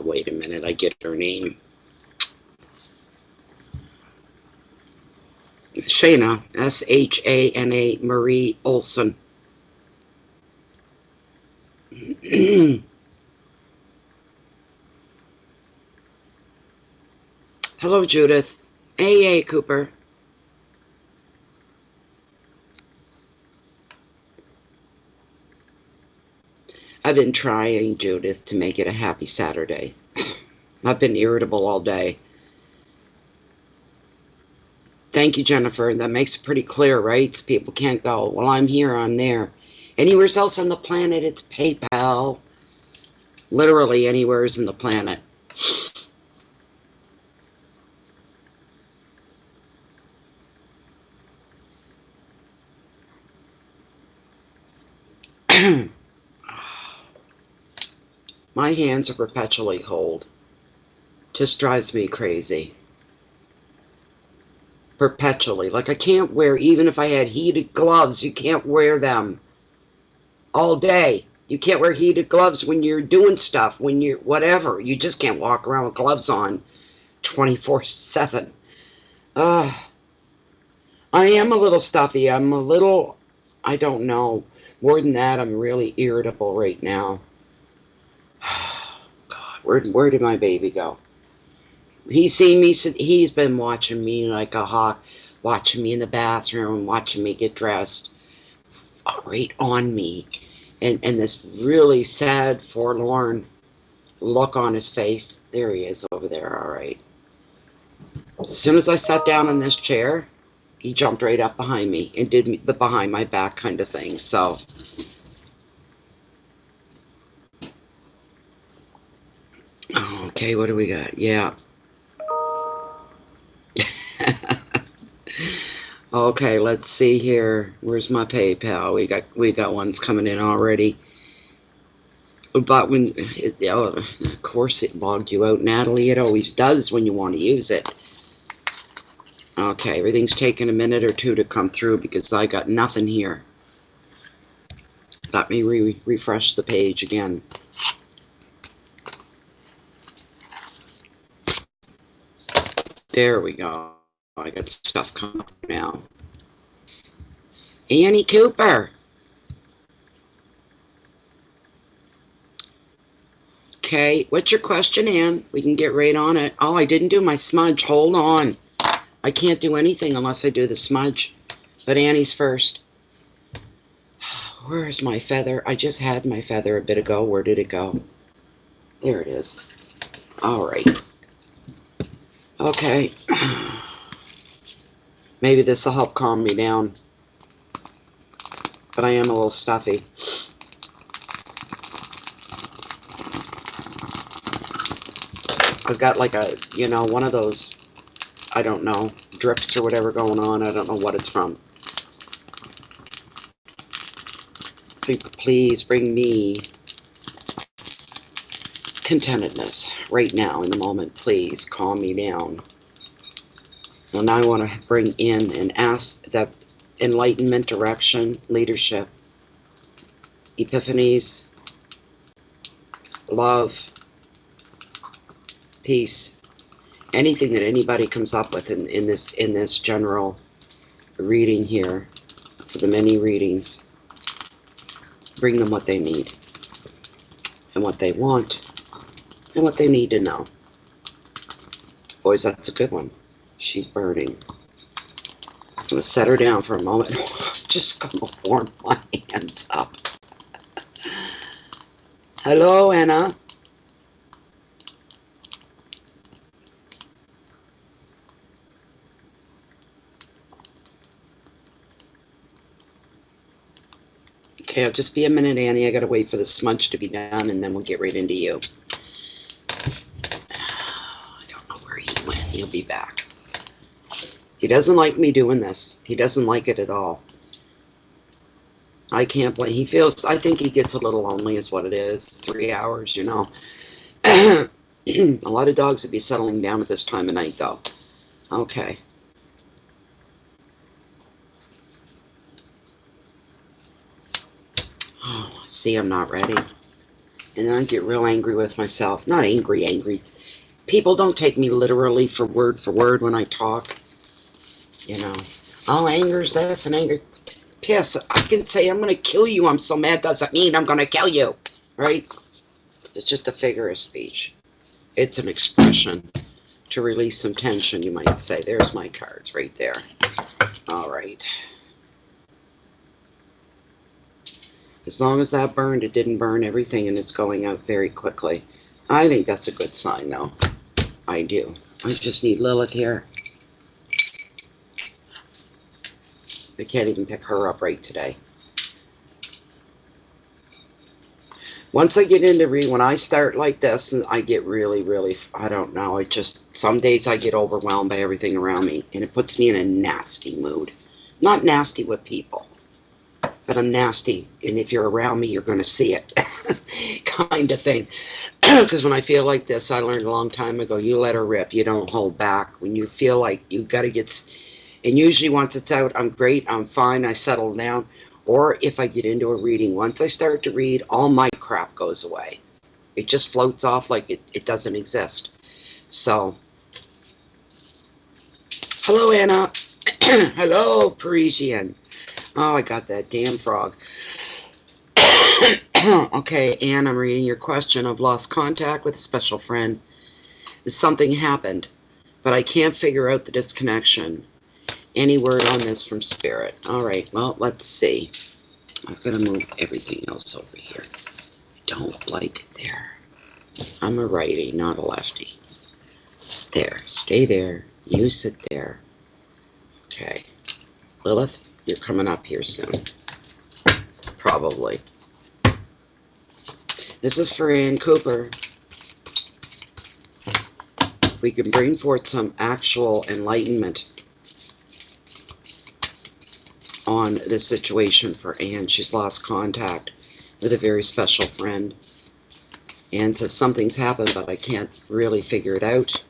Wait a minute, I get her name. Shana, Shana Marie Olson. Hello, Judith. A. Cooper. I've been trying, Judith, to make it a happy Saturday. I've been irritable all day. Thank you, Jennifer. That makes it pretty clear, right? So people can't go, well, I'm here, I'm there. Anywhere else on the planet, it's PayPal. Literally anywhere in the planet. My hands are perpetually cold. Just drives me crazy. Perpetually. Like I can't wear, even if I had heated gloves, you can't wear them all day. You can't wear heated gloves when you're doing stuff, when you're whatever. You just can't walk around with gloves on 24/7. I am a little stuffy. I'm a little, I don't know. More than that, I'm really irritable right now. God, where did my baby go? He's seen me, he's been watching me like a hawk, watching me in the bathroom, watching me get dressed, right on me. And this really sad, forlorn look on his face. There he is over there, all right. As soon as I sat down in this chair, he jumped right up behind me and did the behind my back kind of thing, so. Okay, what do we got? Yeah. Okay, let's see here. Where's my PayPal? We got ones coming in already. But when, of course it logged you out, Natalie. It always does when you want to use it. Okay, everything's taking a minute or two to come through because I got nothing here. Let me refresh the page again. There we go. I got stuff coming up now. Annie Cooper. Okay, what's your question, Ann? We can get right on it. Oh, I didn't do my smudge. Hold on. I can't do anything unless I do the smudge. But Annie's first. Where's my feather? I just had my feather a bit ago. Where did it go? There it is. All right. Okay. Maybe this will help calm me down. But I am a little stuffy. I've got like a, one of those, I don't know, drips or whatever going on. I don't know what it's from. Please bring me contentedness right now in the moment. Please calm me down. And I want to bring in and ask that enlightenment, direction, leadership, epiphanies, love, peace, anything that anybody comes up with in this general reading here, for the many readings, bring them what they need and what they want and what they need to know. Boys, that's a good one. She's burning. I'm going to set her down for a moment. Just going to warm my hands up. Hello, Anna. Okay, I'll just be a minute, Annie. I got to wait for the smudge to be done, and then we'll get right into you. I don't know where he went. He'll be back. He doesn't like me doing this. He doesn't like it at all. I can't blame. He feels, I think he gets a little lonely is what it is. 3 hours, you know. A lot of dogs would be settling down at this time of night, though. Okay. Oh, see, I'm not ready. And then I get real angry with myself. Not angry. People don't take me literally for word when I talk. You know, oh, anger's this and anger. Piss. I can say I'm going to kill you. I'm so mad. Doesn't mean I'm going to kill you. Right? It's just a figure of speech. It's an expression to release some tension, you might say. There's my cards right there. All right. As long as that burned, it didn't burn everything and it's going out very quickly. I think that's a good sign, though. I do. I just need Lilith here. I can't even pick her up right today. Once I get into when I start like this, I get really, I don't know, some days I get overwhelmed by everything around me, and it puts me in a nasty mood. Not nasty with people, but I'm nasty, and if you're around me, you're going to see it, kind of thing. Because when I feel like this, I learned a long time ago, you let her rip, you don't hold back. When you feel like you've got to get... And usually once it's out, I'm great, I'm fine, I settle down. Or if I get into a reading, once I start to read, all my crap goes away. It just floats off like it doesn't exist. So, hello, Anna. Hello, Parisian. Oh, I got that damn frog. Okay, Anne, I'm reading your question. I've lost contact with a special friend. Something happened, but I can't figure out the disconnection. Any word on this from Spirit? All right, well, let's see. I've got to move everything else over here. I don't like it there. I'm a righty, not a lefty. There, stay there. You sit there. Okay. Lilith, you're coming up here soon. Probably. This is for Ann Cooper. We can bring forth some actual enlightenment on this situation for Anne. She's lost contact with a very special friend. Anne says something's happened, but I can't really figure it out.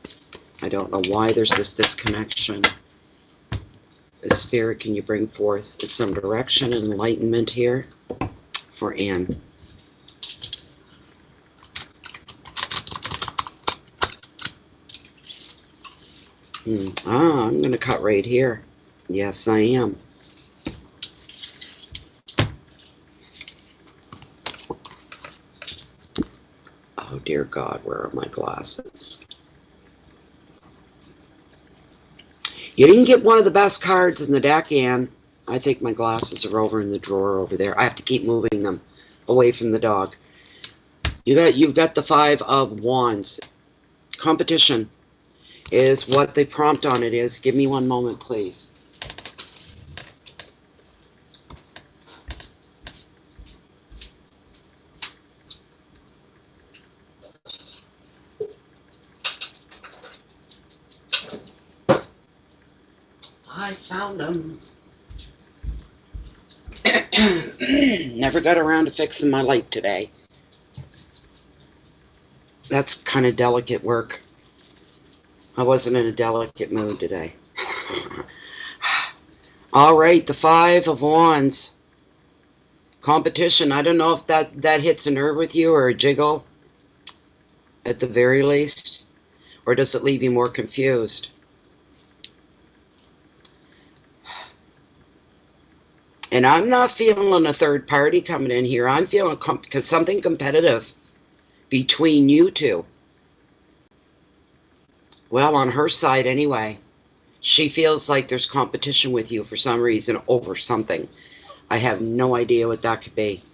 I don't know why there's this disconnection. The Spirit, can you bring forth some direction and enlightenment here for Anne? I'm going to cut right here. Yes, I am. Oh, dear God, where are my glasses? You didn't get one of the best cards in the deck, Anne. I think my glasses are over in the drawer over there. I have to keep moving them away from the dog. You've got the 5 of Wands. Competition is what the prompt on it is. Give me one moment, please. I found them. Never got around to fixing my light today. That's kind of delicate work. I wasn't in a delicate mood today. All right, the Five of Wands. Competition. I don't know if that hits a nerve with you or a jiggle at the very least, or does it leave you more confused? And I'm not feeling a third party coming in here. I'm feeling something competitive between you two. Well, on her side anyway. She feels like there's competition with you for some reason over something. I have no idea what that could be.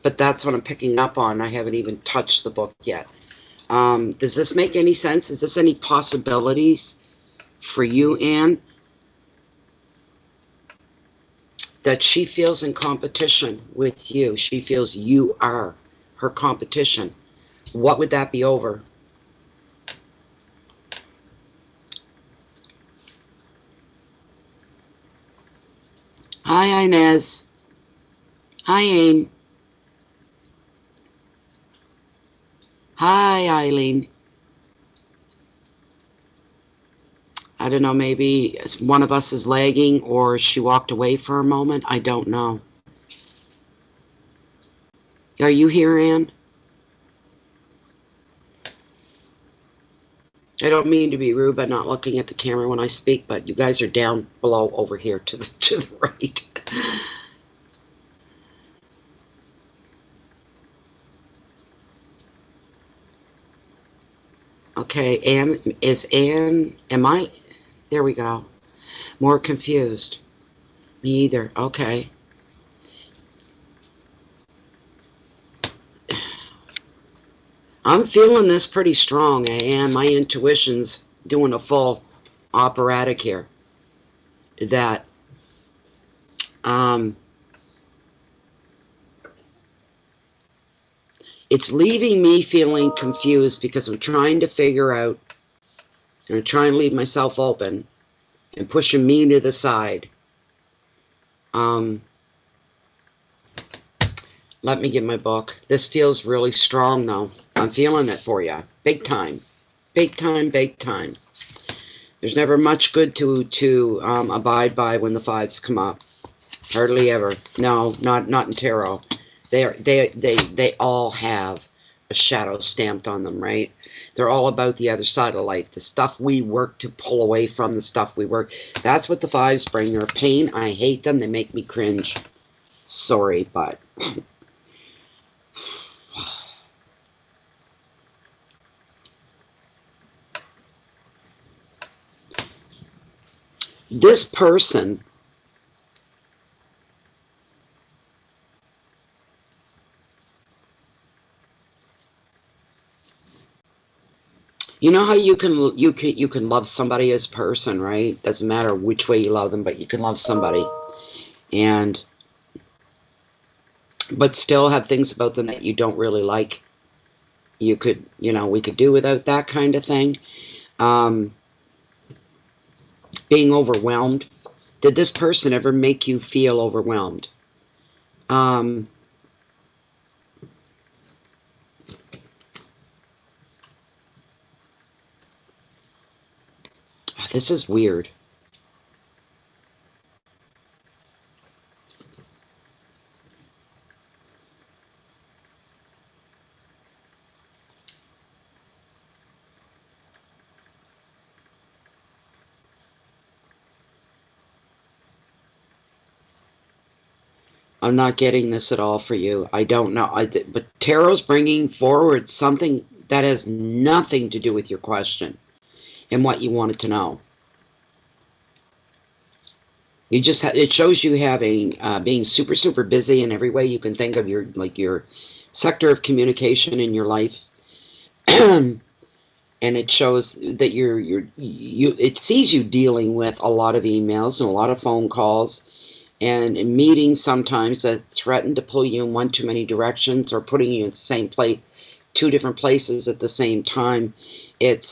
But that's what I'm picking up on. I haven't even touched the book yet. Does this make any sense? Is this any possibilities for you, Anne? That she feels in competition with you. She feels you are her competition. What would that be over? Hi, Inez. Hi, Aim. Hi, Eileen. I don't know, maybe one of us is lagging or she walked away for a moment. I don't know. Are you here, Anne? I don't mean to be rude by not looking at the camera when I speak, but you guys are down below over here to the right. Okay, Anne, am I, there we go. More confused. Me either, okay. I'm feeling this pretty strong, and my intuition's doing a full operatic here. That, it's leaving me feeling confused because I'm trying to figure out, and I'm trying to leave myself open and pushing me to the side. Let me get my book. This feels really strong, though. I'm feeling it for you. Big time. Big time, big time. There's never much good to abide by when the fives come up. Hardly ever. No, not in tarot. They all have a shadow stamped on them, right? They're all about the other side of life. The stuff we work to pull away from, the stuff we work. That's what the fives bring. They're a pain. I hate them. They make me cringe. Sorry, but... This person you know how you can love somebody as a person, right? Doesn't matter which way you love them, but you can love somebody but still have things about them that you don't really like. We could do without that kind of thing. Being overwhelmed. Did this person ever make you feel overwhelmed? This is weird. I'm not getting this at all for you. I don't know. But Tarot's bringing forward something that has nothing to do with your question and what you wanted to know. You just it shows you having being super, super busy in every way you can think of, your sector of communication in your life. And it shows that it sees you dealing with a lot of emails and a lot of phone calls and meetings sometimes that threaten to pull you in one too many directions or putting you in the same place, two different places at the same time. It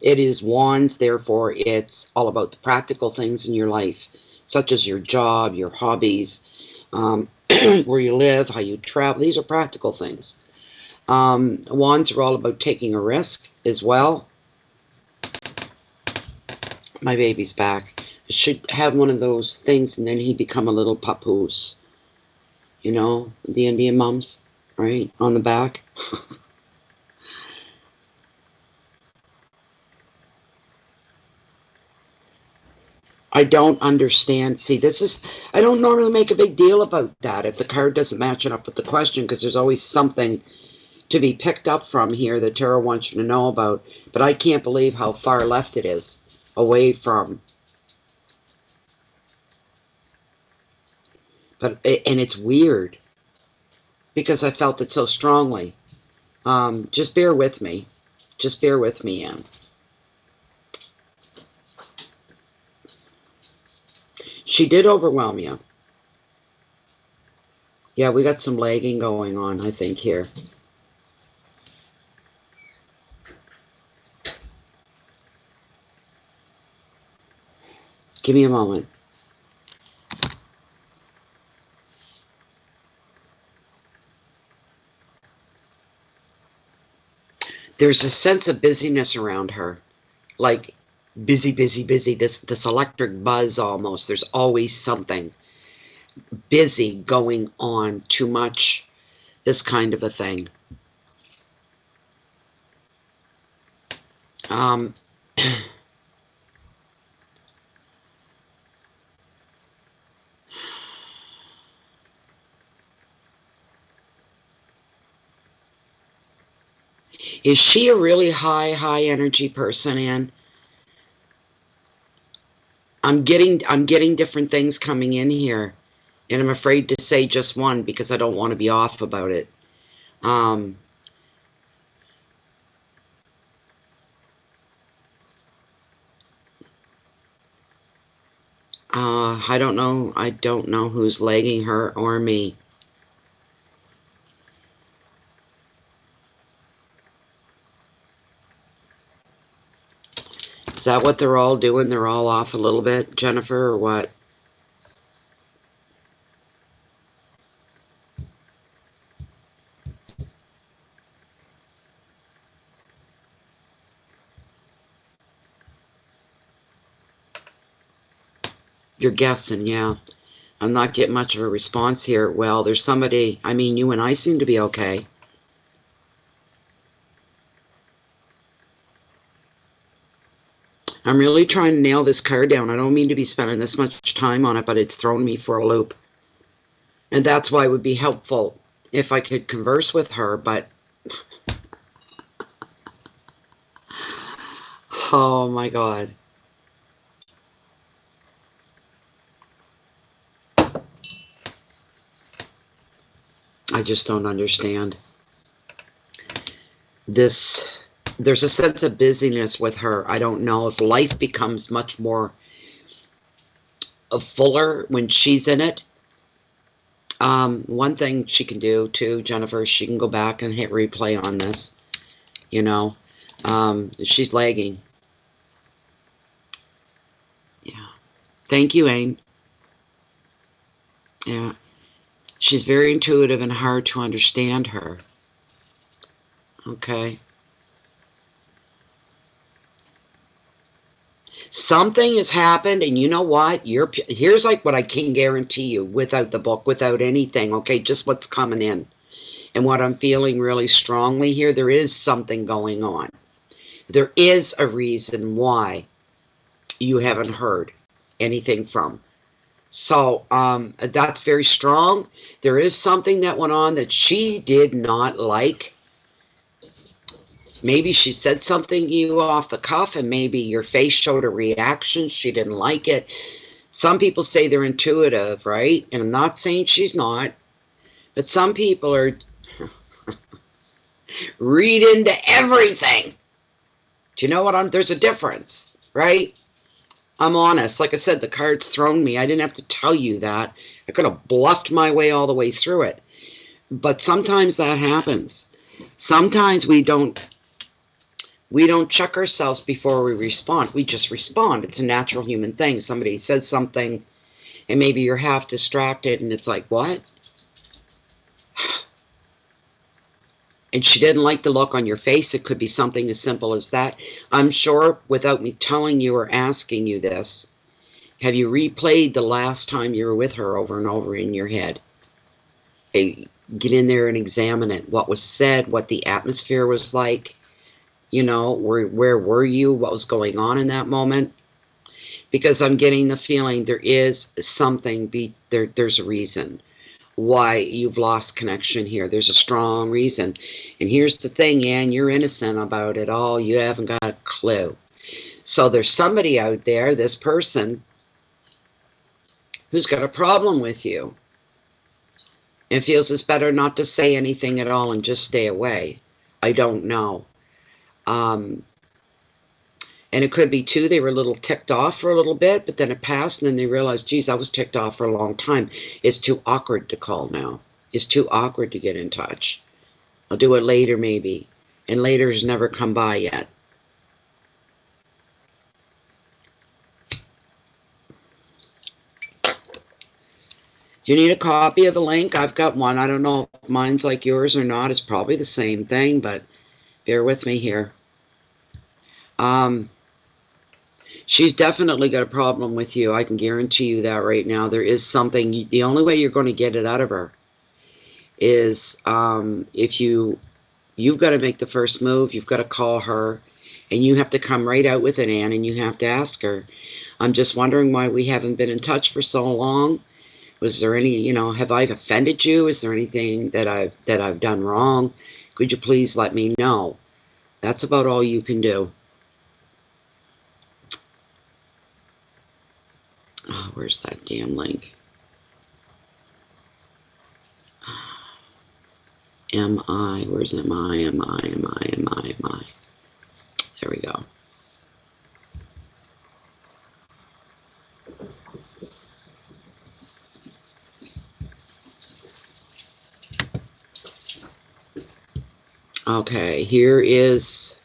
is wands, therefore it's all about the practical things in your life, such as your job, your hobbies, where you live, how you travel. These are practical things. Wands are all about taking a risk as well. My baby's back. I should have one of those things and then he'd become a little papoose. You know, the Indian mums, right? On the back. I don't understand. See, I don't normally make a big deal about that if the card doesn't match it up with the question, because there's always something to be picked up from here that tarot wants you to know about. But I can't believe how far left it is away from. And it's weird because I felt it so strongly. Just bear with me. Just bear with me, Anne. She did overwhelm you. Yeah, we got some lagging going on, I think, here. Give me a moment. There's a sense of busyness around her. Like, busy, busy, busy. This electric buzz almost. There's always something busy going on. Too much. This kind of a thing. Is she a really high energy person, Anne? I'm getting different things coming in here, and I'm afraid to say just one because I don't want to be off about it. I don't know. I don't know who's lagging her or me. Is that what they're all doing? They're all off a little bit, Jennifer, or what? You're guessing, yeah. I'm not getting much of a response here. Well, there's somebody, I mean, you and I seem to be okay. I'm really trying to nail this card down. I don't mean to be spending this much time on it, but it's thrown me for a loop. And that's why it would be helpful if I could converse with her, but... oh my God. I just don't understand. There's a sense of busyness with her. I don't know if life becomes much more fuller when she's in it. One thing she can do too, Jennifer, she can go back and hit replay on this. You know, she's lagging. Yeah. Thank you, Ain. Yeah. She's very intuitive and hard to understand her. Okay. Something has happened, and you know what? Here's like what I can guarantee you without the book, without anything, okay? Just what's coming in. And what I'm feeling really strongly here, there is something going on. There is a reason why you haven't heard anything from. So that's very strong. There is something that went on that she did not like. Maybe she said something to you off the cuff, and maybe your face showed a reaction. She didn't like it. Some people say they're intuitive, right? And I'm not saying she's not. But some people are read into everything. Do you know what there's a difference, right? I'm honest. Like I said, the card's thrown me. I didn't have to tell you that. I could have bluffed my way all the way through it. But sometimes that happens. Sometimes we don't check ourselves before we respond. We just respond. It's a natural human thing. Somebody says something, and maybe you're half distracted, and it's like, what? and she didn't like the look on your face. It could be something as simple as that. I'm sure without me telling you or asking you this, have you replayed the last time you were with her over and over in your head? Hey, get in there and examine it. What was said, what the atmosphere was like, you know, where were you, what was going on in that moment? Because I'm getting the feeling there is something, there's a reason why you've lost connection here. There's a strong reason. And here's the thing, Anne, you're innocent about it all. You haven't got a clue. So there's somebody out there, this person, who's got a problem with you and feels it's better not to say anything at all and just stay away. I don't know. And it could be, too, they were a little ticked off for a little bit, but then it passed, and then they realized, geez, I was ticked off for a long time. It's too awkward to call now. It's too awkward to get in touch. I'll do it later, maybe. And later's never come by yet. Do you need a copy of the link? I've got one. I don't know if mine's like yours or not. It's probably the same thing, but bear with me here. She's definitely got a problem with you. I can guarantee you that right now. There is something. The only way you're going to get it out of her is if you've got to make the first move. You've got to call her, and you have to come right out with it, Anne, and you have to ask her. I'm just wondering why we haven't been in touch for so long. Was there any, you know, have I offended you? Is there anything that I've done wrong? Could you please let me know? That's about all you can do. Oh, where's that damn link? M-I, where's M-I, M-I, M-I, M-I, M-I? There we go. Okay, here's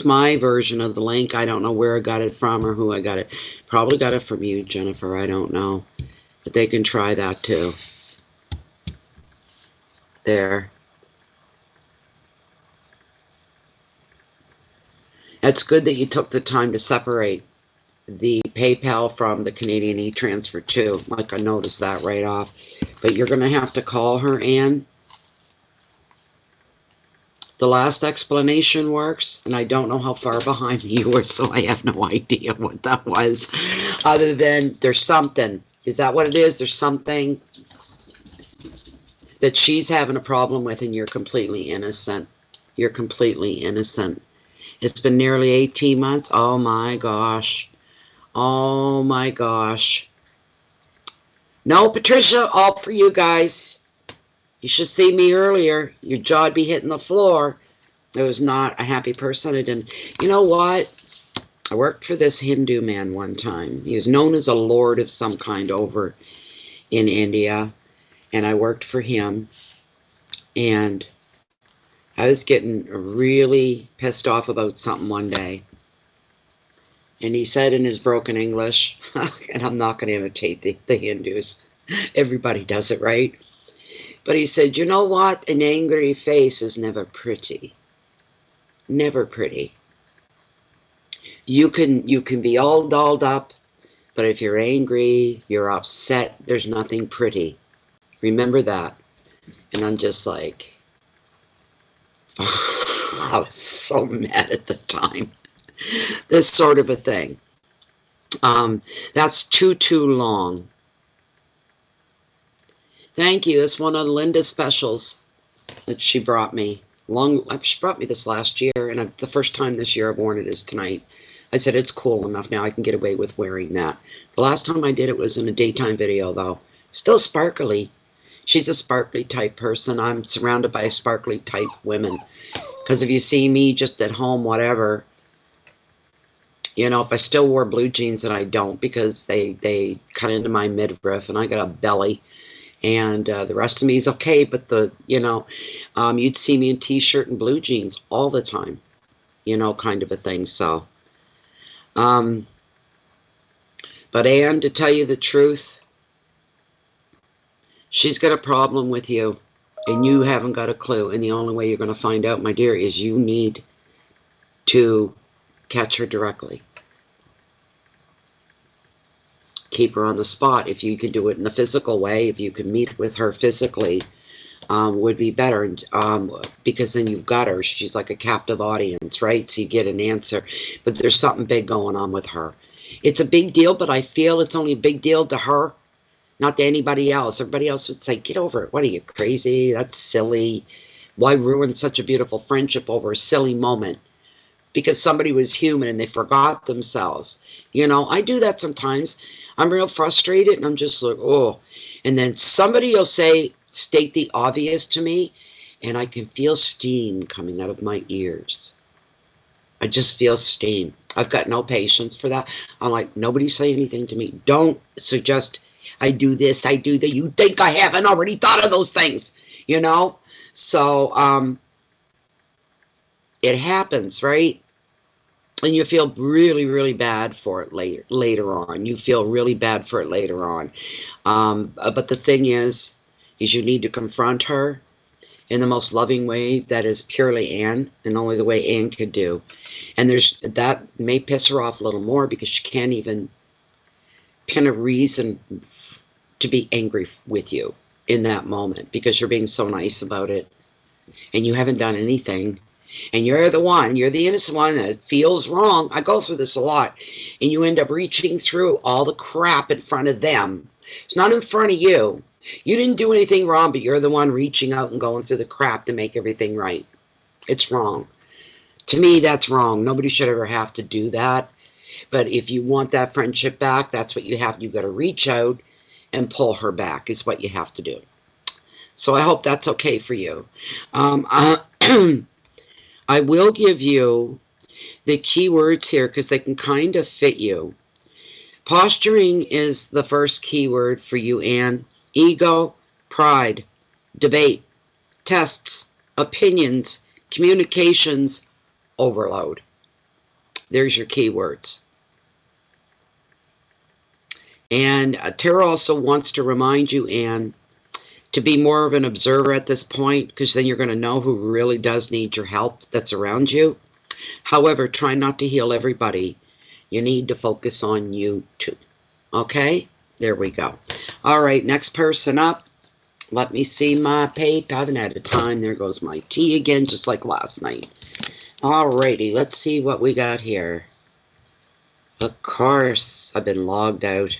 my version of the link. I don't know where I got it from or who I got it. Probably got it from you, Jennifer. I don't know. But they can try that too. There. It's good that you took the time to separate the PayPal from the Canadian e-transfer too. Like, I noticed that right off. But you're going to have to call her, Anne. The last explanation works, and I don't know how far behind you were, so I have no idea what that was. Other than there's something. Is that what it is? There's something that she's having a problem with, and you're completely innocent. You're completely innocent. It's been nearly 18 months. Oh my gosh. Oh my gosh. No, Patricia, all for you guys. You should see me earlier. Your jaw'd be hitting the floor. I was not a happy person. I didn't. You know what? I worked for this Hindu man one time. He was known as a lord of some kind over in India. And I worked for him. And I was getting really pissed off about something one day. And he said in his broken English, and I'm not going to imitate the Hindus. Everybody does it, right? But he said, you know what? An angry face is never pretty. Never pretty. You can be all dolled up, but if you're angry, you're upset, there's nothing pretty. Remember that. And I'm just like, I was so mad at the time. This sort of a thing. That's too long. Thank you. It's one of Linda's specials that she brought me. She brought me this last year, and the first time this year I've worn it is tonight. I said it's cool enough now I can get away with wearing that. The last time I did it was in a daytime video, though. Still sparkly. She's a sparkly type person. I'm surrounded by sparkly type women. Because if you see me just at home, whatever, you know, if I still wore blue jeans, and I don't because they cut into my midriff, and I got a belly. And the rest of me is okay, but you'd see me in t-shirt and blue jeans all the time, you know, kind of a thing. So, but Anne, to tell you the truth, she's got a problem with you. And you haven't got a clue. And the only way you're going to find out, my dear, is you need to catch her directly. Keep her on the spot. If you can do it in a physical way, if you can meet with her physically, would be better, because then you've got her. She's like a captive audience, right? So you get an answer. But there's something big going on with her. It's a big deal, but I feel it's only a big deal to her, not to anybody else. Everybody else would say, get over it. What are you, crazy? That's silly. Why ruin such a beautiful friendship over a silly moment? Because somebody was human and they forgot themselves. You know, I do that sometimes. I'm real frustrated and I'm just like, oh. And then somebody will state the obvious to me, and I can feel steam coming out of my ears. I just feel steam. I've got no patience for that. I'm like, nobody say anything to me. Don't suggest I do this, I do that. You think I haven't already thought of those things, you know? So, it happens, right? And you feel really, really bad for it later on. You feel really bad for it later on. But the thing is you need to confront her in the most loving way that is purely Anne, and only the way Anne could do. And that may piss her off a little more because she can't even pin a reason to be angry with you in that moment, because you're being so nice about it and you haven't done anything. And you're the innocent one that feels wrong. I go through this a lot. And you end up reaching through all the crap in front of them. It's not in front of you. You didn't do anything wrong, but you're the one reaching out and going through the crap to make everything right. It's wrong. To me, that's wrong. Nobody should ever have to do that. But if you want that friendship back, that's what you have. You've got to reach out and pull her back is what you have to do. So I hope that's okay for you. I will give you the keywords here because they can kind of fit you. Posturing is the first keyword for you, Anne. Ego, pride, debate, tests, opinions, communications, overload. There's your keywords. And Tara also wants to remind you, Anne, to be more of an observer at this point, because then you're going to know who really does need your help that's around you. However, try not to heal everybody. You need to focus on you too. Okay? There we go. All right, next person up. Let me see my paper. I haven't had a time. There goes my tea again, just like last night. All righty, let's see what we got here. Of course, I've been logged out.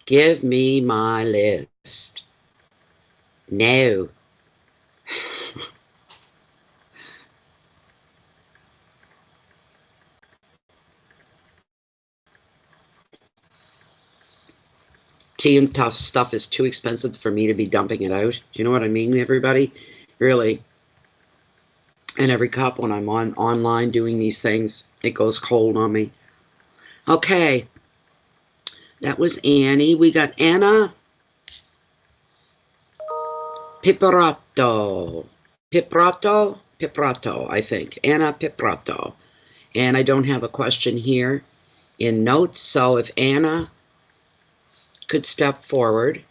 Give me my list. No. Tea and tough stuff is too expensive for me to be dumping it out. Do you know what I mean, everybody? Really. And every cup when I'm online doing these things, it goes cold on me. Okay. That was Annie. We got Anna. Piprato, I think. Anna Piprato. And I don't have a question here in notes, so if Anna could step forward.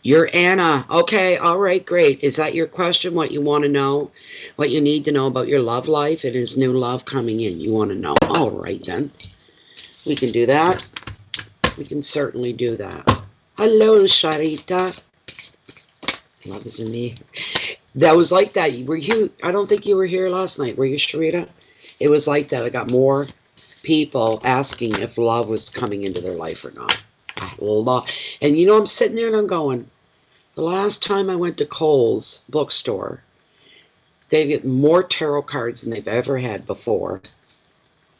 You're Anna. Okay, all right, great. Is that your question, what you want to know? What you need to know about your love life and his new love coming in? You want to know. All right, then. We can do that. We can certainly do that. Hello, Sherita. Love is in the air. That was like that. Were you? I don't think you were here last night. Were you, Sherita? It was like that. I got more people asking if love was coming into their life or not. And you know, I'm sitting there and I'm going, the last time I went to Kohl's bookstore, they get more tarot cards than they've ever had before.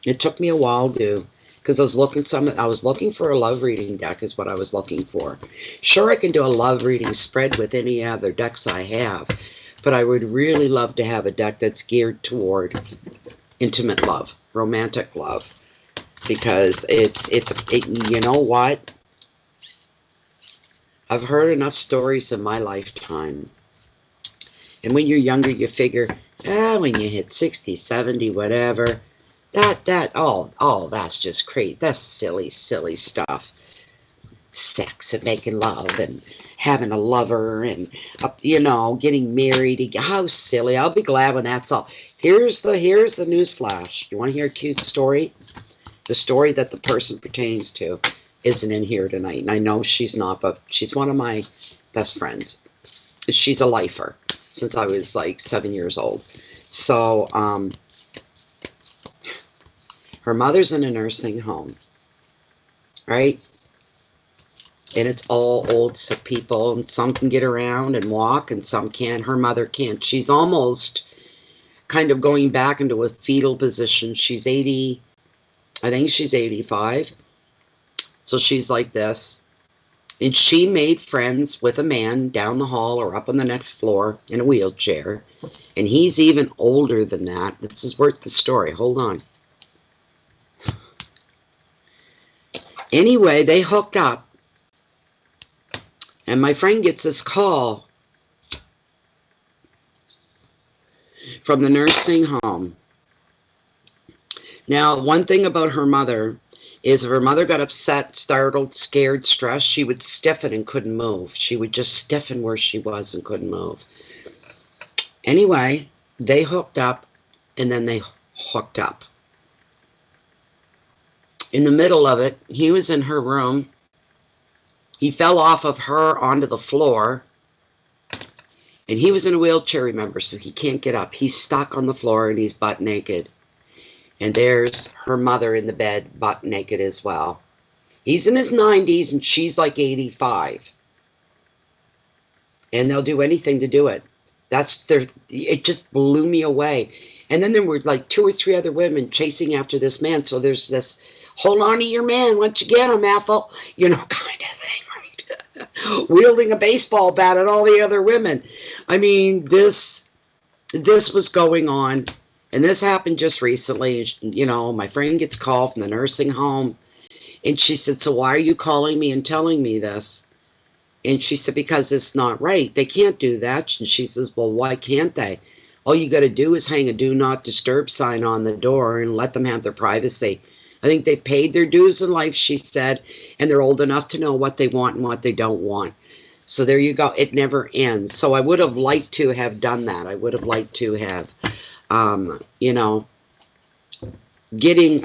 It took me a while to, because I was looking for a love reading deck is what I was looking for. Sure, I can do a love reading spread with any other decks I have, but I would really love to have a deck that's geared toward intimate love, romantic love, because you know what? I've heard enough stories in my lifetime. And when you're younger, you figure, when you hit 60, 70, whatever, Oh, that's just crazy. That's silly, silly stuff. Sex and making love and having a lover and, getting married. How silly. I'll be glad when that's all. Here's the news flash. You want to hear a cute story? The story that the person pertains to isn't in here tonight. And I know she's not, but she's one of my best friends. She's a lifer since I was like 7 years old. So, her mother's in a nursing home, right? And it's all old sick people, and some can get around and walk, and some can't. Her mother can't. She's almost kind of going back into a fetal position. She's 80, I think she's 85. So she's like this. And she made friends with a man down the hall or up on the next floor in a wheelchair. And he's even older than that. This is worth the story. Hold on. Anyway, they hooked up. And my friend gets this call from the nursing home. Now, one thing about her mother is if her mother got upset, startled, scared, stressed, she would stiffen and couldn't move. She would just stiffen where she was and couldn't move. Anyway, they hooked up, and then they hooked up. In the middle of it, he was in her room. He fell off of her onto the floor, and he was in a wheelchair, remember, so he can't get up. He's stuck on the floor, and he's butt naked. And there's her mother in the bed, butt naked as well. He's in his 90s, and she's like 85. And they'll do anything to do it. It just blew me away. And then there were like 2 or 3 other women chasing after this man. So there's this, hold on to your man once you get him, Ethel, kind of thing, right? Wielding a baseball bat at all the other women. I mean, this was going on. And this happened just recently. My friend gets called from the nursing home. And she said, so why are you calling me and telling me this? And she said, because it's not right. They can't do that. And she says, well, why can't they? All you got to do is hang a do not disturb sign on the door and let them have their privacy. I think they paid their dues in life, she said, and they're old enough to know what they want and what they don't want. So there you go. It never ends. So I would have liked to have done that. I would have liked to have, getting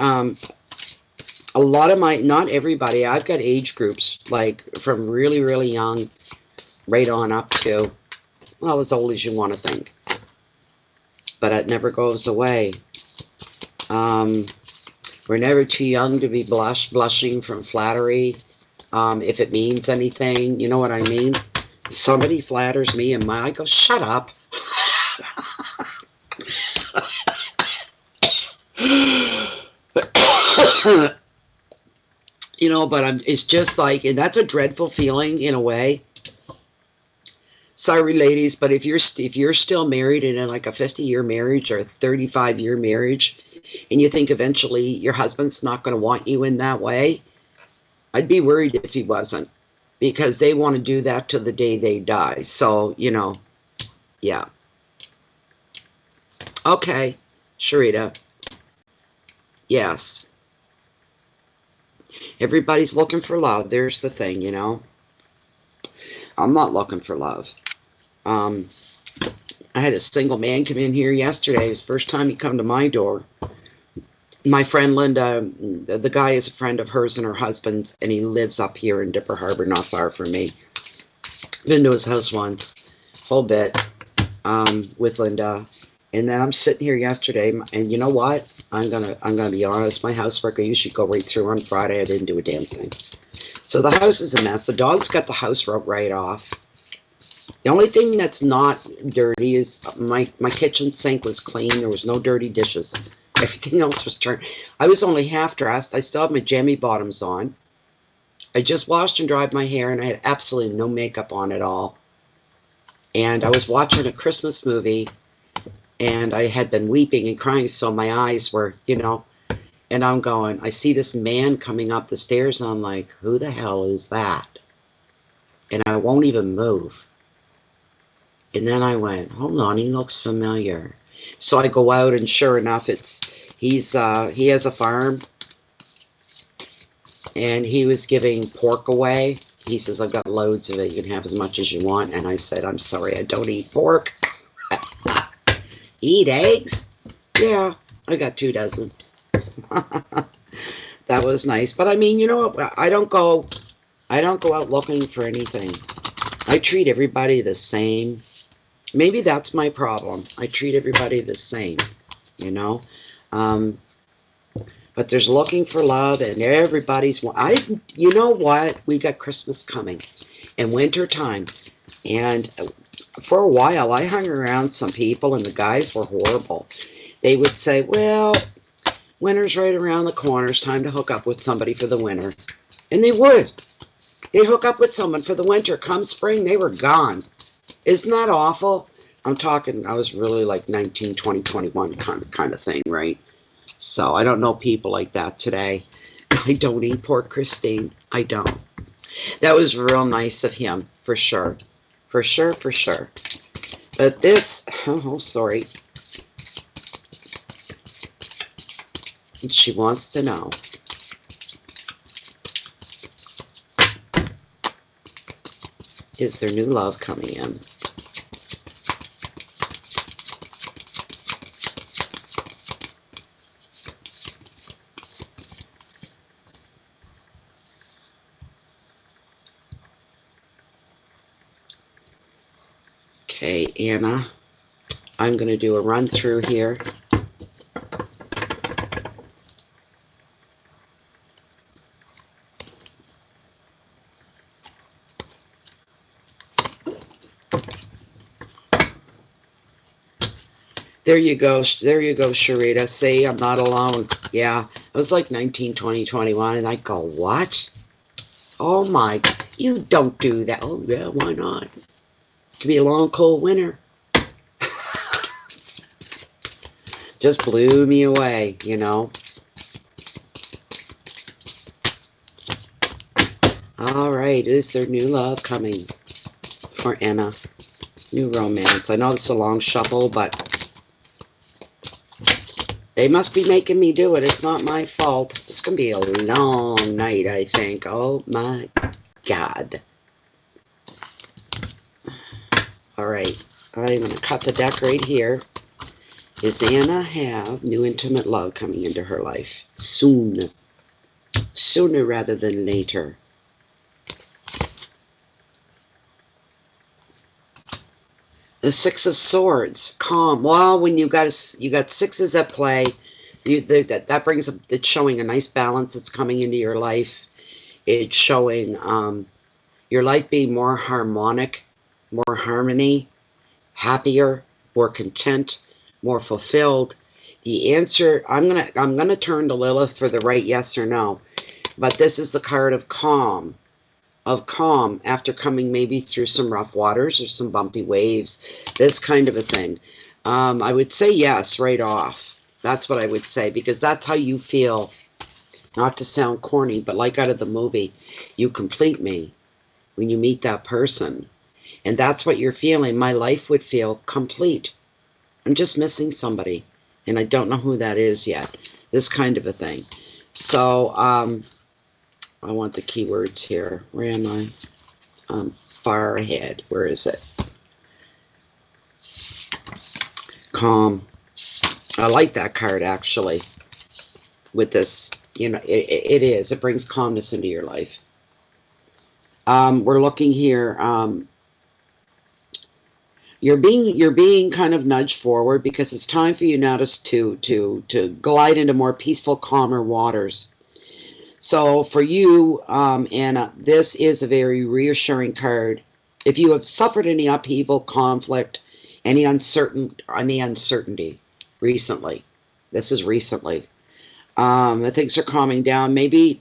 a lot of not everybody, I've got age groups, like from really, really young right on up to, well, as old as you want to think. But it never goes away. We're never too young to be blushing from flattery, if it means anything. You know what I mean? Somebody flatters me and I go, shut up. But it's just like, and that's a dreadful feeling in a way. Sorry, ladies, but if you're still married and in like a 50-year marriage or a 35-year marriage, and you think eventually your husband's not going to want you in that way, I'd be worried if he wasn't, because they want to do that till the day they die. So, yeah. Okay, Sherita. Yes. Everybody's looking for love. There's the thing, I'm not looking for love. I had a single man come in here yesterday. It was the first time he come to my door. My friend Linda, the guy is a friend of hers and her husband's, and he lives up here in Dipper Harbor, not far from me. Been to his house once, whole bit, with Linda. And then I'm sitting here yesterday, and you know what? I'm gonna be honest. My housework, I usually go right through on Friday. I didn't do a damn thing. So the house is a mess. The dog's got the house right off. The only thing that's not dirty is my kitchen sink was clean. There was no dirty dishes. Everything else was turned. I was only half dressed. I still have my jammy bottoms on. I just washed and dried my hair, and I had absolutely no makeup on at all. And I was watching a Christmas movie, and I had been weeping and crying, so my eyes were, and I'm going, I see this man coming up the stairs, and I'm like, who the hell is that? And I won't even move. And then I went, hold on, he looks familiar. So I go out, and sure enough, He has a farm, and he was giving pork away. He says, I've got loads of it. You can have as much as you want. And I said, I'm sorry, I don't eat pork. Eat eggs? Yeah, I got 2 dozen. That was nice. But I mean, you know what? I don't go out looking for anything. I treat everybody the same. Maybe that's my problem. I treat everybody the same, you know. But there's looking for love, and everybody's. You know what? We got Christmas coming, and winter time, and for a while I hung around some people, and the guys were horrible. They would say, "Well, winter's right around the corner. It's time to hook up with somebody for the winter," and they would. They'd hook up with someone for the winter. Come spring, they were gone. Isn't that awful? I'm talking. I was really like 19, 20, 21 kind of thing, right? So I don't know people like that today. I don't eat pork, Christine. I don't. That was real nice of him, for sure. For sure, for sure. But this, oh, sorry. And she wants to know. Is there new love coming in? Okay, Anna, I'm going to do a run through here. There you go, Sherita. See, I'm not alone. Yeah, I was like 19, 20, 21, and I go, what? Oh my, you don't do that. Oh yeah, why not? It could be a long, cold winter. Just blew me away, you know. All right, is there new love coming for Anna? New romance. I know it's a long shuffle, but they must be making me do it. It's not my fault. It's going to be a long night, I think. Oh, my God. All right. I'm going to cut the deck right here. Does Anna have new intimate love coming into her life? Soon. Sooner rather than later. The Six of Swords, calm. Well, when you got sixes at play, that brings it's showing a nice balance that's coming into your life. It's showing your life being more harmonic, more harmony, happier, more content, more fulfilled. The answer, I'm gonna turn to Lilith for the right yes or no, but this is the card of calm. Of calm after coming maybe through some rough waters or some bumpy waves, this kind of a thing. I would say yes right off. That's what I would say, because that's how you feel. Not to sound corny, but like out of the movie, you complete me when you meet that person. And that's what you're feeling. My life would feel complete. I'm just missing somebody, and I don't know who that is yet. This kind of a thing. So, I want the keywords here. Where am I? Far ahead. Where is it? Calm. I like that card, actually. With this, you know, it is. It brings calmness into your life. We're looking here. You're being kind of nudged forward because it's time for you now to glide into more peaceful, calmer waters. So for you, Anna, this is a very reassuring card. If you have suffered any upheaval, conflict, any uncertainty recently, this is recently. Things are calming down. Maybe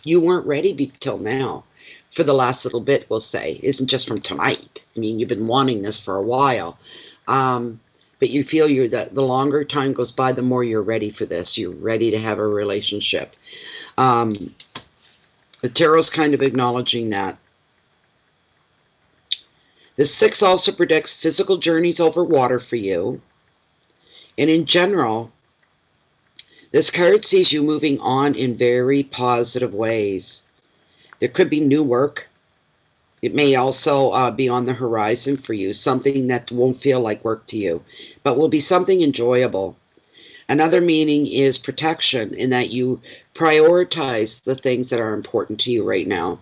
you weren't ready till now. For the last little bit, we'll say, isn't just from tonight. I mean, you've been wanting this for a while. But you feel the longer time goes by, the more you're ready for this. You're ready to have a relationship. The tarot's kind of acknowledging that. The 6 also predicts physical journeys over water for you. And in general, This card sees you moving on in very positive ways. There could be new work. It may also be on the horizon for you, something that won't feel like work to you, but will be something enjoyable. Another meaning is protection, in that you prioritize the things that are important to you right now.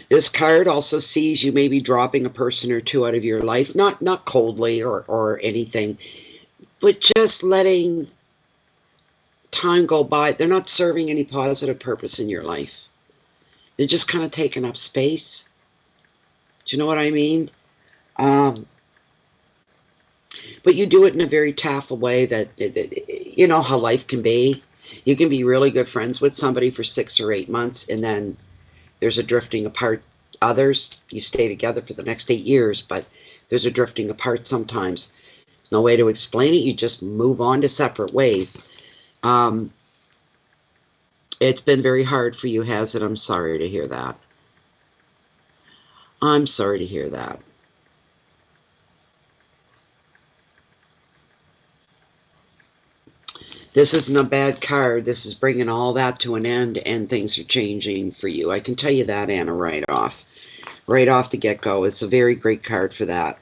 This card also sees you maybe dropping a person or two out of your life, not coldly or anything, but just letting time go by. They're not serving any positive purpose in your life. They're just kind of taking up space. Do you know what I mean? But you do it in a very tactful way that you know how life can be. You can be really good friends with somebody for 6 or 8 months, and then there's a drifting apart. Others, you stay together for the next 8 years, but there's a drifting apart sometimes. There's no way to explain it. You just move on to separate ways. It's been very hard for you, has it? I'm sorry to hear that. I'm sorry to hear that. This isn't a bad card. This is bringing all that to an end, and things are changing for you. I can tell you that, Anna, right off the get-go. It's a very great card for that.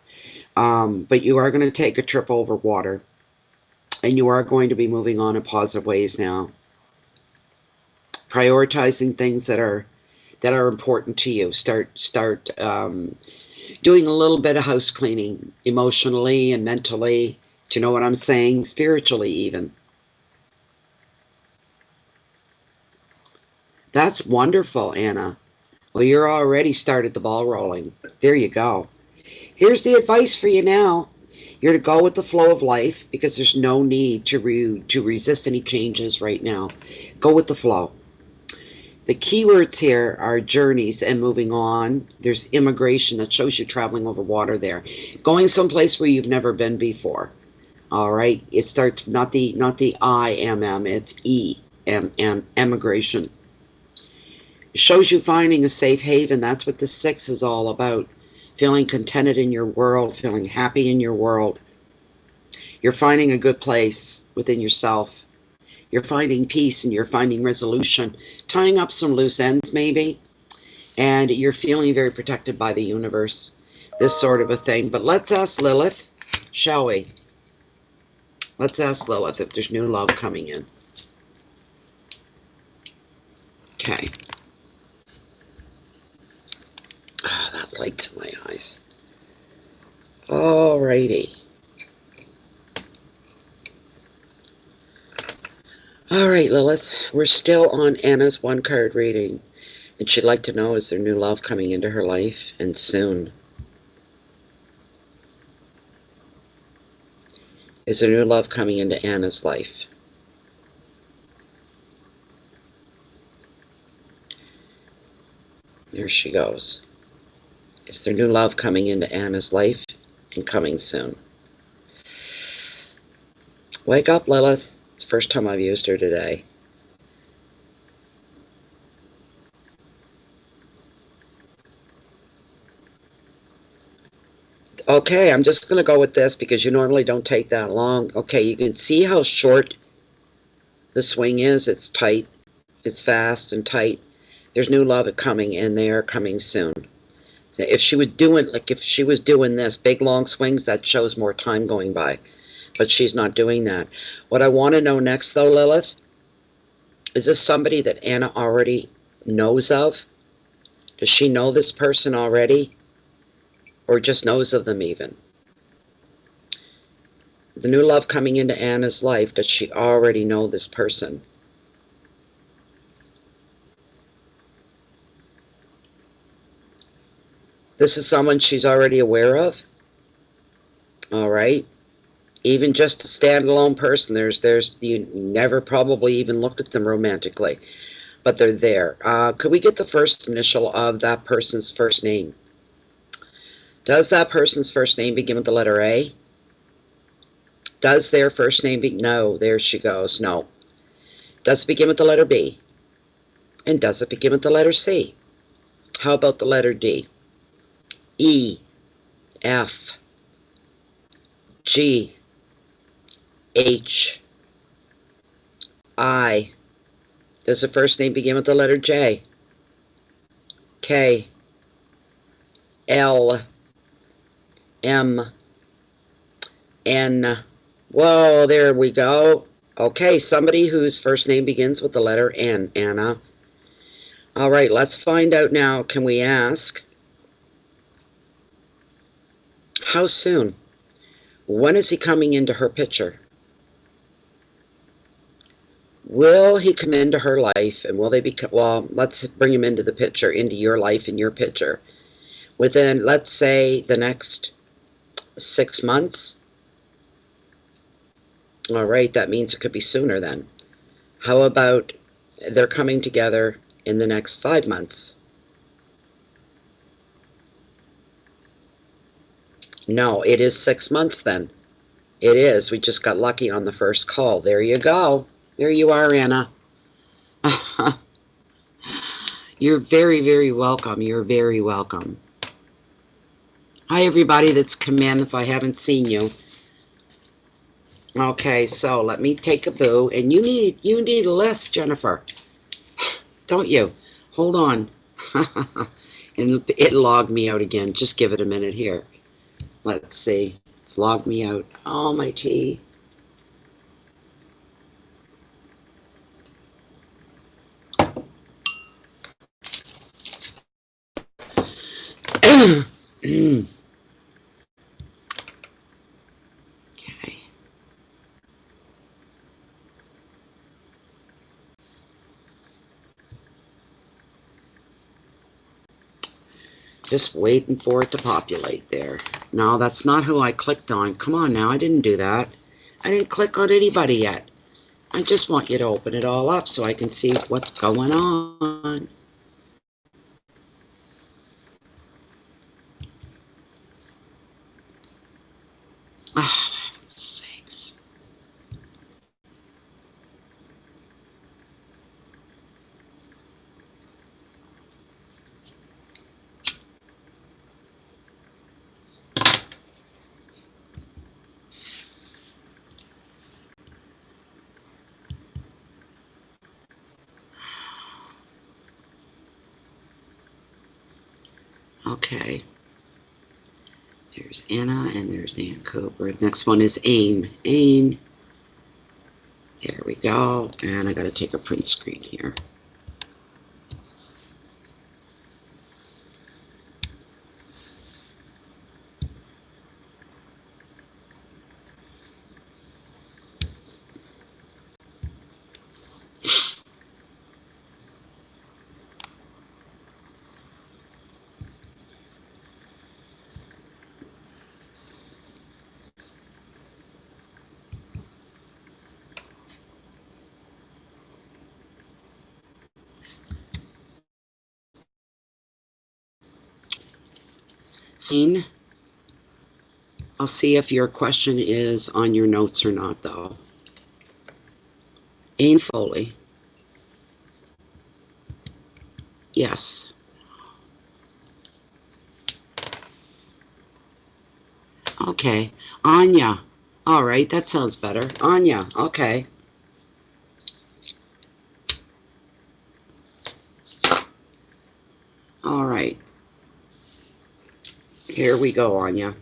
But you are going to take a trip over water, and you are going to be moving on in positive ways now. Prioritizing things that are important to you. Start doing a little bit of house cleaning, emotionally and mentally. Do you know what I'm saying? Spiritually, even. That's wonderful, Anna. Well, you're already started the ball rolling. There you go. Here's the advice for you now. You're to go with the flow of life, because there's no need to resist any changes right now. Go with the flow. The keywords here are journeys and moving on. There's immigration, that shows you traveling over water there. Going someplace where you've never been before. All right? It starts not the I-M-M, it's E-M-M, emigration. It shows you finding a safe haven. That's what the 6 is all about. Feeling contented in your world, feeling happy in your world. You're finding a good place within yourself. You're finding peace, and you're finding resolution, tying up some loose ends maybe, and you're feeling very protected by the universe, this sort of a thing. But let's ask Lilith, shall we? Let's ask Lilith if there's new love coming in. Okay. Ah, that light's in my eyes. Alrighty. All right, Lilith, we're still on Anna's 1-card reading, and she'd like to know, is there new love coming into her life, and soon? Is there new love coming into Anna's life? There she goes. Is there new love coming into Anna's life, and coming soon? Wake up, Lilith. It's the first time I've used her today. Okay, I'm just going to go with this because you normally don't take that long. Okay, you can see how short the swing is. It's tight. It's fast and tight. There's new love coming, and they are coming soon. If she was doing, this, big long swings, that shows more time going by. But she's not doing that. What I want to know next, though, Lilith, is this somebody that Anna already knows of? Does she know this person already? Or just knows of them even? The new love coming into Anna's life, does she already know this person? This is someone she's already aware of? All right. Even just a standalone person, you never probably even looked at them romantically, but they're there. Could we get the first initial of that person's first name? Does that person's first name begin with the letter A? Does their first name no, there she goes, no. Does it begin with the letter B? And does it begin with the letter C? How about the letter D? E, F, G, H, I. Does the first name begin with the letter J? K, L, M, N. Whoa, there we go. Okay, somebody whose first name begins with the letter N, Anna. All right, let's find out now. Can we ask, how soon? When is he coming into her picture? Will he come into her life, and will they become, well, let's bring him into the picture, into your life and your picture. Within, let's say, the next 6 months. All right, that means it could be sooner then. How about they're coming together in the next 5 months? No, it is 6 months then. It is. We just got lucky on the first call. There you go. There you are, Anna. You're very, very welcome. You're very welcome. Hi, everybody that's come in if I haven't seen you. Okay, so let me take a boo. And you need a list, Jennifer. Don't you? Hold on. And it logged me out again. Just give it a minute here. Let's see. It's logged me out. Oh, my tea. Okay. Just waiting for it to populate there. No, that's not who I clicked on. Come on now, I didn't do that. I didn't click on anybody yet. I just want you to open it all up so I can see what's going on. Ah, for heaven's sakes. Okay. There's Anna and there's Ann Cooper. Next one is Ain. Ain. There we go. And I got to take a print screen here. Scene. I'll see if your question is on your notes or not, though. Ain Foley. Yes. Okay. Anya. All right, that sounds better. Anya. Okay. All right. Here we go, Anya.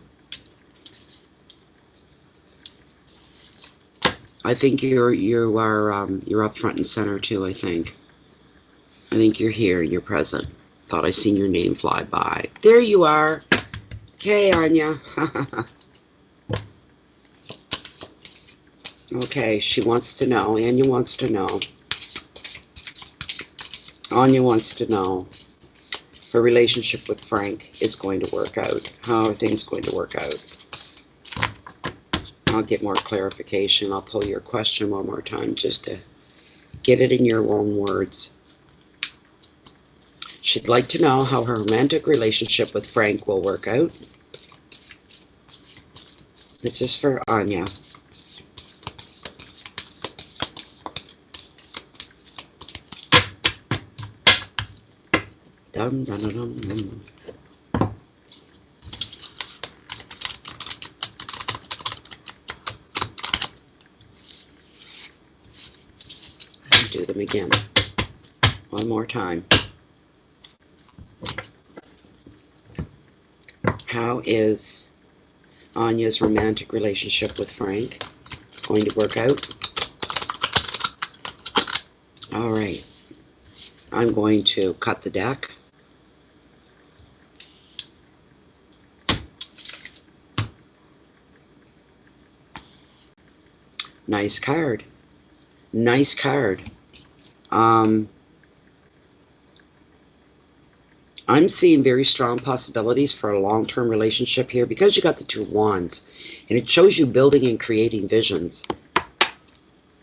I think you're up front and center too. I think you're here. You're present. Thought I seen your name fly by. There you are. Okay, Anya. Okay, she wants to know. Anya wants to know. Anya wants to know her relationship with Frank is going to work out. How are things going to work out? I'll get more clarification. I'll pull your question one more time just to get it in your own words. She'd like to know how her romantic relationship with Frank will work out. This is for Anya. Dum, dum, dum, dum. do them again. One more time. How is Anya's romantic relationship with Frank going to work out? All right. I'm going to cut the deck. Nice card. Nice card. I'm seeing very strong possibilities for a long-term relationship here because you got the Two of Wands. And it shows you building and creating visions.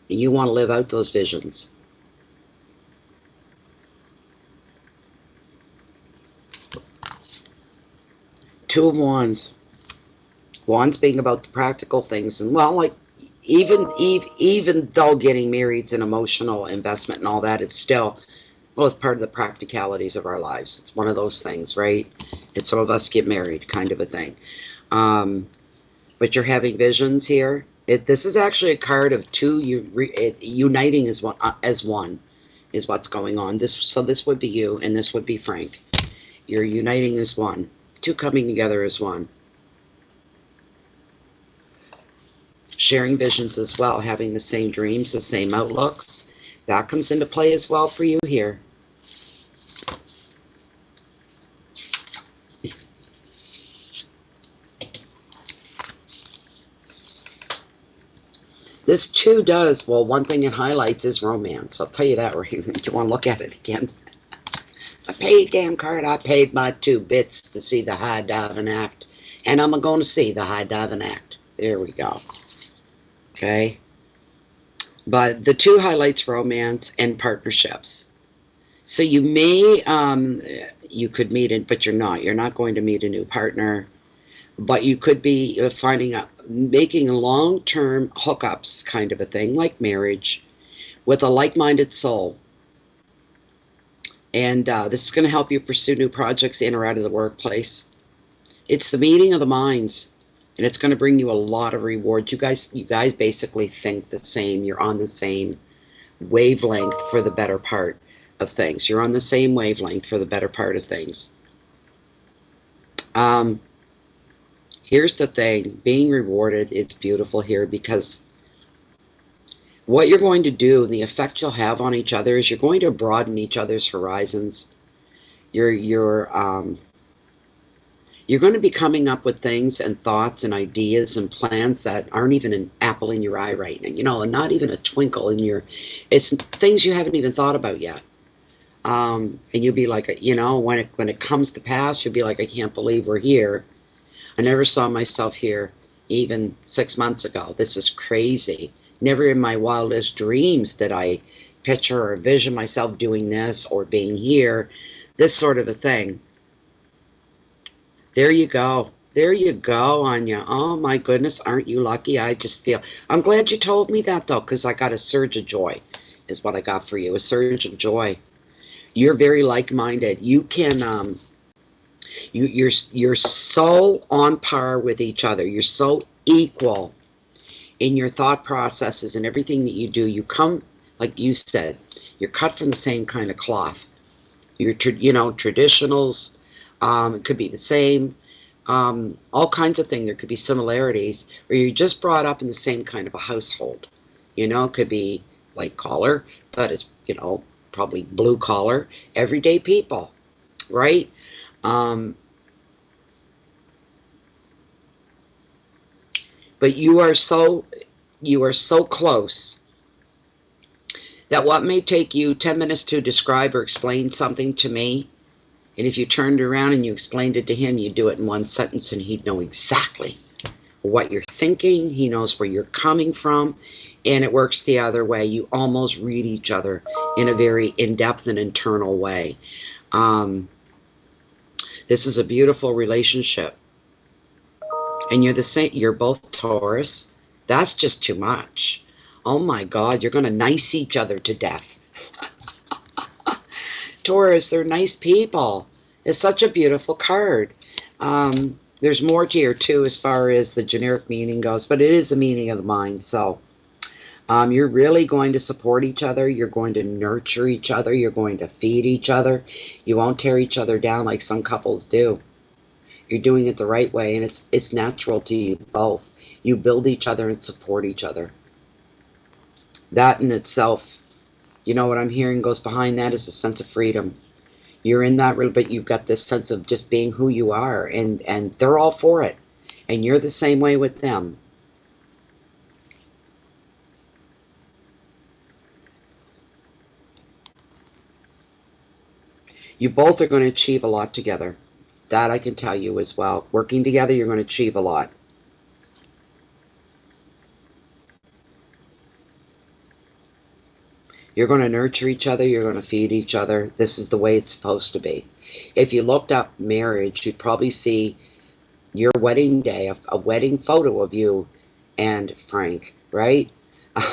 And you want to live out those visions. Two of Wands. Wands being about the practical things. And, well, like, even though getting married is an emotional investment and all that, it's still, well, it's part of the practicalities of our lives. It's one of those things, right? And some of us get married, kind of a thing. But you're having visions here. This is actually a card of two uniting as one is what's going on. So this would be you, and this would be Frank. You're uniting as one. Two coming together as one. Sharing visions as well, having the same dreams, the same outlooks. That comes into play as well for you here. This too does, well, one thing it highlights is romance. I'll tell you that, right? You want to look at it again. I paid, damn card, I paid my 2 bits to see the high diving act. And I'm going to see the high diving act. There we go. Okay. But the 2 highlights romance and partnerships. So you may, you could meet it, but you're not. You're not going to meet a new partner. But you could be making long-term hookups kind of a thing, like marriage, with a like-minded soul. And this is going to help you pursue new projects in or out of the workplace. It's the meeting of the minds, and it's going to bring you a lot of rewards. You guys basically think the same. You're on the same wavelength for the better part of things. You're on the same wavelength for the better part of things. Here's the thing. Being rewarded is beautiful here because what you're going to do and the effect you'll have on each other is you're going to broaden each other's horizons. You're going to be coming up with things and thoughts and ideas and plans that aren't even an apple in your eye right now. You know, and not even a twinkle in your, it's things you haven't even thought about yet. And you'll be like, you know, when it comes to pass, you'll be like, I can't believe we're here. I never saw myself here even 6 months ago. This is crazy. Never in my wildest dreams did I picture or envision myself doing this or being here. This sort of a thing. There you go. There you go, Anya. Oh, my goodness. Aren't you lucky? I just feel... I'm glad you told me that, though, because I got a surge of joy is what I got for you. A surge of joy. You're very like-minded. You can... You're so on par with each other. You're so equal in your thought processes and everything that you do. You come, like you said, you're cut from the same kind of cloth. You're, traditionals. It could be the same. All kinds of things. There could be similarities. Or you're just brought up in the same kind of a household. You know, it could be white collar, but it's, probably blue collar, everyday people, right? But you are so close that what may take you 10 minutes to describe or explain something to me, and if you turned around and you explained it to him, you'd do it in one sentence and he'd know exactly what you're thinking. He knows where you're coming from, and it works the other way. You almost read each other in a very in-depth and internal way. This is a beautiful relationship. And you're the same. You're both Taurus. That's just too much. Oh my God, you're going to nice each other to death. Taurus, they're nice people. It's such a beautiful card. There's more to here too as far as the generic meaning goes, but it is the meaning of the mind. So You're really going to support each other. You're going to nurture each other. You're going to feed each other. You won't tear each other down like some couples do. You're doing it the right way, and it's natural to you both. You build each other and support each other. That in itself, you know what I'm hearing goes behind that is a sense of freedom. You're in that, but you've got this sense of just being who you are, and they're all for it. And you're the same way with them. You both are going to achieve a lot together. That I can tell you as well. Working together, you're going to achieve a lot. You're going to nurture each other. You're going to feed each other. This is the way it's supposed to be. If you looked up marriage, you'd probably see your wedding day, a wedding photo of you and Frank, right?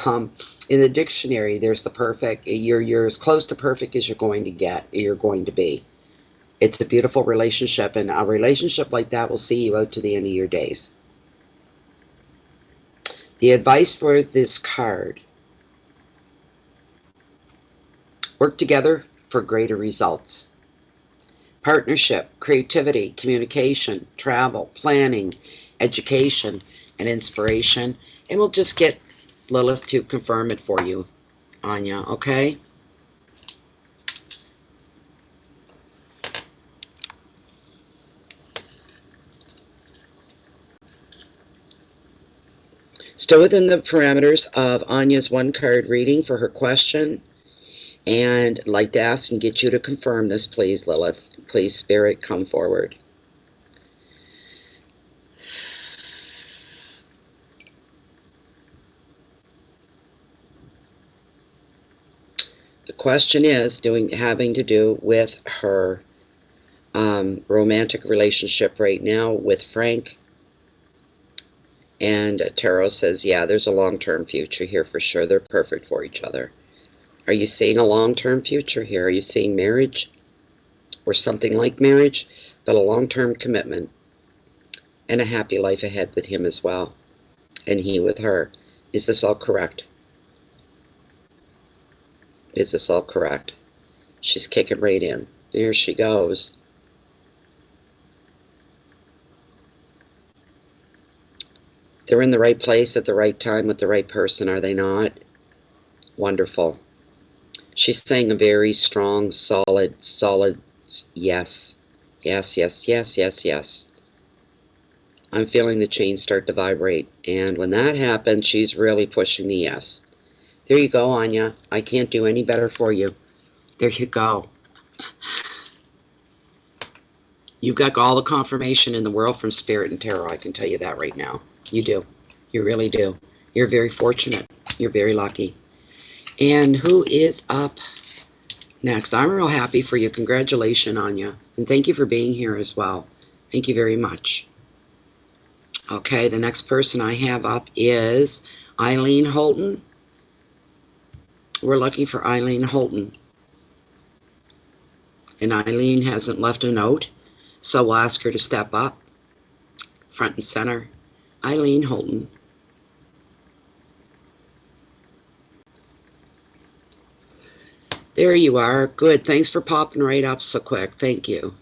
In the dictionary, there's the perfect. You're as close to perfect as you're going to get. You're going to be. It's a beautiful relationship, and a relationship like that will see you out to the end of your days. The advice for this card: work together for greater results. Partnership, creativity, communication, travel, planning, education, and inspiration. And we'll just get Lilith to confirm it for you, Anya, okay? Still within the parameters of Anya's one card reading for her question. And I'd like to ask and get you to confirm this, please, Lilith. Please, Spirit, come forward. The question is having to do with her romantic relationship right now with Frank. And Tarot says, yeah, there's a long-term future here for sure. They're perfect for each other. Are you seeing a long-term future here? Are you seeing marriage or something like marriage, but a long-term commitment and a happy life ahead with him as well, and he with her? Is this all correct? Is this all correct? She's kicking right in. There she goes. They're in the right place at the right time with the right person, are they not? Wonderful. She's saying a very strong, solid yes. Yes, yes, yes, yes, yes. I'm feeling the chains start to vibrate. And when that happens, she's really pushing the yes. There you go, Anya. I can't do any better for you. There you go. You've got all the confirmation in the world from Spirit and Tarot. I can tell you that right now. You do. You really do. You're very fortunate. You're very lucky. And who is up next? I'm real happy for you. Congratulations, Anya. And thank you for being here as well. Thank you very much. Okay, the next person I have up is Eileen Holton. We're looking for Eileen Holton. And Eileen hasn't left a note, so we'll ask her to step up. Front and center. Eileen Holton. There you are. Good. Thanks for popping right up so quick. Thank you.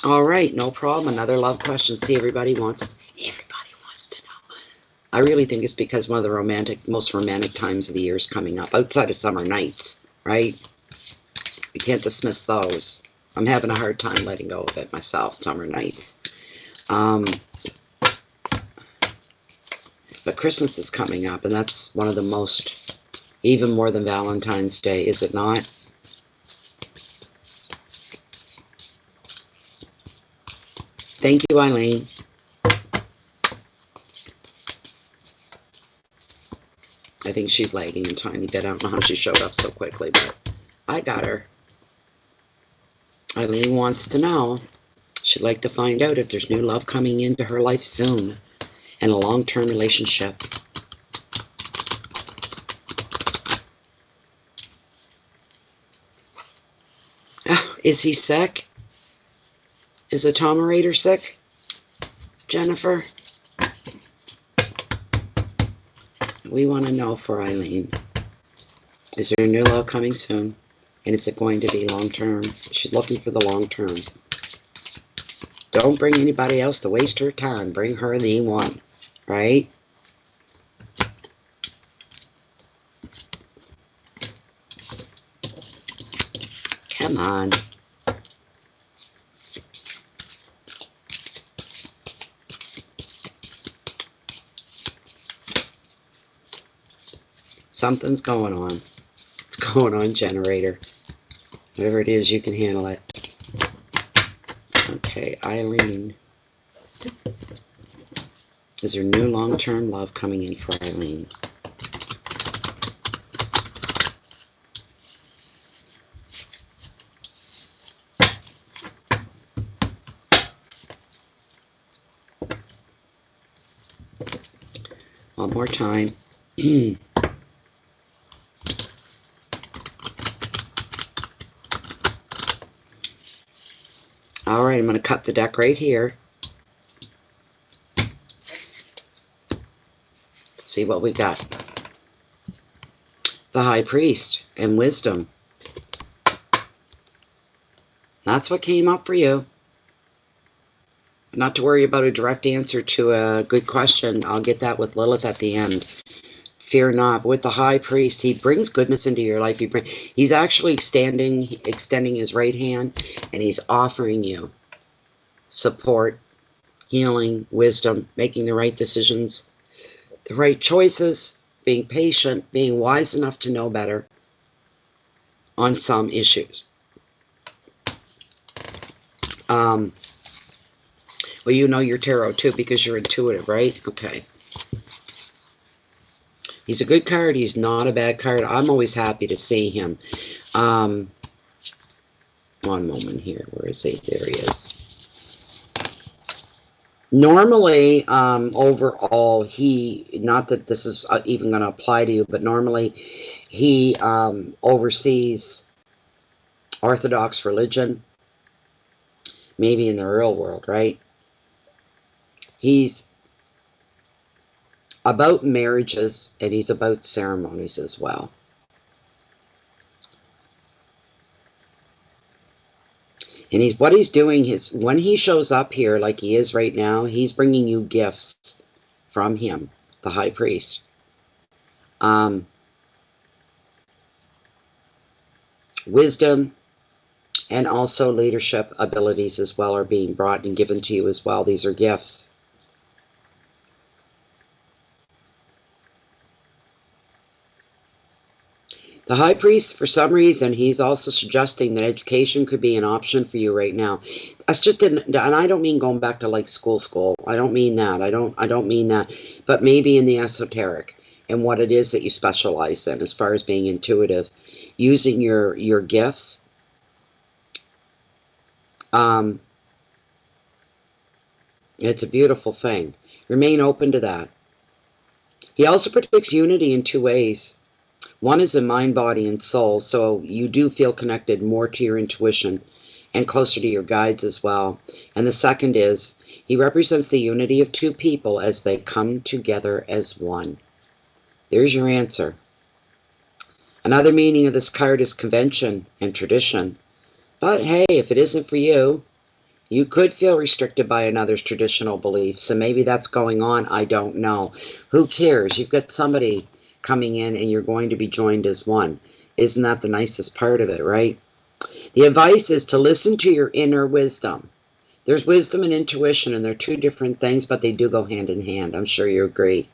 All right, no problem. Another love question. See, everybody wants to know. I really think it's because one of the most romantic times of the year is coming up, outside of summer nights, right? We can't dismiss those. I'm having a hard time letting go of it myself, summer nights. But Christmas is coming up, and that's one of the most, even more than Valentine's Day, is it not? Thank you, Eileen. I think she's lagging a tiny bit. I don't know how she showed up so quickly, but I got her. Eileen wants to know. She'd like to find out if there's new love coming into her life soon, and a long-term relationship. Is he sick? Is the Tomerator sick? Jennifer, we want to know for Eileen. Is there a new love coming soon? And is it going to be long term? She's looking for the long term. Don't bring anybody else to waste her time. Bring her the one, right? Come on. Something's going on. What's going on, generator? Whatever it is, you can handle it. Okay, Eileen. Is there new long-term love coming in for Eileen? One more time. All right, I'm going to cut the deck right here. Let's see what we got. The High Priest and Wisdom. That's what came up for you. Not to worry about a direct answer to a good question. I'll get that with Lilith at the end. Fear not. But with the High Priest, he brings goodness into your life. He's actually extending his right hand, and he's offering you support, healing, wisdom, making the right decisions, the right choices, being patient, being wise enough to know better on some issues. Well, you know your tarot too because you're intuitive, right? Okay. He's a good card. He's not a bad card. I'm always happy to see him. One moment here. Where is he? There he is. Normally, overall, not that this is even going to apply to you, but normally he oversees Orthodox religion, maybe in the real world, right? He's about marriages, and he's about ceremonies as well. And what he's doing is, when he shows up here like he is right now, he's bringing you gifts from him, the High Priest. Wisdom and also leadership abilities as well are being brought and given to you as well. These are gifts. The High Priest, for some reason, he's also suggesting that education could be an option for you right now. That's just, and I don't mean going back to like school. I don't mean that. I don't mean that. But maybe in the esoteric and what it is that you specialize in as far as being intuitive, using your gifts. It's a beautiful thing. Remain open to that. He also predicts unity in two ways. One is in mind, body, and soul, so you do feel connected more to your intuition and closer to your guides as well. And the second is, he represents the unity of two people as they come together as one. There's your answer. Another meaning of this card is convention and tradition. But hey, if it isn't for you, you could feel restricted by another's traditional beliefs, and maybe that's going on. I don't know. Who cares? You've got somebody coming in and you're going to be joined as one. Isn't that the nicest part of it, right? The advice is to listen to your inner wisdom. There's wisdom and intuition, and they're two different things, but they do go hand in hand. I'm sure you agree.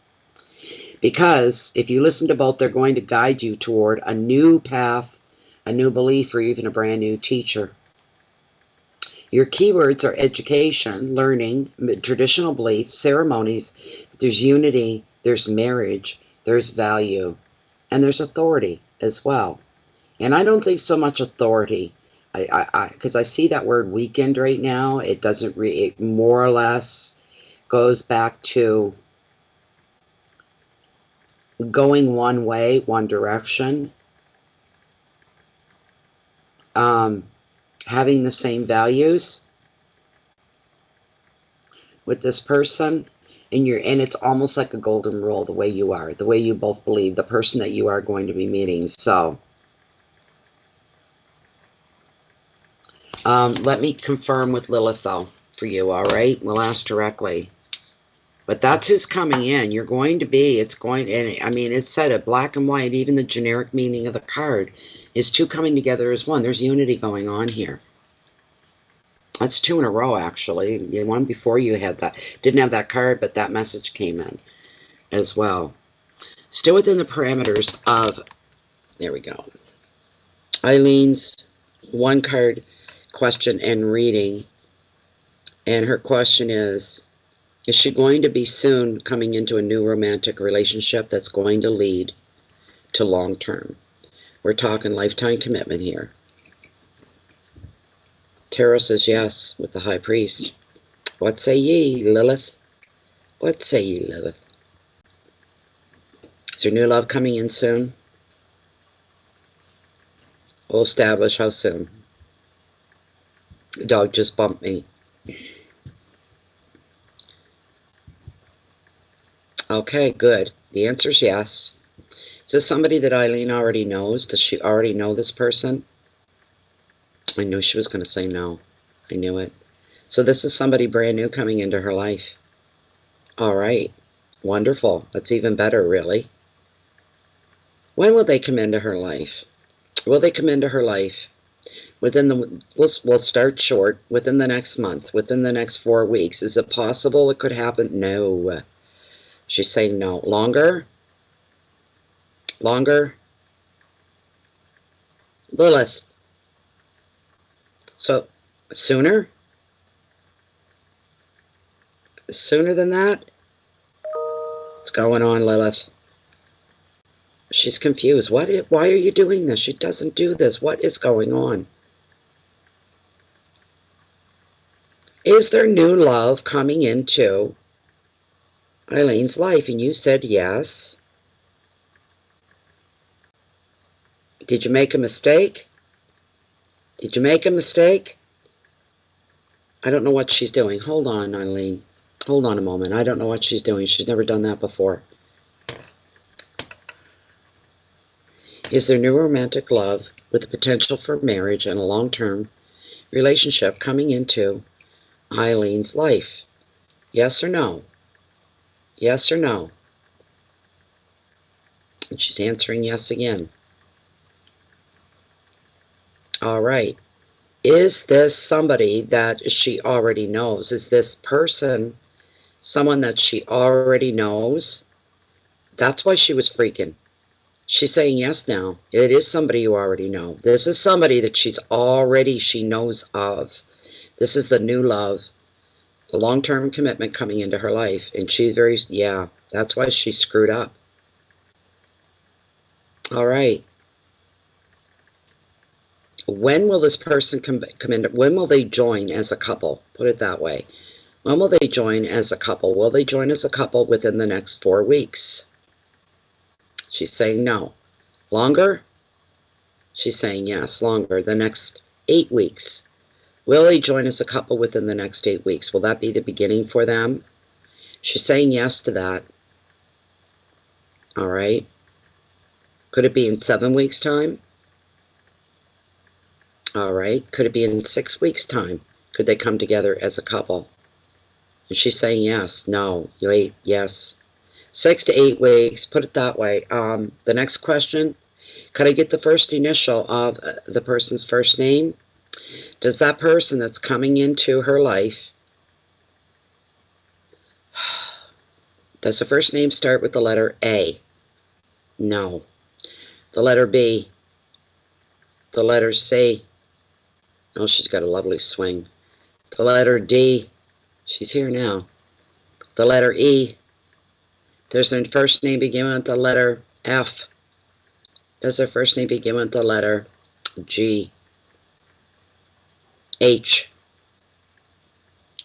Because if you listen to both, they're going to guide you toward a new path, a new belief, or even a brand new teacher. Your keywords are education, learning, traditional beliefs, ceremonies. There's unity, there's marriage, there's value, and there's authority as well. And I don't think so much authority, because I see that word weakened right now. It doesn't it more or less goes back to going one way, one direction, having the same values, with this person, and it's almost like a golden rule, the way you are, the way you both believe, the person that you are going to be meeting. So let me confirm with Lilith, though, for you, all right? We'll ask directly. But that's who's coming in. You're going to be, and I mean, it's said it black and white, even the generic meaning of the card is two coming together as one. There's unity going on here. That's two in a row, actually. The one before you had that. Didn't have that card, but that message came in as well. Still within the parameters of, there we go, Eileen's one card question and reading. And her question is she going to be soon coming into a new romantic relationship that's going to lead to long term? We're talking lifetime commitment here. Tarot says yes with the High Priest. What say ye, Lilith? What say ye, Lilith? Is there new love coming in soon? We'll establish how soon. The dog just bumped me. Okay, good. The answer is yes. Is this somebody that Eileen already knows? Does she already know this person? I knew she was going to say no. I knew it. So this is somebody brand new coming into her life. All right. Wonderful. That's even better, really. When will they come into her life? Will they come into her life within the, we'll start short, within the next month, within the next 4 weeks? Is it possible it could happen? No. She's saying no. Longer? Longer? Lilith. So, sooner? Sooner than that? What's going on, Lilith? She's confused. Why are you doing this? She doesn't do this. What is going on? Is there new love coming into Eileen's life? And you said yes. Did you make a mistake? Did you make a mistake? I don't know what she's doing. Hold on, Eileen. Hold on a moment. I don't know what she's doing. She's never done that before. Is there new romantic love with the potential for marriage and a long-term relationship coming into Eileen's life? Yes or no? Yes or no? And she's answering yes again. All right. Is this somebody that she already knows? Is this person someone that she already knows? That's why she was freaking. She's saying yes now. It is somebody you already know. This is somebody that she knows of. This is the new love, the long-term commitment coming into her life. And she's yeah, that's why she screwed up. All right. When will this person come in? When will they join as a couple? Put it that way. When will they join as a couple? Will they join as a couple within the next 4 weeks? She's saying no. Longer? She's saying yes, longer. The next 8 weeks. Will they join as a couple within the next 8 weeks? Will that be the beginning for them? She's saying yes to that. All right. Could it be in 7 weeks' time? All right. Could it be in 6 weeks' time? Could they come together as a couple? And she's saying yes. No. Wait. Yes. 6 to 8 weeks. Put it that way. The next question. Could I get the first initial of the person's first name? Does that person that's coming into her life, does the first name start with the letter A? No. The letter B? The letter C? Oh, she's got a lovely swing. The letter D? She's here now. The letter E? Does her first name begin with the letter F? Does her first name begin with the letter G? H?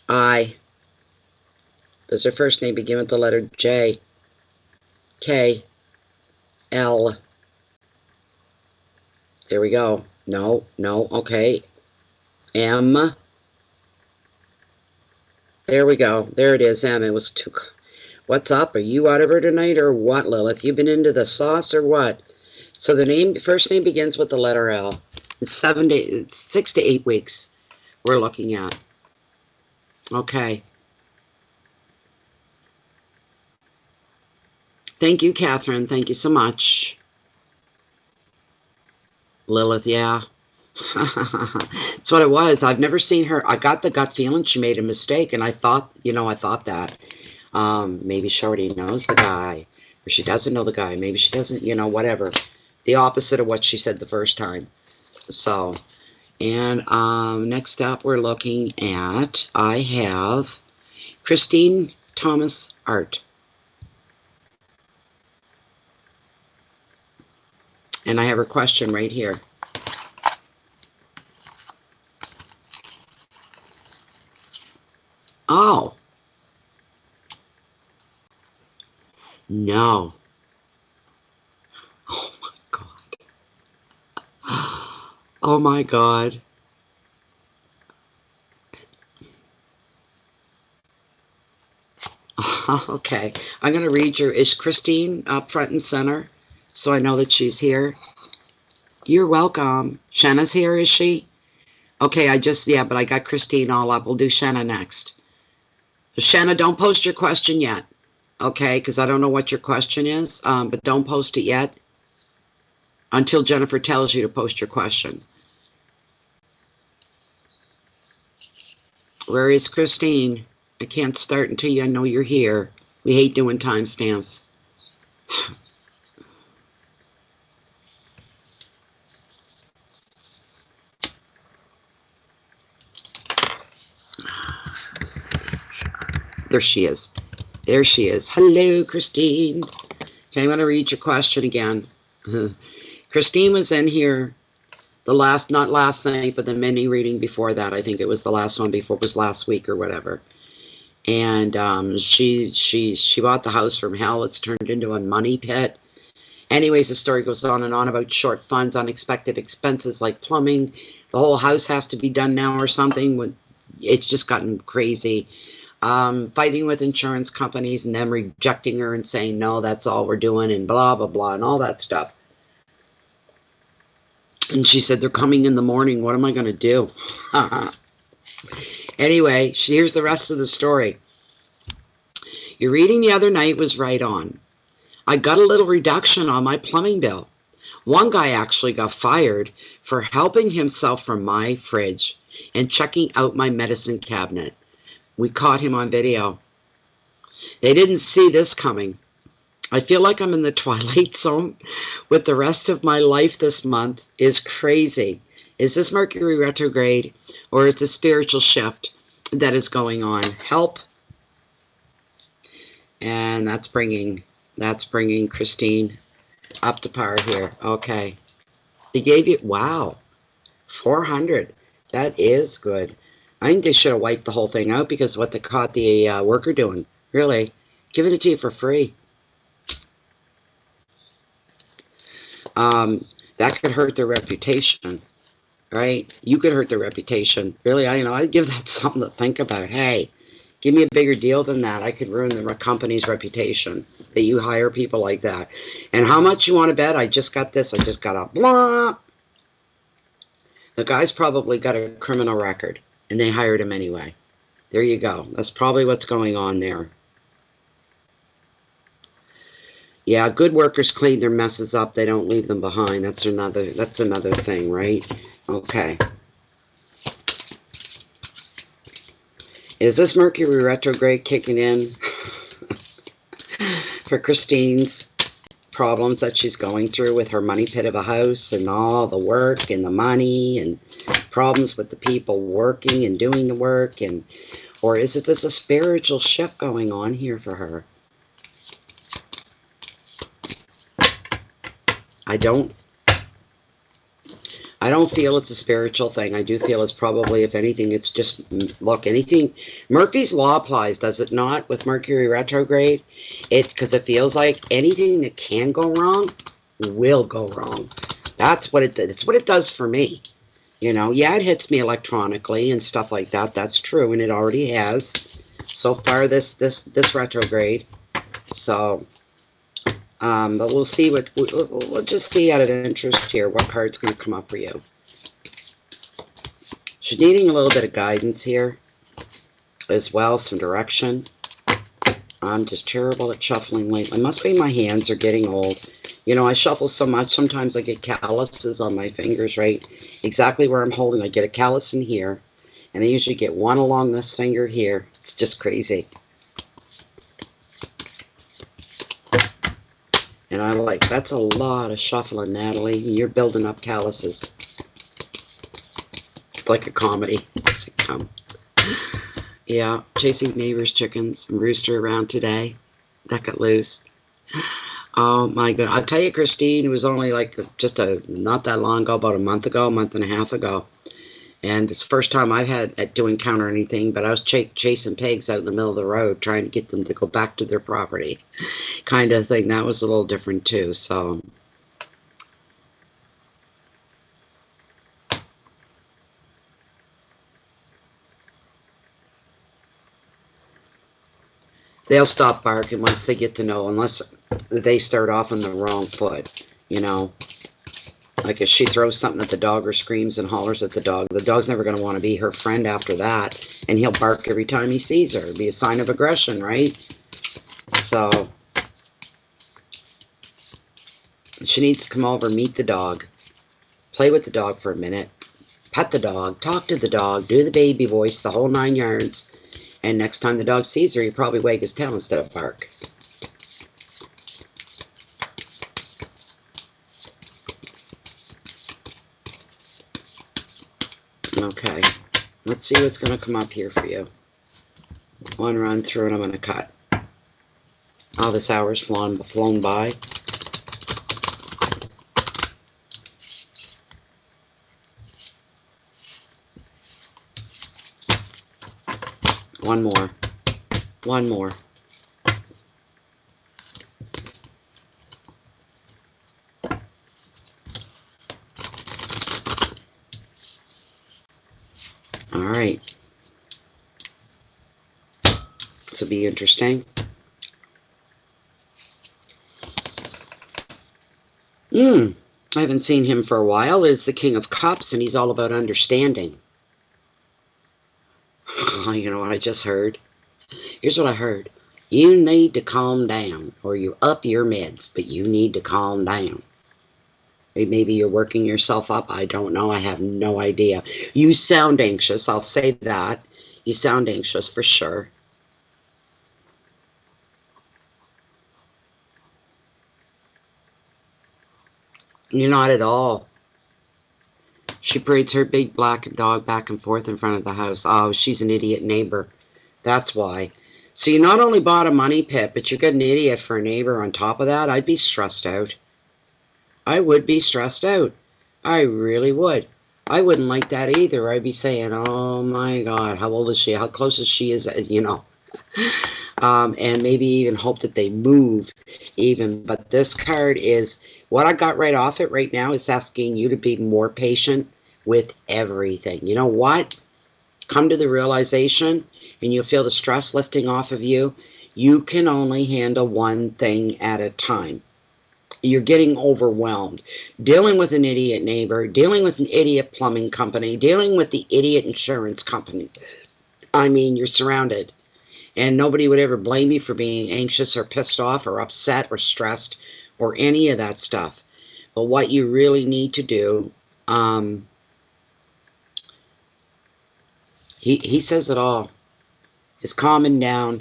I? Does her first name begin with the letter J? K? L? There we go. No, okay. M? There we go. There it is, Em. It was too... What's up? Are you out of her tonight or what, Lilith? You been into the sauce or what? So the first name begins with the letter L. It's 6 to 8 weeks we're looking at. Okay. Thank you, Catherine. Thank you so much. Lilith, yeah. That's what it was. I've never seen her. I got the gut feeling she made a mistake, and I thought that. Maybe she already knows the guy, or she doesn't know the guy. Maybe she doesn't, whatever. The opposite of what she said the first time. So, and next up we're looking at, I have Christine Thomas Art. And I have her question right here. Oh. No. Oh my God. Oh my God. Okay. I'm going to read your, is Christine up front and center? So I know that she's here. You're welcome. Shanna's here, is she? Okay, but I got Christine all up. We'll do Shanna next. Shanna, don't post your question yet. Okay, because I don't know what your question is, but don't post it yet until Jennifer tells you to post your question. Where is Christine? I can't start until I know you're here. We hate doing timestamps. There she is. There she is. Hello, Christine. Okay, I'm going to read your question again. Christine was in here not last night, but the mini reading before that. I think it was the last one before, it was last week or whatever. And she bought the house from hell. It's turned into a money pit. Anyways, the story goes on and on about short funds, unexpected expenses like plumbing. The whole house has to be done now or something. It's just gotten crazy. Fighting with insurance companies and them rejecting her and saying, no, that's all we're doing and blah, blah, blah, and all that stuff. And she said, they're coming in the morning. What am I going to do? Anyway, here's the rest of the story. Your reading the other night was right on. I got a little reduction on my plumbing bill. One guy actually got fired for helping himself from my fridge and checking out my medicine cabinet. We caught him on video. They didn't see this coming. I feel like I'm in the twilight zone with the rest of my life this month is crazy. Is this Mercury retrograde or is the spiritual shift that is going on? Help. And that's bringing Christine up to par here. Okay. They gave you, wow, 400. That is good. I think they should have wiped the whole thing out because what they caught the worker doing. Really. Giving it to you for free. That could hurt their reputation. Right? You could hurt their reputation. Really, I'd give that something to think about. Hey, give me a bigger deal than that. I could ruin the company's reputation that you hire people like that. And how much you want to bet? I just got this. I just got a blah. The guy's probably got a criminal record. And they hired him anyway. There you go. That's probably what's going on there. Yeah, good workers clean their messes up. They don't leave them behind. That's another thing, right? Okay. Is this Mercury retrograde kicking in for Christine's problems that she's going through with her money pit of a house and all the work and the money and problems with the people working and doing the work, or is it this a spiritual shift going on here for her? I don't feel it's a spiritual thing. I do feel it's probably, if anything, it's just, look, anything, Murphy's Law applies, does it not, with Mercury retrograde? Because it feels like anything that can go wrong will go wrong. That's what it does for me. Yeah, it hits me electronically and stuff like that. That's true, and it already has. so far this retrograde. So, but we'll see what we'll just see out of interest here what card's going to come up for you. She's needing a little bit of guidance here as well, some direction. I'm just terrible at shuffling lately. Must be my hands are getting old. You know, I shuffle so much, sometimes I get calluses on my fingers, right? Exactly where I'm holding. I get a callus in here, and I usually get one along this finger here. It's just crazy. And I like, that's a lot of shuffling, Natalie. You're building up calluses. It's like a comedy sitcom. Yeah, chasing neighbors' chickens and rooster around today. That got loose. Oh my God. I'll tell you, Christine, it was only like just not that long ago, about a month and a half ago. And it's the first time I've had to encounter anything, but I was chasing pigs out in the middle of the road, trying to get them to go back to their property kind of thing. That was a little different too, so. They'll stop barking once they get to know, unless they start off on the wrong foot, you know. Like if she throws something at the dog or screams and hollers at the dog's never going to want to be her friend after that. And he'll bark every time he sees her. It'd be a sign of aggression, right? So she needs to come over, meet the dog, play with the dog for a minute, pet the dog, talk to the dog, do the baby voice, the whole 9 yards. And next time the dog sees her, he'll probably wag his tail instead of bark. Okay, let's see what's going to come up here for you. One run through and I'm going to cut. Oh, this hour's flown by. One more. One more. All right. This will be interesting. I haven't seen him for a while. Is the King of Cups, and he's all about understanding. You know what I just heard? Here's what I heard. You need to calm down, or you up your meds, but you need to calm down. Maybe you're working yourself up. I don't know. I have no idea. You sound anxious. I'll say that. You sound anxious for sure. You're not at all. She parades her big black dog back and forth in front of the house. Oh, she's an idiot neighbor. That's why. So you not only bought a money pit, but you got an idiot for a neighbor on top of that. I'd be stressed out. I would be stressed out. I really would. I wouldn't like that either. I'd be saying, oh my God, how old is she? How close is she? You know. And maybe even hope that they move even. But this card is, what I got right off it right now is asking you to be more patient with everything. You know what? Come to the realization, and you'll feel the stress lifting off of you. You can only handle one thing at a time. You're getting overwhelmed. Dealing with an idiot neighbor, dealing with an idiot plumbing company, dealing with the idiot insurance company. I mean, you're surrounded. And nobody would ever blame you for being anxious or pissed off or upset or stressed or any of that stuff. But what you really need to do, he says it all, is calming down,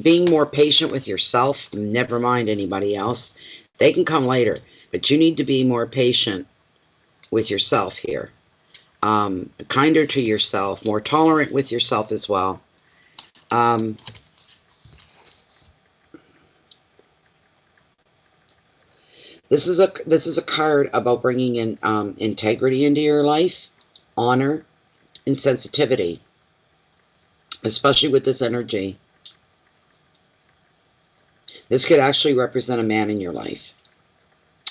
being more patient with yourself, never mind anybody else. They can come later, but you need to be more patient with yourself here. Kinder to yourself, more tolerant with yourself as well. This is a card about bringing in integrity into your life, honor, and sensitivity, especially with this energy. This could actually represent a man in your life.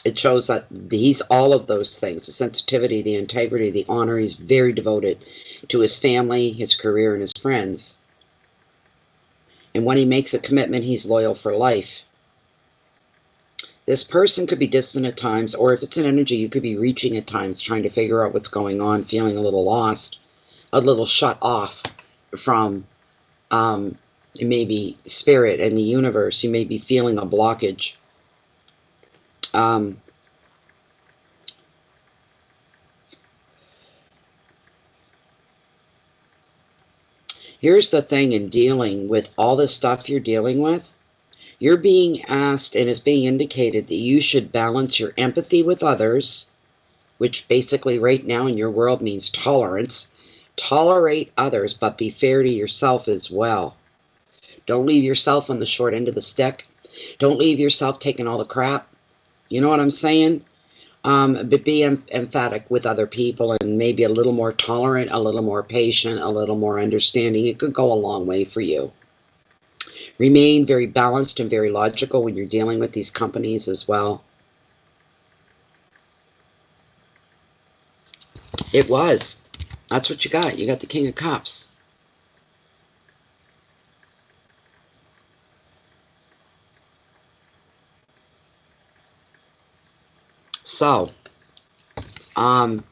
It shows that he's all of those things, the sensitivity, the integrity, the honor. He's very devoted to his family, his career, and his friends. And when he makes a commitment, he's loyal for life. This person could be distant at times, or if it's an energy, you could be reaching at times, trying to figure out what's going on, feeling a little lost, a little shut off from maybe spirit and the universe. You may be feeling a blockage. Here's the thing in dealing with all the stuff you're dealing with. You're being asked, and it's being indicated, that you should balance your empathy with others, which basically right now in your world means tolerance. Tolerate others, but be fair to yourself as well. Don't leave yourself on the short end of the stick. Don't leave yourself taking all the crap. You know what I'm saying? But be emphatic with other people, and maybe a little more tolerant, a little more patient, a little more understanding. It could go a long way for you. Remain very balanced and very logical when you're dealing with these companies as well. It was. That's what you got. You got the King of Cups. So, as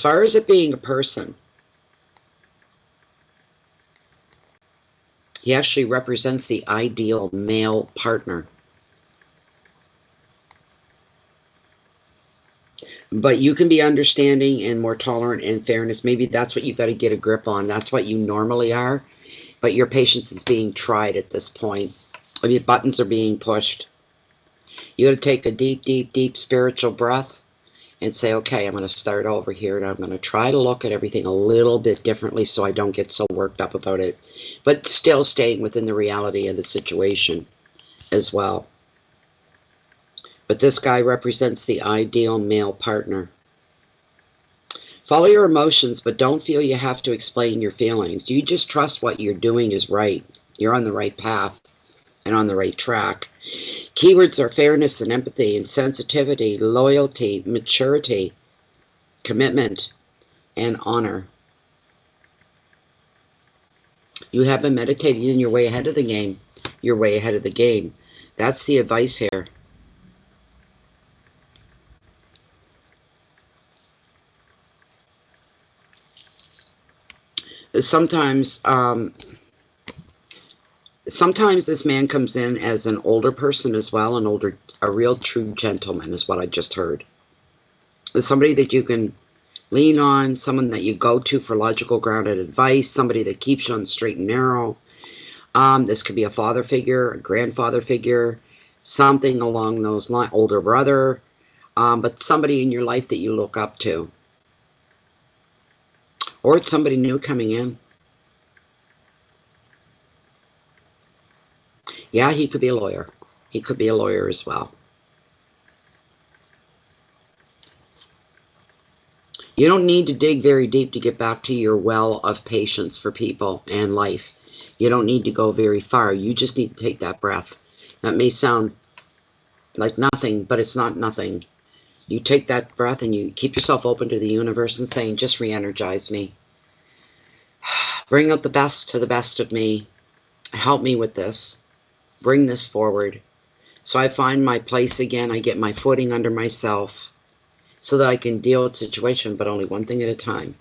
far as it being a person, he actually represents the ideal male partner. But you can be understanding and more tolerant and fairness. Maybe that's what you've got to get a grip on. That's what you normally are. But your patience is being tried at this point. I mean, buttons are being pushed. You got to take a deep, deep, deep spiritual breath and say, okay, I'm going to start over here, and I'm going to try to look at everything a little bit differently so I don't get so worked up about it, but still staying within the reality of the situation as well. But this guy represents the ideal male partner. Follow your emotions, but don't feel you have to explain your feelings. You just trust what you're doing is right. You're on the right path and on the right track. Keywords are fairness and empathy and sensitivity, loyalty, maturity, commitment, and honor. You have been meditating and you're way ahead of the game. You're way ahead of the game. That's the advice here. Sometimes this man comes in as an older person as well, a real true gentleman is what I just heard. Somebody that you can lean on, someone that you go to for logical grounded advice, somebody that keeps you on the straight and narrow. This could be a father figure, a grandfather figure, something along those lines, older brother, but somebody in your life that you look up to. Or it's somebody new coming in. Yeah, he could be a lawyer. He could be a lawyer as well. You don't need to dig very deep to get back to your well of patience for people and life. You don't need to go very far. You just need to take that breath. That may sound like nothing, but it's not nothing. You take that breath and you keep yourself open to the universe and saying, just re-energize me. Bring out the best to the best of me. Help me with this. Bring this forward. So I find my place again. I get my footing under myself so that I can deal with the situation, but only one thing at a time.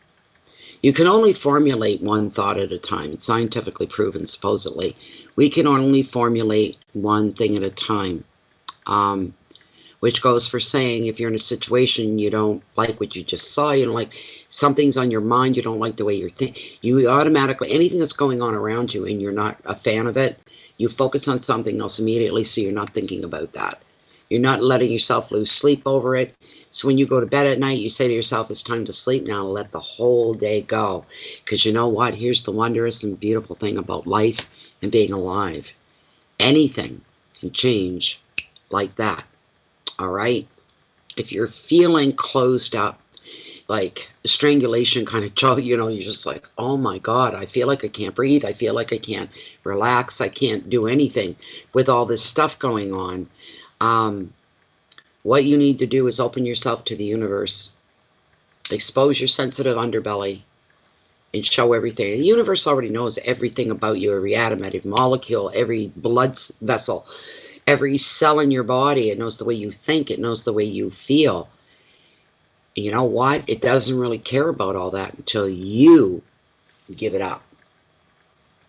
You can only formulate one thought at a time. It's scientifically proven, supposedly. We can only formulate one thing at a time. Which goes for saying, if you're in a situation you don't like what you just saw, you don't like something's on your mind, you don't like the way you're thinking, you automatically, anything that's going on around you and you're not a fan of it, you focus on something else immediately, so you're not thinking about that. You're not letting yourself lose sleep over it. So when you go to bed at night, you say to yourself, it's time to sleep now, let the whole day go. Because you know what? Here's the wondrous and beautiful thing about life and being alive. Anything can change like that. All right? If you're feeling closed up, like strangulation kind of choke, you know, you're just like, oh my God, I feel like I can't breathe. I feel like I can't relax. I can't do anything with all this stuff going on. What you need to do is open yourself to the universe. Expose your sensitive underbelly and show everything. The universe already knows everything about you, every atom, every molecule, every blood vessel, every cell in your body. It knows the way you think. It knows the way you feel. And you know what? It doesn't really care about all that until you give it up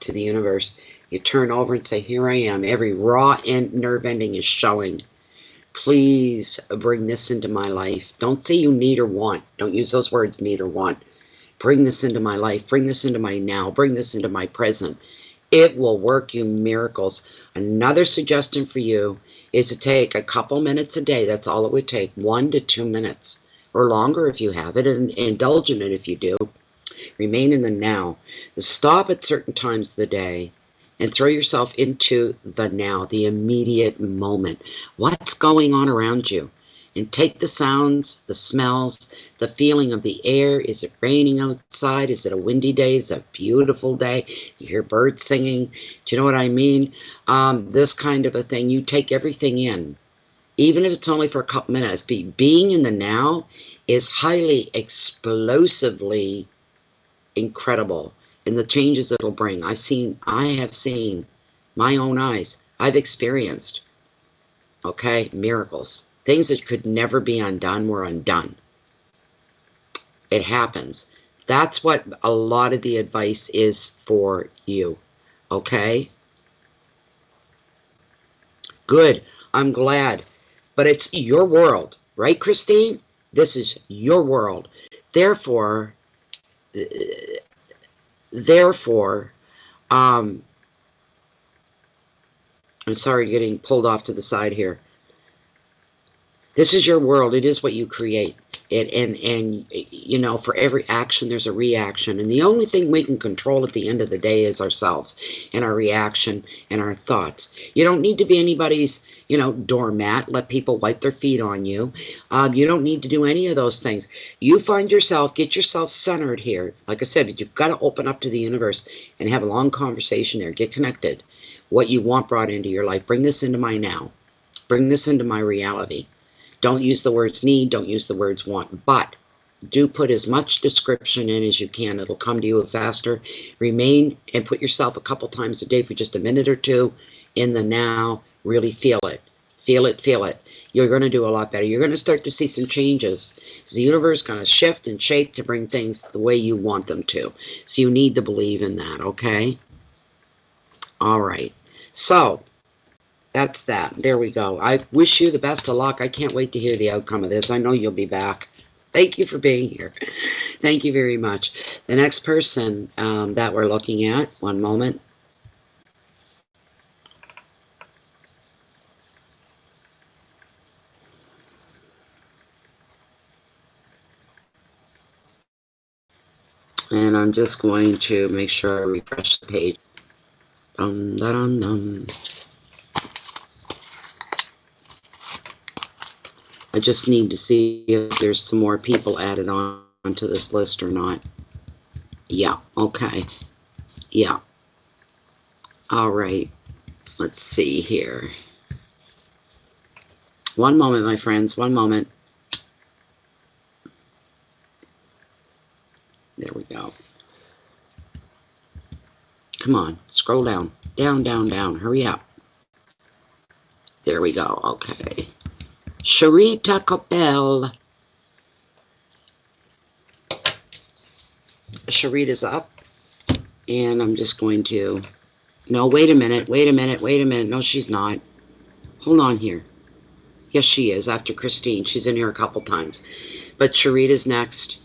to the universe. You turn over and say, here I am. Every raw nerve ending is showing. Please bring this into my life. Don't say you need or want. Don't use those words, need or want. Bring this into my life. Bring this into my now. Bring this into my present. It will work you miracles. Another suggestion for you is to take a couple minutes a day. That's all it would take. 1 to 2 minutes or longer if you have it, and indulge in it if you do. Remain in the now. Stop at certain times of the day and throw yourself into the now, the immediate moment. What's going on around you? And take the sounds, the smells, the feeling of the air. Is it raining outside? Is it a windy day? Is it a beautiful day? You hear birds singing. Do you know what I mean? This kind of a thing. You take everything in, even if it's only for a couple minutes. Being in the now is highly explosively incredible, and the changes it'll bring. I have seen my own eyes. I've experienced, okay, miracles. Things that could never be undone were undone. It happens. That's what a lot of the advice is for you, okay? Good. I'm glad. But it's your world, right, Christine? This is your world. Therefore, I'm sorry, getting pulled off to the side here. This is your world. It is what you create. And you know, for every action, there's a reaction. And the only thing we can control at the end of the day is ourselves and our reaction and our thoughts. You don't need to be anybody's, you know, doormat. Let people wipe their feet on you. You don't need to do any of those things. You find yourself, get yourself centered here. Like I said, you've got to open up to the universe and have a long conversation there. Get connected. What you want brought into your life. Bring this into my now. Bring this into my reality. Don't use the words need, don't use the words want, but do put as much description in as you can. It'll come to you faster. Remain and put yourself a couple times a day for just a minute or two in the now. Really feel it. Feel it, feel it. You're going to do a lot better. You're going to start to see some changes. The universe is going to shift and shape to bring things the way you want them to. So you need to believe in that, okay? All right. So that's that. There we go. I wish you the best of luck. I can't wait to hear the outcome of this. I know you'll be back. Thank you for being here. Thank you very much. The next person that we're looking at, one moment. And I'm just going to make sure I refresh the page. Dum, dum, dum. I just need to see if there's some more people added on to this list or not. Yeah, okay. Yeah. All right. Let's see here. One moment, my friends. One moment. There we go. Come on. Scroll down. Down, down, down. Hurry up. There we go. Okay. Sherita Cobell. Sherita's up. And I'm just going to... No, wait a minute. Wait a minute. Wait a minute. No, she's not. Hold on here. Yes, she is. After Christine. She's in here a couple times. But Sherita's next.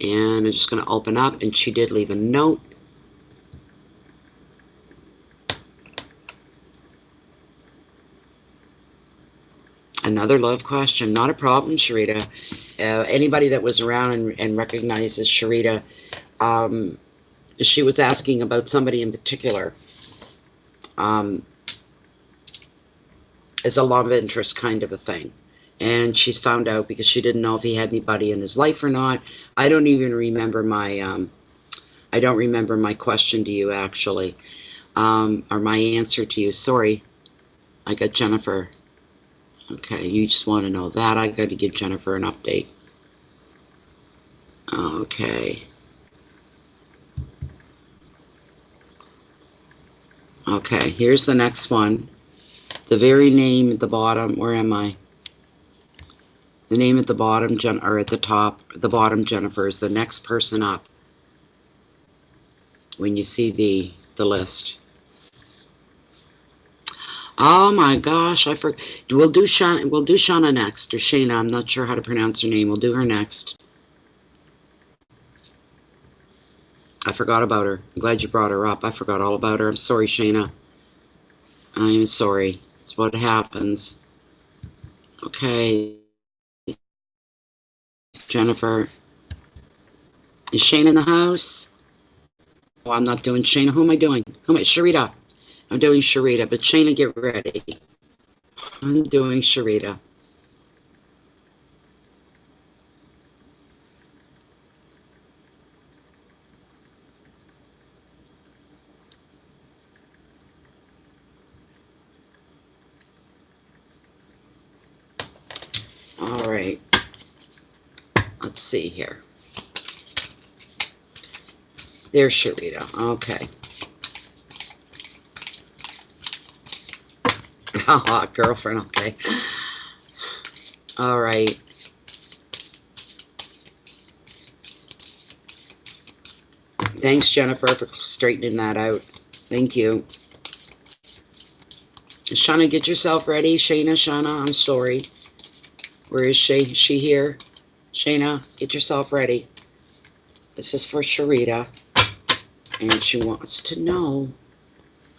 And I'm just going to open up. And she did leave a note. Another love question. Not a problem, Sherita. Anybody that was around and recognizes Sherita, she was asking about somebody in particular. Is a love interest kind of a thing. And she's found out because she didn't know if he had anybody in his life or not. I don't even remember my, I don't remember my question to you, actually. Or my answer to you. Sorry. I got Jennifer. Okay, you just want to know that. I got to give Jennifer an update. Okay. Okay, here's the next one. The very name at the bottom, where am I? The name at the bottom, or at the top, the bottom, Jennifer, is the next person up when you see the list. Oh my gosh, I forgot. We'll do Shauna next, or Shayna. I'm not sure how to pronounce her name. We'll do her next. I forgot about her. I'm glad you brought her up. I forgot all about her. I'm sorry, Shayna. I'm sorry. It's what happens. Okay. Jennifer. Is Shayna in the house? Oh, I'm not doing Shayna. Who am I doing? Who am I? Sherita. I'm doing Sherita, but Shayna, get ready. I'm doing Sherita. All right. Let's see here. There's Sherita. Okay. Girlfriend. Okay. All right. Thanks, Jennifer, for straightening that out. Thank you. Shauna, get yourself ready. Shauna, I'm sorry. Where is she? Is she here? Shayna, get yourself ready. This is for Sherita. And she wants to know.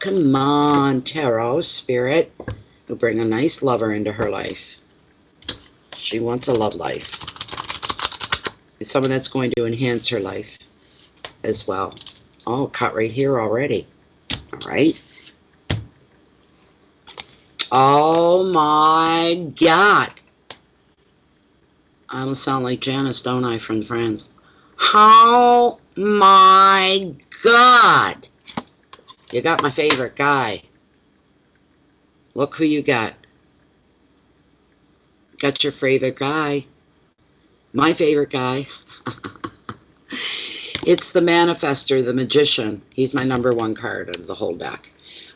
Come on, Tarot, Spirit. You'll bring a nice lover into her life. She wants a love life. It's someone that's going to enhance her life as well. Oh, cut right here already. All right. Oh my God. I almost sound like Janice, don't I, from Friends? Oh my God. You got my favorite guy. Look who you got. Got your favorite guy. My favorite guy. It's the manifester, the magician. He's my #1 card out of the whole deck.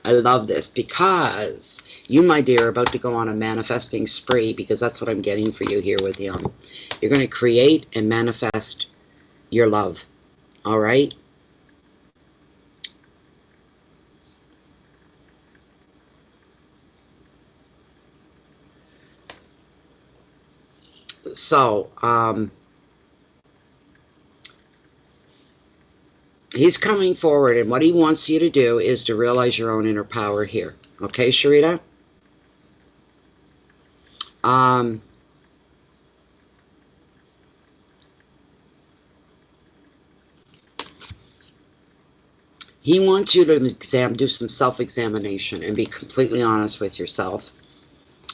I love this because you, my dear, are about to go on a manifesting spree, because that's what I'm getting for you here with him. You're going to create and manifest your love. All right? So, he's coming forward, and what he wants you to do is to realize your own inner power here. Okay, Sherita? He wants you to do some self-examination and be completely honest with yourself.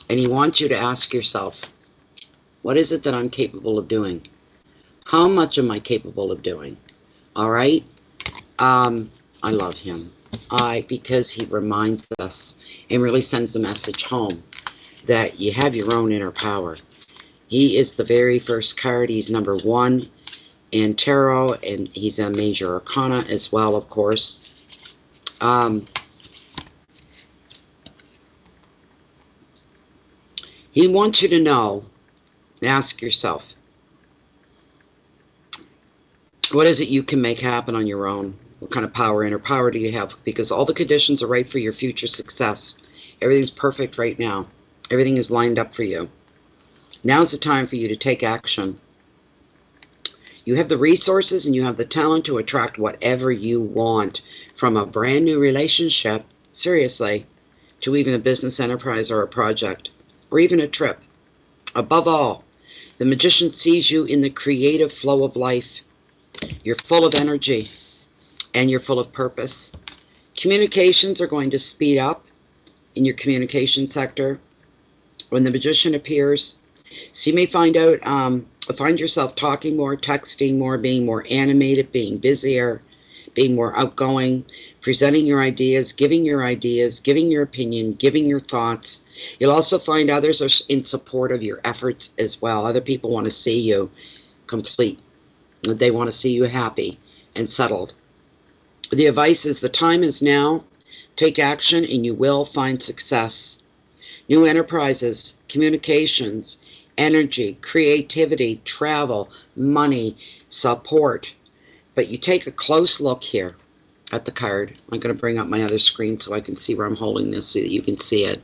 And he wants you to ask yourself, what is it that I'm capable of doing? How much am I capable of doing? All right? I love him. Because he reminds us and really sends the message home that you have your own inner power. He is the very first card. He's #1 in tarot, and he's a major arcana as well, of course. He wants you to know, ask yourself, what is it you can make happen on your own? What kind of power, inner power do you have? Because all the conditions are right for your future success. Everything's perfect right now. Everything is lined up for you. Now's the time for you to take action. You have the resources and you have the talent to attract whatever you want, from a brand new relationship, seriously, to even a business enterprise or a project, or even a trip. Above all, the magician sees you in the creative flow of life. You're full of energy and you're full of purpose. Communications are going to speed up in your communication sector when the magician appears. So you may find yourself talking more, texting more, being more animated, being busier, being more outgoing, presenting your ideas, giving your opinion, giving your thoughts. You'll also find others are in support of your efforts as well. Other people want to see you complete. They want to see you happy and settled. The advice is the time is now. Take action and you will find success. New enterprises, communications, energy, creativity, travel, money, support. But you take a close look here at the card. I'm going to bring up my other screen so I can see where I'm holding this so that you can see it.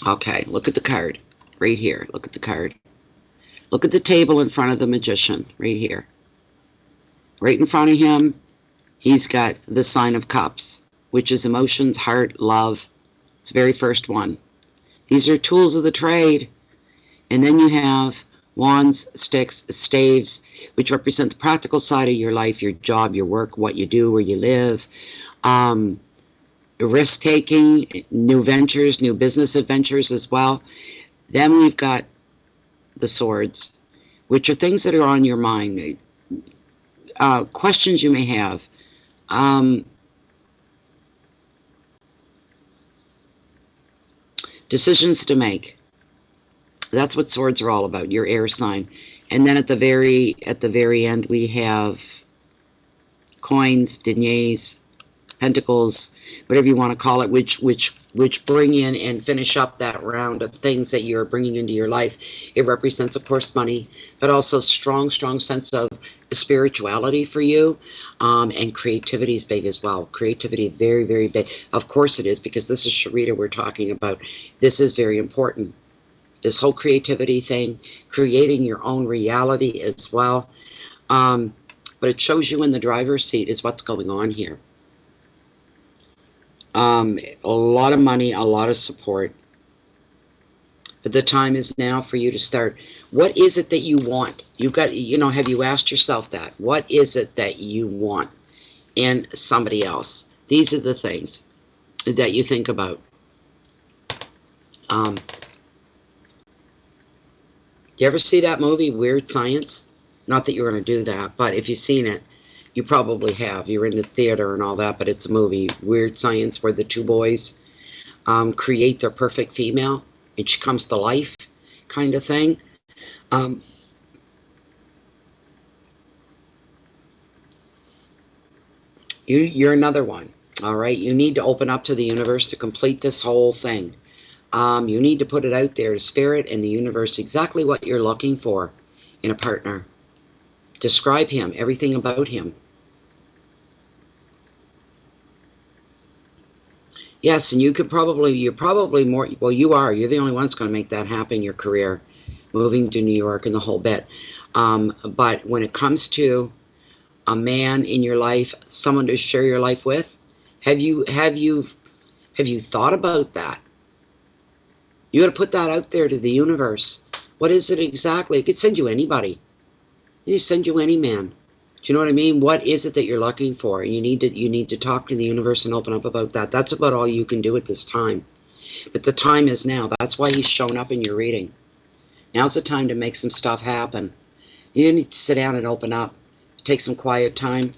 Okay, look at the card right here. Look at the card. Look at the table in front of the magician right here. Right in front of him, he's got the sign of cups, which is emotions, heart, love. It's the very first one. These are tools of the trade. And then you have wands, sticks, staves, which represent the practical side of your life, your job, your work, what you do, where you live. Risk-taking, new ventures, new business adventures as well. Then we've got the swords, which are things that are on your mind, questions you may have. Decisions to make. That's what swords are all about, your air sign. And then at the very end, we have coins, deniers, pentacles, whatever you want to call it, which bring in and finish up that round of things that you're bringing into your life. It represents, of course, money, but also strong sense of spirituality for you, and creativity is big as well. Creativity, very, very big. Of course it is, because this is Sherita we're talking about. This is very important. This whole creativity thing, creating your own reality as well. But it shows you in the driver's seat is what's going on here. A lot of money, a lot of support. But the time is now for you to start. What is it that you want? You've got, have you asked yourself that? What is it that you want in somebody else? These are the things that you think about. Do you ever see that movie, Weird Science? Not that you're going to do that, but if you've seen it, you probably have. You're in the theater and all that, but it's a movie, Weird Science, where the two boys create their perfect female, and she comes to life, kind of thing. You're another one, all right? You need to open up to the universe to complete this whole thing. You need to put it out there to Spirit and the universe, exactly what you're looking for in a partner. Describe him, everything about him. Yes, and you're probably more, well, you're the only one that's going to make that happen, your career, moving to New York and the whole bit. But when it comes to a man in your life, someone to share your life with, have you thought about that? You got to put that out there to the universe. What is it exactly? It could send you anybody. It could send you any man. Do you know what I mean? What is it that you're looking for? You need to talk to the universe and open up about that. That's about all you can do at this time. But the time is now. That's why he's shown up in your reading. Now's the time to make some stuff happen. You need to sit down and open up. Take some quiet time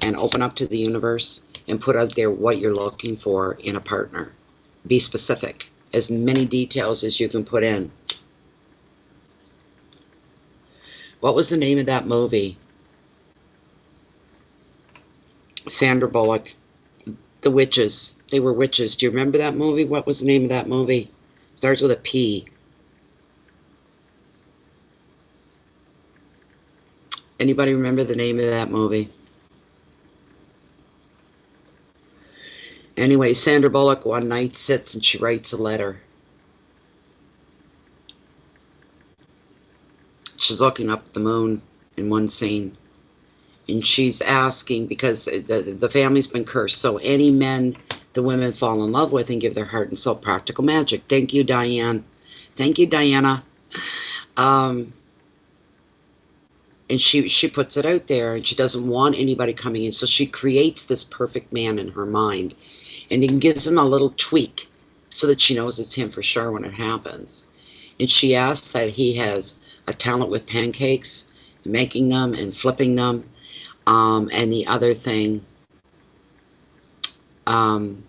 and open up to the universe and put out there what you're looking for in a partner. Be specific. As many details as you can put in. What was the name of that movie? Sandra Bullock. The Witches. They were witches. Do you remember that movie? What was the name of that movie? Starts with a P. Anybody remember the name of that movie? Anyway, Sandra Bullock one night sits and she writes a letter. She's looking up at the moon in one scene. And she's asking, because the family's been cursed, so any men the women fall in love with and give their heart and soul, practical magic. Thank you, Diane. Thank you, Diana. And she puts it out there, and she doesn't want anybody coming in, so she creates this perfect man in her mind, and it gives him a little tweak so that she knows it's him for sure when it happens. And she asks that he has a talent with pancakes, making them and flipping them. And the other thing, Um,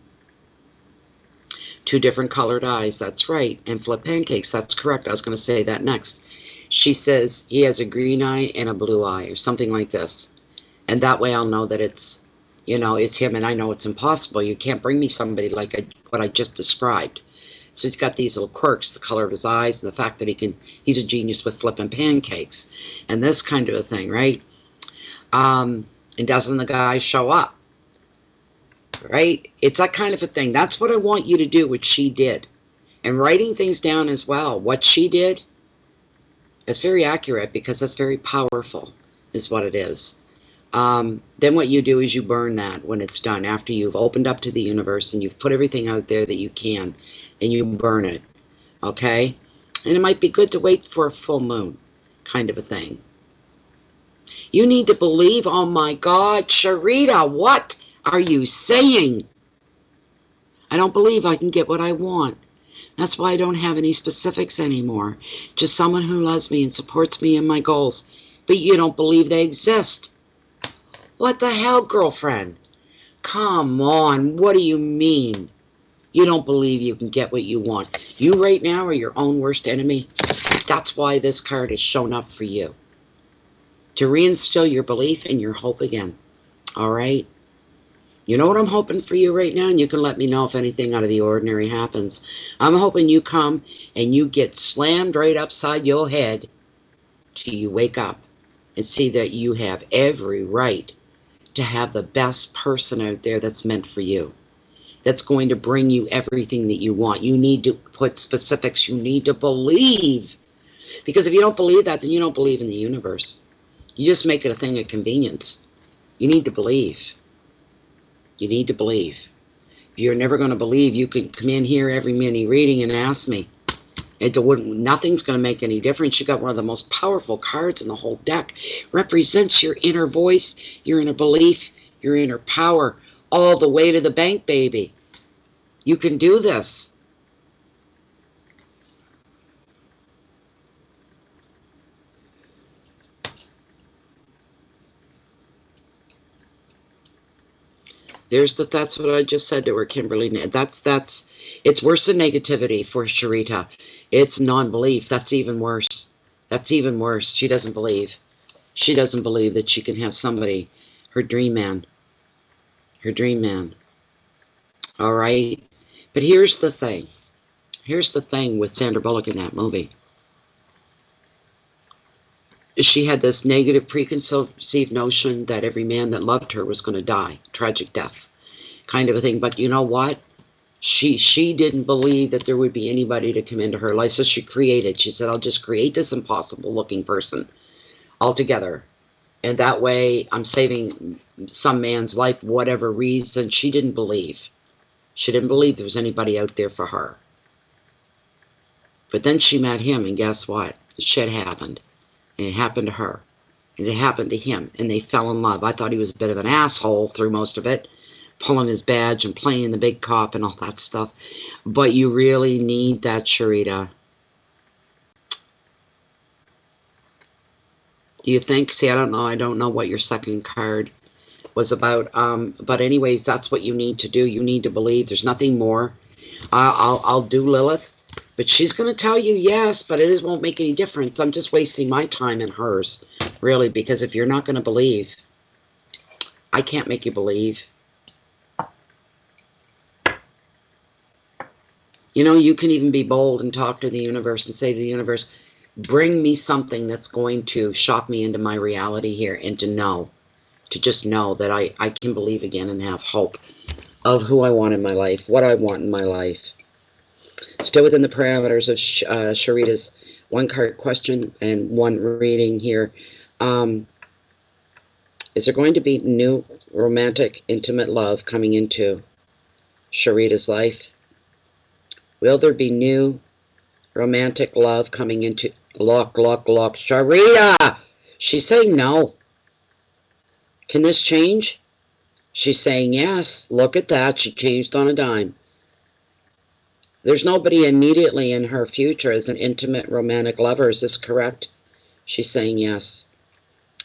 Two different colored eyes, that's right. And flip pancakes, that's correct. I was going to say that next. She says he has a green eye and a blue eye, or something like this. And that way I'll know that it's, it's him, and I know it's impossible. You can't bring me somebody like what I just described. So he's got these little quirks, the color of his eyes, and the fact that he's a genius with flipping pancakes, and this kind of a thing, right? And doesn't the guy show up? Right? It's that kind of a thing. That's what I want you to do, what she did. And writing things down as well. What she did, it's very accurate because that's very powerful, is what it is. Then what you do is you burn that when it's done, after you've opened up to the universe and you've put everything out there that you can, and you burn it. Okay? And it might be good to wait for a full moon, kind of a thing. You need to believe, oh my God, Sherita, what are you saying? I don't believe I can get what I want. That's why I don't have any specifics anymore. Just someone who loves me and supports me in my goals. But you don't believe they exist. What the hell, girlfriend? Come on, what do you mean? You don't believe you can get what you want. You right now are your own worst enemy. That's why this card has shown up for you. To reinstill your belief and your hope again. All right? You know what I'm hoping for you right now? And you can let me know if anything out of the ordinary happens. I'm hoping you come and you get slammed right upside your head till you wake up and see that you have every right to have the best person out there that's meant for you. That's going to bring you everything that you want. You need to put specifics. You need to believe. Because if you don't believe that, then you don't believe in the universe. You just make it a thing of convenience. You need to believe. You need to believe. If you're never going to believe, you can come in here every mini reading and ask me. Nothing's going to make any difference. You got one of the most powerful cards in the whole deck. Represents your inner voice, your inner belief, your inner power, all the way to the bank, baby. You can do this. That's what I just said to her, Kimberly. It's worse than negativity for Sherita. It's non-belief. That's even worse. That's even worse. She doesn't believe. She doesn't believe that she can have somebody, her dream man. Her dream man. All right? But here's the thing. Here's the thing with Sandra Bullock in that movie. She had this negative preconceived notion that every man that loved her was going to die. Tragic death. Kind of a thing. But you know what? She didn't believe that there would be anybody to come into her life. So she said, I'll just create this impossible looking person altogether. And that way I'm saving some man's life, whatever reason. She didn't believe. She didn't believe there was anybody out there for her. But then she met him, and guess what? Shit happened. And it happened to her. And it happened to him. And they fell in love. I thought he was a bit of an asshole through most of it. Pulling his badge and playing the big cop and all that stuff. But you really need that, Sherita. Do you think? See, I don't know. I don't know what your second card was about. But anyways, that's what you need to do. You need to believe. There's nothing more. I'll do Lilith. But she's going to tell you yes, but it won't make any difference. I'm just wasting my time and hers, really, because if you're not going to believe, I can't make you believe. You know, you can even be bold and talk to the universe and say to the universe, bring me something that's going to shock me into my reality here, and to just know that I can believe again and have hope of who I want in my life, what I want in my life. Still within the parameters of Sherita's one-card question and one reading here. Is there going to be new romantic, intimate love coming into Sherita's life? Will there be new romantic love coming into... Look. Sherita! She's saying no. Can this change? She's saying yes. Look at that. She changed on a dime. There's nobody immediately in her future as an intimate romantic lover. Is this correct? She's saying yes.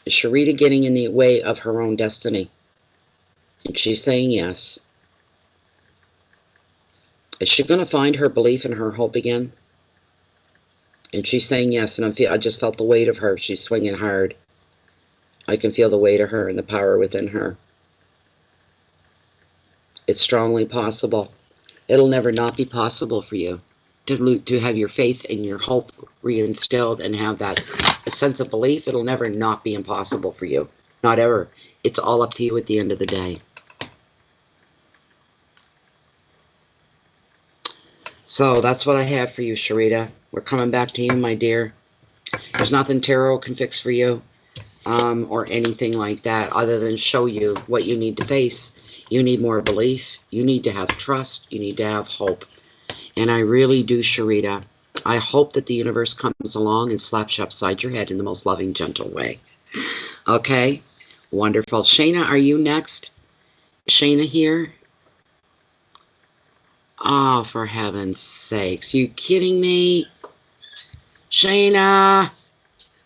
Is Sherita getting in the way of her own destiny? And she's saying yes. Is she going to find her belief and her hope again? And she's saying yes, and I just felt the weight of her. She's swinging hard. I can feel the weight of her and the power within her. It's strongly possible. It'll never not be possible for you to have your faith and your hope reinstilled and have that a sense of belief. It'll never not be impossible for you. Not ever. It's all up to you at the end of the day. So that's what I have for you, Sherita. We're coming back to you, my dear. There's nothing tarot can fix for you. Or anything like that, other than show you what you need to face. You need more belief. You need to have trust. You need to have hope. And I really do, Sherita. I hope that the universe comes along and slaps you upside your head in the most loving, gentle way. Okay? Wonderful. Shayna, are you next? Shayna here? Oh, for heaven's sakes. You kidding me? Shayna!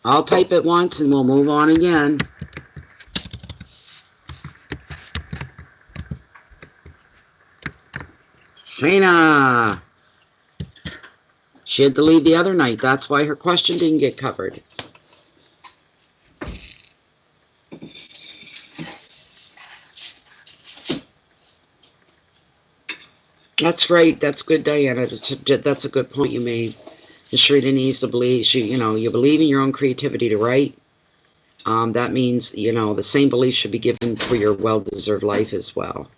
I'll type it once and we'll move on again. Shayna! She had to leave the other night. That's why her question didn't get covered. That's great. That's good, Diana. That's a good point you made. Sherita needs to believe, you believe in your own creativity to write. That means, the same belief should be given for your well-deserved life as well.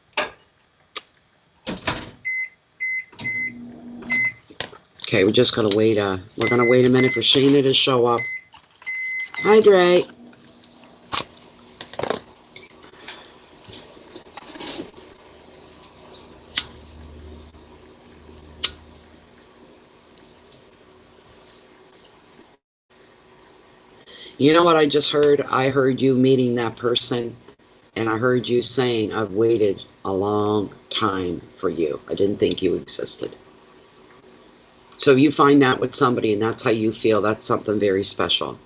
Okay, we're just going to wait. We're going to wait a minute for Shayna to show up. Hi, Dre. You know what I just heard? I heard you meeting that person, and I heard you saying, I've waited a long time for you. I didn't think you existed. So if you find that with somebody and that's how you feel, that's something very special.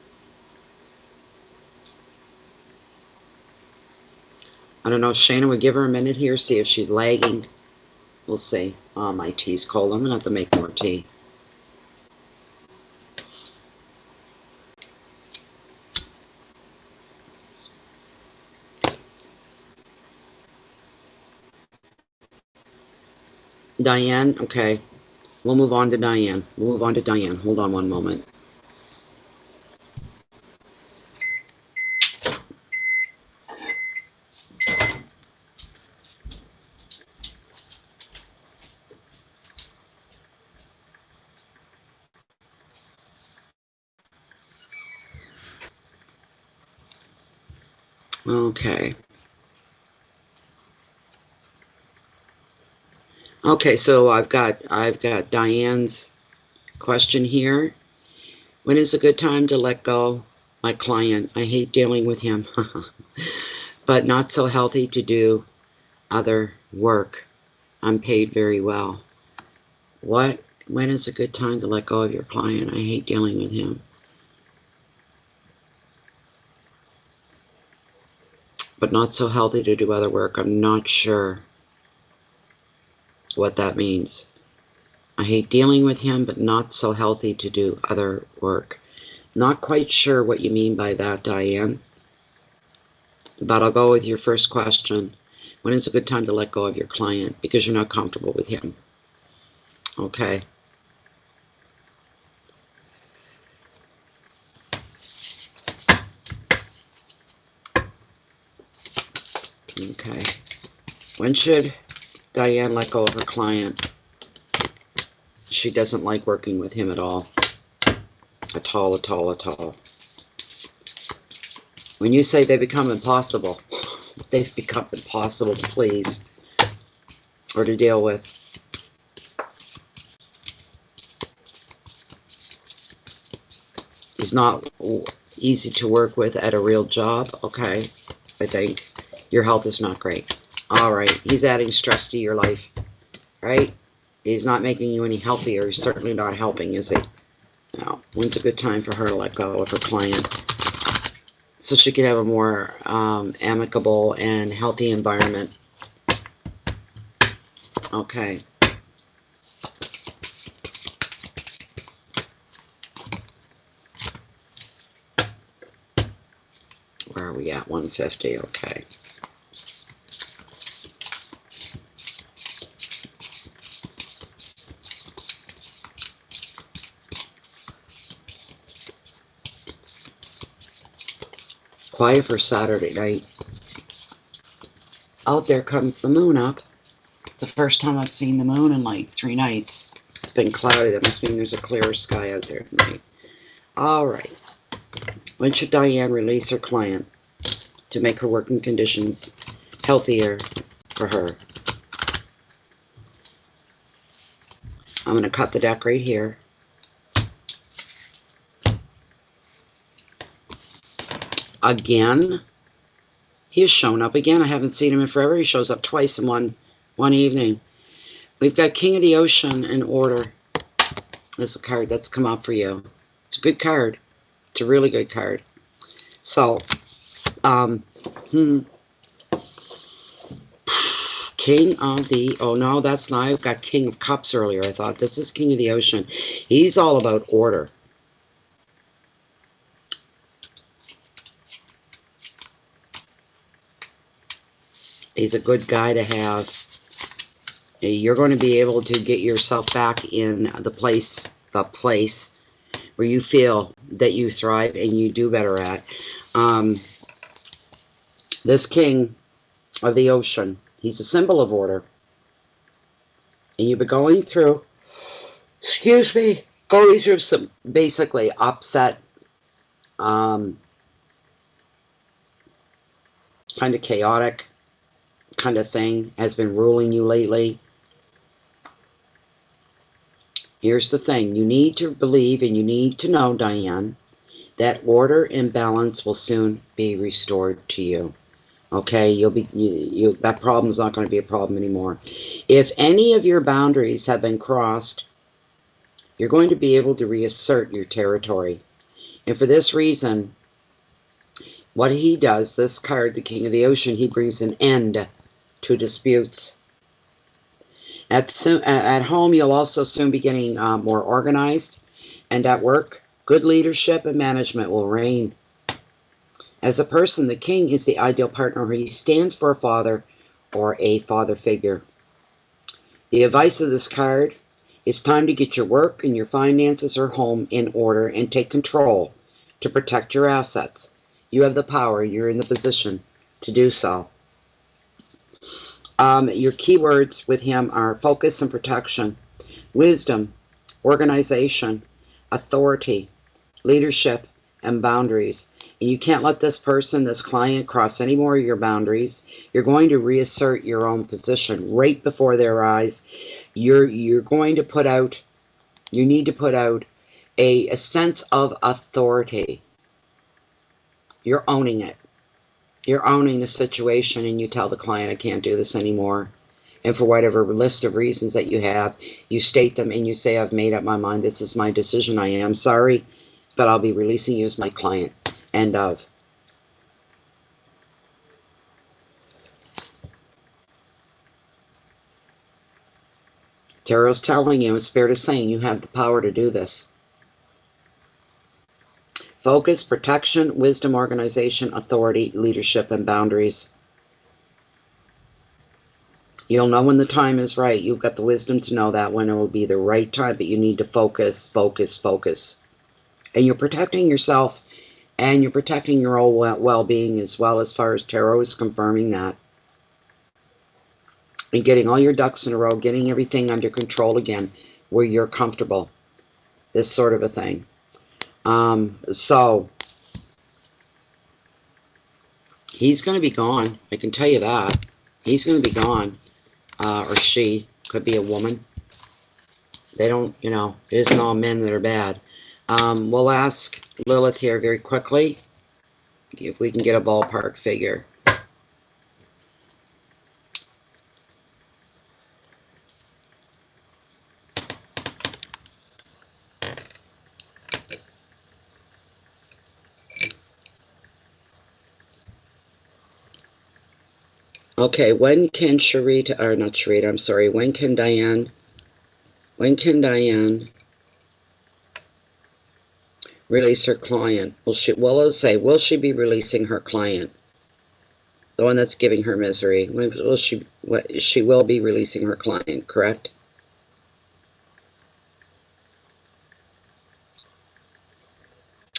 I don't know if Shayna would give her a minute here, see if she's lagging. We'll see. Oh, my tea's cold. I'm going to have to make more tea. Diane, okay. We'll move on to Diane. Hold on one moment. Okay. Okay, so I've got Diane's question here. When is a good time to let go my client? I hate dealing with him, but not so healthy to do other work. I'm paid very well. What? When is a good time to let go of your client? I hate dealing with him. But not so healthy to do other work. I'm not sure what that means. I hate dealing with him, but not so healthy to do other work. Not quite sure what you mean by that, Diane. But I'll go with your first question. When is a good time to let go of your client? Because you're not comfortable with him. Okay. Okay. When should Diane let go of her client? She doesn't like working with him at all. At all. When you say they become impossible, they've become impossible to please or to deal with. He's not easy to work with at a real job. Okay, I think your health is not great. All right, he's adding stress to your life, right? He's not making you any healthier. He's certainly not helping, is he? Now, when's a good time for her to let go of her client so she can have a more amicable and healthy environment? Okay. Yeah, 150. Okay. Quiet for Saturday night. Oh, there comes the moon up. It's the first time I've seen the moon in like 3 nights. It's been cloudy. That must mean there's a clearer sky out there tonight. All right. When should Diane release her client to make her working conditions healthier for her? I'm going to cut the deck right here. Again, he has shown up again. I haven't seen him in forever. He shows up twice in one evening. We've got King of the Ocean in order. That's a card that's come up for you. It's a good card. It's a really good card. So, King of the, oh no, that's not, I've got King of Cups earlier. I thought this is King of the Ocean. He's all about order. He's a good guy to have. You're going to be able to get yourself back in the place where you feel that you thrive and you do better at. This King of the Ocean, he's a symbol of order. And you've been going through, going through some basically upset, kind of chaotic kind of thing has been ruling you lately. Here's the thing. You need to believe and you need to know, Diane, that order and balance will soon be restored to you. Okay? That problem's not going to be a problem anymore. If any of your boundaries have been crossed, you're going to be able to reassert your territory. And for this reason, what he does, this card, the King of the Ocean, he brings an end to disputes. At home, you'll also soon be getting more organized. And at work, good leadership and management will reign. As a person, the King is the ideal partner. He stands for a father or a father figure. The advice of this card is time to get your work and your finances or home in order and take control to protect your assets. You have the power. You're in the position to do so. Your keywords with him are focus and protection, wisdom, organization, authority, leadership, and boundaries. And you can't let this person, this client, cross any more of your boundaries. You're going to reassert your own position right before their eyes. You're going to put out, you need to put out a sense of authority. You're owning it. You're owning the situation, and you tell the client, I can't do this anymore. And for whatever list of reasons that you have, you state them and you say, I've made up my mind. This is my decision. I am sorry, but I'll be releasing you as my client. End of. Tarot's telling you, and Spirit is saying, you have the power to do this. Focus, protection, wisdom, organization, authority, leadership, and boundaries. You'll know when the time is right. You've got the wisdom to know that when it will be the right time, but you need to focus, focus, focus. And you're protecting yourself, and you're protecting your own well-being as well, as far as Tarot is confirming that. And getting all your ducks in a row, getting everything under control again, where you're comfortable. This sort of a thing. So he's going to be gone. I can tell you that. He's going to be gone. Or she. Could be a woman. They don't, it isn't all men that are bad. We'll ask Lilith here very quickly if we can get a ballpark figure. Okay, when can Sherita, or not Sherita, I'm sorry, when can Diane release her client? Will she be releasing her client? The one that's giving her misery. She will be releasing her client, correct?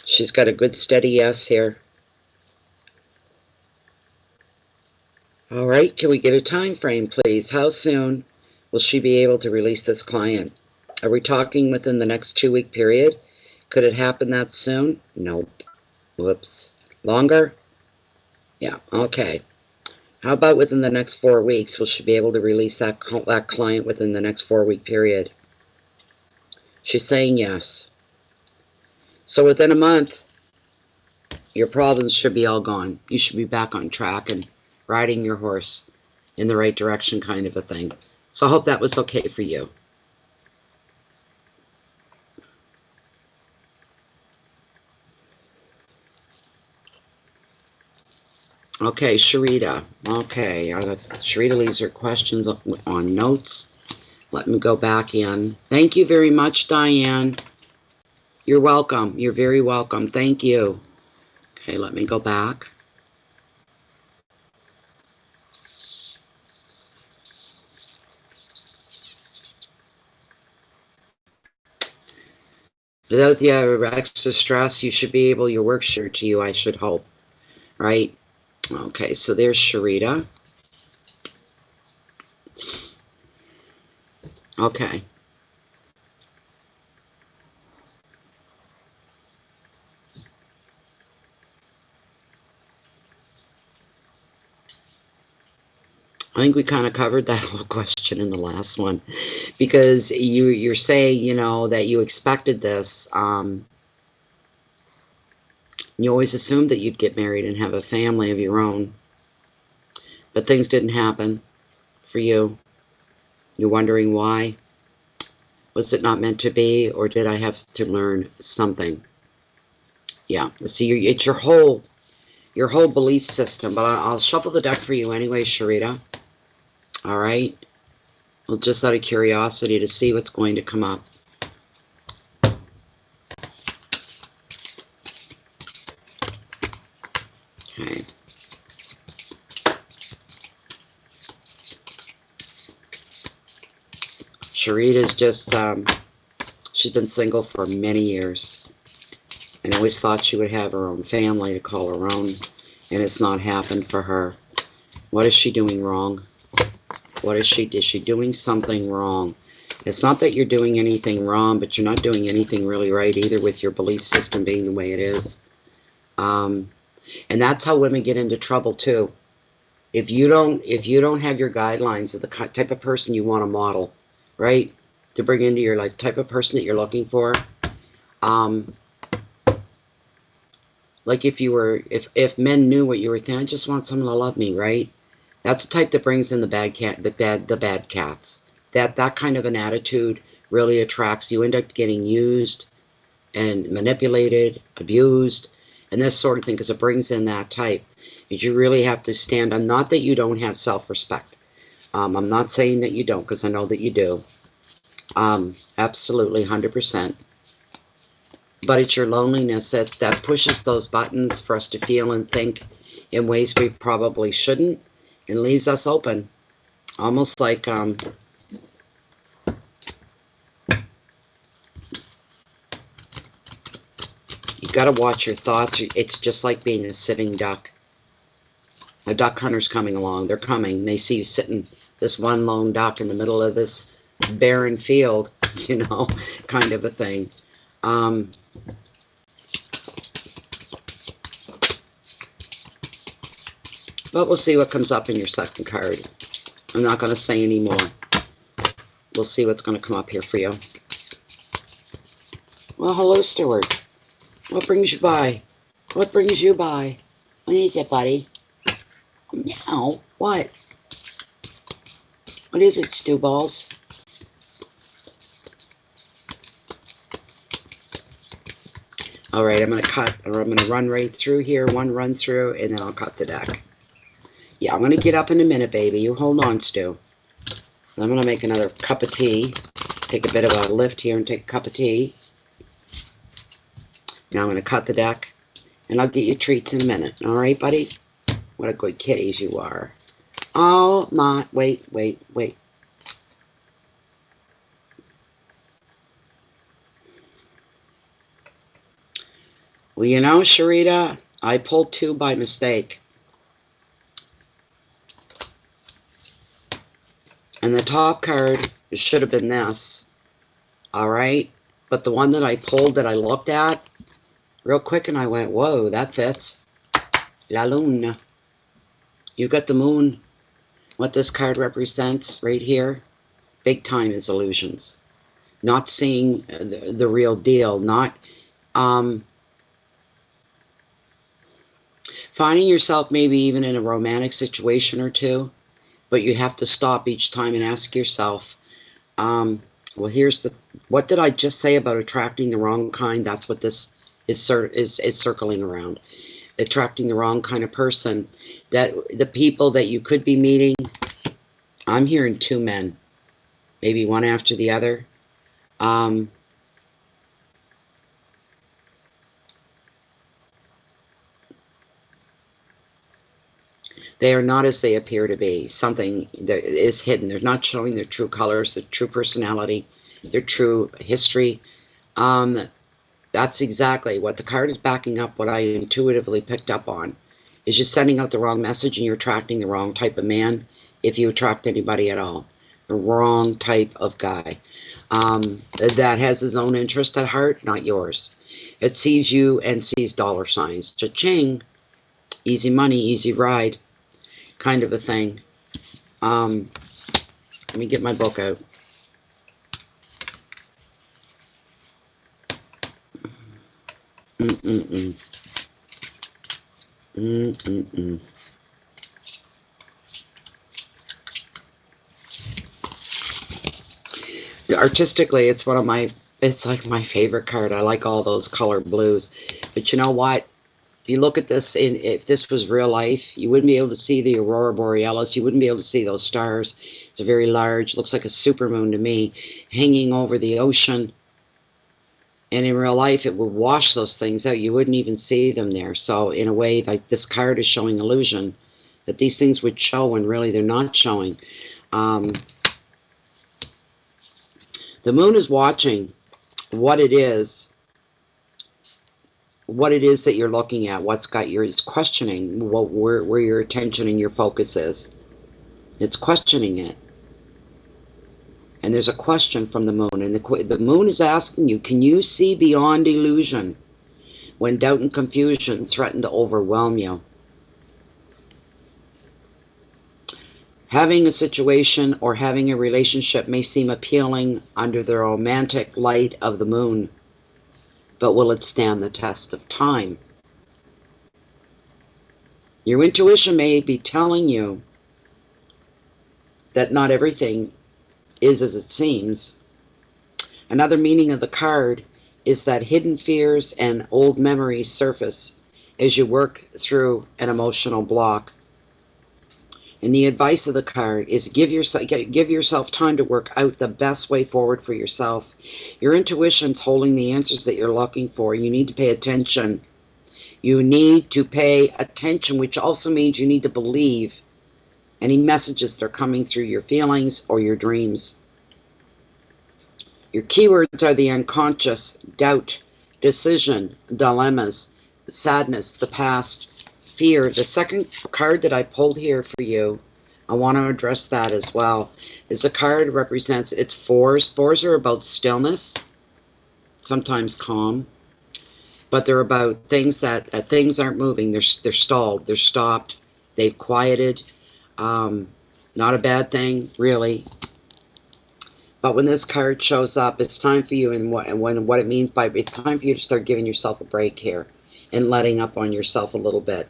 She's got a good steady yes here. All right, can we get a time frame, please? How soon will she be able to release this client? Are we talking within the next 2-week period? Could it happen that soon? Nope. Whoops. Longer? Yeah, okay. How about within the next 4 weeks? Will she be able to release that client within the next 4-week period? She's saying yes. So within a month, your problems should be all gone. You should be back on track and riding your horse in the right direction, kind of a thing. So I hope that was okay for you. Okay, Sherita. Okay, Sherita leaves her questions on notes. Let me go back in. Thank you very much, Diane. You're welcome. You're very welcome. Thank you. Okay, let me go back. Without the extra stress, you should be able, your work sure to you, I should hope. Right? Okay, so there's Sherita. Okay. I think we kind of covered that whole question in the last one, because you're saying, you know, that you expected this. You always assumed that you'd get married and have a family of your own, but things didn't happen for you. You're wondering why. Was it not meant to be, or did I have to learn something? Yeah. See, it's your whole belief system. But I'll shuffle the deck for you anyway, Sherita. All right. Well, just out of curiosity to see what's going to come up. Okay. Sherita's just, she's been single for many years and always thought she would have her own family to call her own, and it's not happened for her. What is she doing wrong? What is she doing something wrong? It's not that you're doing anything wrong, but you're not doing anything really right either, with your belief system being the way it is. And that's how women get into trouble too. If you don't have your guidelines of the type of person you want to model, right, to bring into your life, type of person that you're looking for, like if men knew what you were thinking, I just want someone to love me, right? That's the type that brings in the bad cats. That kind of an attitude really attracts. You end up getting used and manipulated, abused, and this sort of thing, because it brings in that type. You really have to stand on, not that you don't have self-respect. I'm not saying that you don't, because I know that you do. Absolutely, 100%. But it's your loneliness that pushes those buttons for us to feel and think in ways we probably shouldn't, and leaves us open. Almost like you got to watch your thoughts. It's just like being a sitting duck. A duck hunter's coming along. They're coming. They see you sitting, this one lone duck in the middle of this barren field, you know, kind of a thing. But we'll see what comes up in your second card. I'm not going to say any more. We'll see what's going to come up here for you. Well, hello, Stuart. What brings you by? What brings you by? What is it, buddy? Meow. What? What is it, Stew Balls? All right, I'm going to cut, or I'm going to run right through here, one run through, and then I'll cut the deck. Yeah, I'm going to get up in a minute, baby. You hold on, Stu. I'm going to make another cup of tea. Take a bit of a lift here and take a cup of tea. Now I'm going to cut the deck, and I'll get you treats in a minute. All right, buddy? What a good kitties you are. Oh my, wait. Well, you know, Sherita, I pulled 2 by mistake. And the top card should have been this. All right? But the one that I pulled that I looked at real quick and I went, whoa, that fits. La Luna. You've got the moon. What this card represents right here, big time is illusions. Not seeing the real deal. Not finding yourself maybe even in a romantic situation or two, but you have to stop each time and ask yourself, well, here's what did I just say about attracting the wrong kind? That's what this is circling around. Attracting the wrong kind of person. That the people that you could be meeting, I'm hearing 2 men, maybe one after the other. They are not as they appear to be. Something that is hidden. They're not showing their true colors, their true personality, their true history. That's exactly what the card is backing up. What I intuitively picked up on is you're sending out the wrong message and you're attracting the wrong type of man, if you attract anybody at all. The wrong type of guy that has his own interest at heart, not yours. It sees you and sees dollar signs. Cha-ching, easy money, easy ride, kind of a thing. Let me get my book out. Artistically, it's one of my, it's like my favorite card. I like all those color blues. But you know what? If you look at this, if this was real life, you wouldn't be able to see the aurora borealis. You wouldn't be able to see those stars. It's a very large, looks like a supermoon to me, hanging over the ocean. And in real life, it would wash those things out. You wouldn't even see them there. So in a way, like this card is showing illusion, that these things would show when really they're not showing. The moon is watching what it is that you're looking at, what's got your, it's questioning where your attention and your focus is. It's questioning it. And there's a question from the moon, and the moon is asking you, can you see beyond illusion when doubt and confusion threaten to overwhelm you? Having a situation or having a relationship may seem appealing under the romantic light of the moon, but will it stand the test of time? Your intuition may be telling you that not everything is as it seems. Another meaning of the card is that hidden fears and old memories surface as you work through an emotional block. And the advice of the card is give yourself time to work out the best way forward for yourself. Your intuition's holding the answers that you're looking for. You need to pay attention. You need to pay attention, which also means you need to believe any messages that are coming through your feelings or your dreams. Your keywords are the unconscious, doubt, decision, dilemmas, sadness, the past, fear. The second card that I pulled here for you, I want to address that as well, is the card represents, it's fours. Fours are about stillness, sometimes calm, but they're about things that things aren't moving. They're stalled, they're stopped, they've quieted. Not a bad thing, really. But when this card shows up, it's time for you, and what it means by, it's time for you to start giving yourself a break here and letting up on yourself a little bit.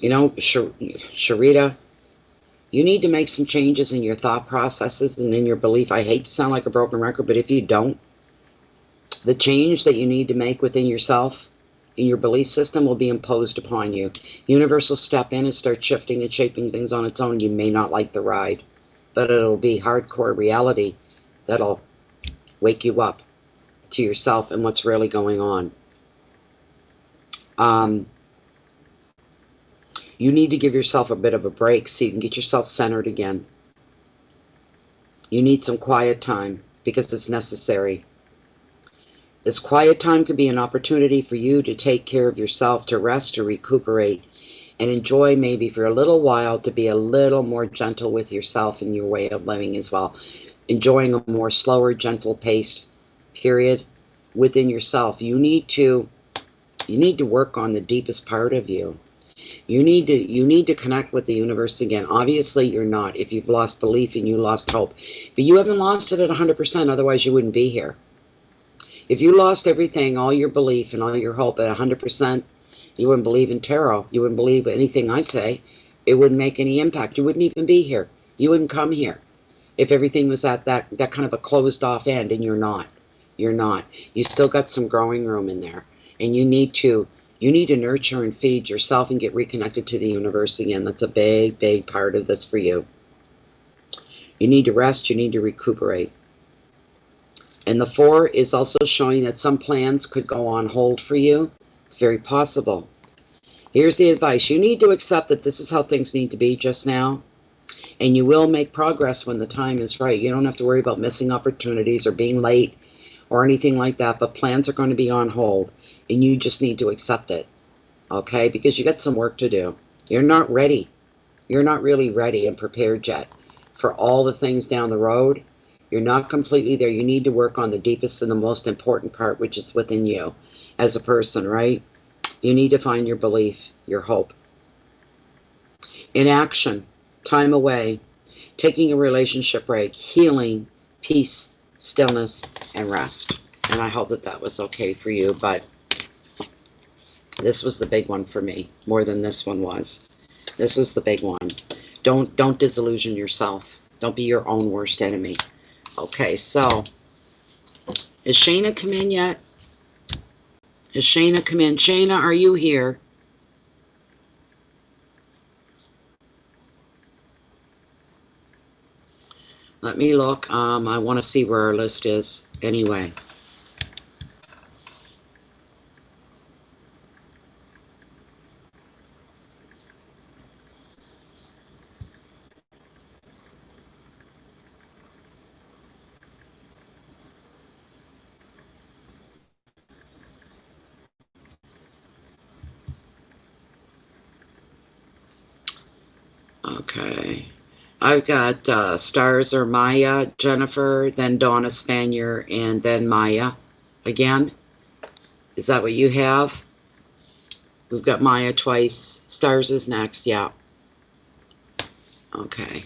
You know, Sherita, you need to make some changes in your thought processes and in your belief. I hate to sound like a broken record, but if you don't, the change that you need to make within yourself, in your belief system, will be imposed upon you. Universe will step in and start shifting and shaping things on its own. You may not like the ride, but it'll be hardcore reality that'll wake you up. to yourself and what's really going on. You need to give yourself a bit of a break so you can get yourself centered again. You need some quiet time because it's necessary. This quiet time could be an opportunity for you to take care of yourself, to rest, to recuperate, and enjoy maybe for a little while to be a little more gentle with yourself and your way of living as well. Enjoying a more slower, gentle paced period within yourself. You need to work on the deepest part of you. You need to connect with the universe again. Obviously, you're not if you've lost belief and you lost hope. But you haven't lost it at 100%, otherwise you wouldn't be here. If you lost everything, all your belief and all your hope at 100%, you wouldn't believe in tarot. You wouldn't believe anything I say. It wouldn't make any impact. You wouldn't even be here. You wouldn't come here if everything was at that kind of a closed off end, and you're not. You're not. You still got some growing room in there, and you need to nurture and feed yourself and get reconnected to the universe again. That's a big, big part of this for you. You need to rest. You need to recuperate. And the 4 is also showing that some plans could go on hold for you. It's very possible. Here's the advice. You need to accept that this is how things need to be just now. And you will make progress when the time is right. You don't have to worry about missing opportunities or being late or anything like that. But plans are going to be on hold. And you just need to accept it. Okay? Because you got some work to do. You're not ready. You're not really ready and prepared yet for all the things down the road. You're not completely there. You need to work on the deepest and the most important part, which is within you as a person, right? You need to find your belief, your hope. In action, time away, taking a relationship break, healing, peace, stillness, and rest. And I hope that that was okay for you, but this was the big one for me, more than this one was. This was the big one. Don't disillusion yourself. Don't be your own worst enemy. Okay, so, has Shayna come in yet? Has Shayna come in? Shayna, are you here? Let me look. I want to see where our list is anyway. Okay. I've got stars are Maya, Jennifer, then Donna Spanier, and then Maya again. Is that what you have? We've got Maya twice. Stars is next, yeah. Okay.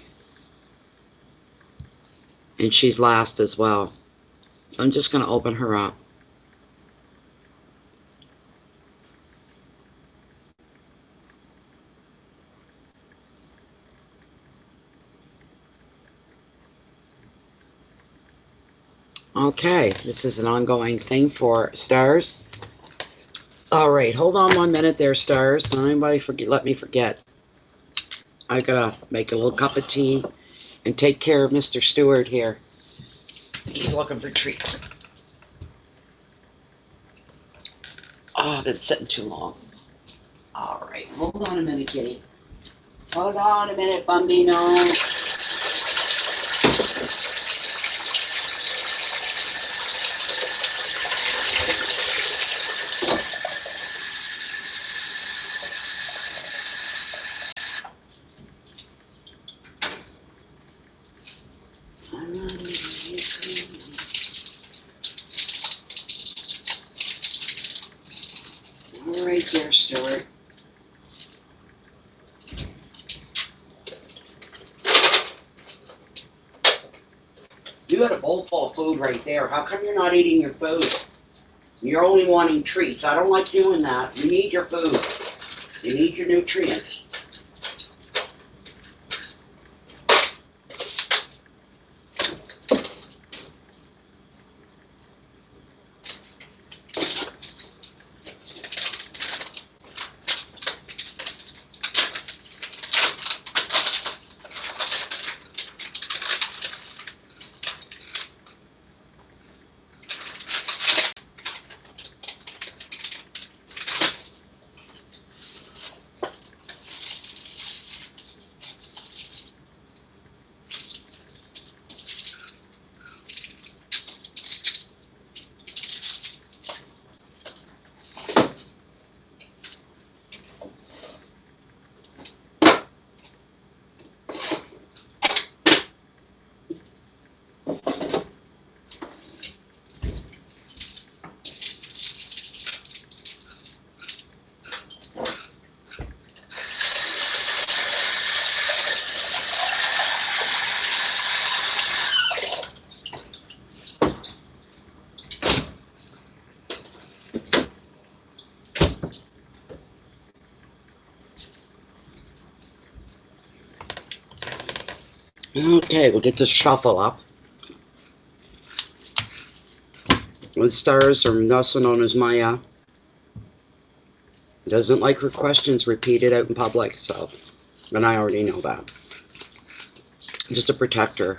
And she's last as well. So I'm just going to open her up. Okay, this is an ongoing thing for stars. All right, hold on 1 minute there, stars. Don't anybody let me forget. I gotta make a little cup of tea and take care of Mr. Stewart here. He's looking for treats. Oh, I've been sitting too long. All right, hold on a minute, kitty. Hold on a minute, Bambino. All right there, Stuart. You got a bowl full of food right there. How come you're not eating your food? You're only wanting treats. I don't like doing that. You need your food. You need your nutrients. Okay, we'll get the shuffle up. The stars are also known as Maya. Doesn't like her questions repeated out in public, so, and I already know that. Just to protect her.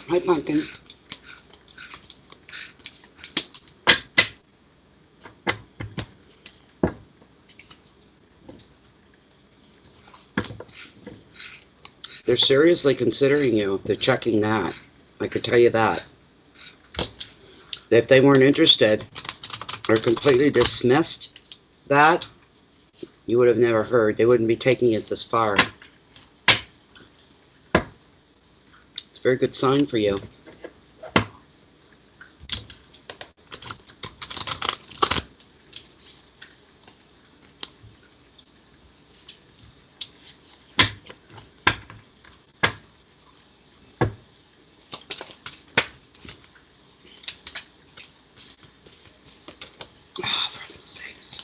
Hi, Pumpkin. They're seriously considering you. They're checking that. I could tell you that. If they weren't interested or completely dismissed that, you would have never heard. They wouldn't be taking it this far. It's a very good sign for you. Oh, for heaven's sakes.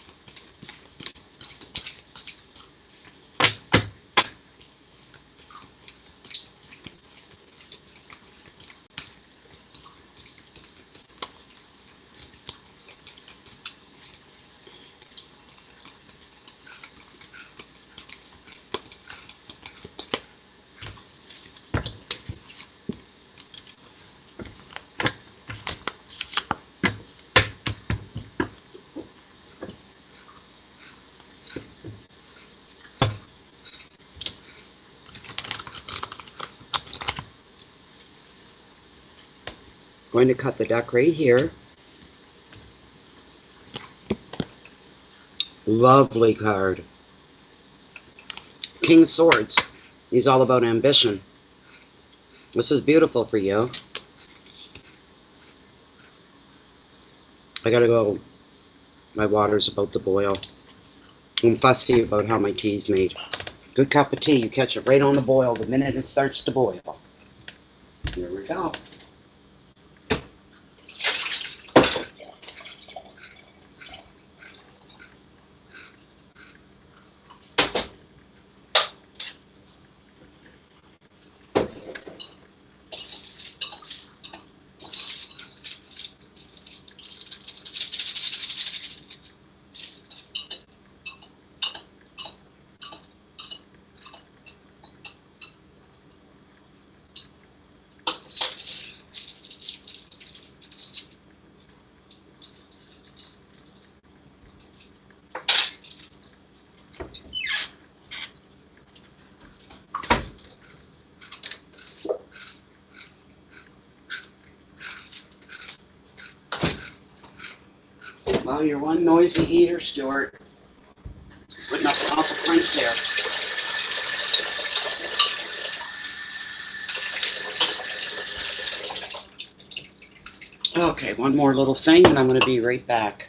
Going to cut the deck right here. Lovely card. King of Swords. He's all about ambition. This is beautiful for you. I gotta go. My water's about to boil. I'm fussy about how my tea's made. Good cup of tea. You catch it right on the boil the minute it starts to boil. Here we go. Well, you're one noisy eater, Stuart. Putting up an awful front there. Okay, one more little thing and I'm going to be right back.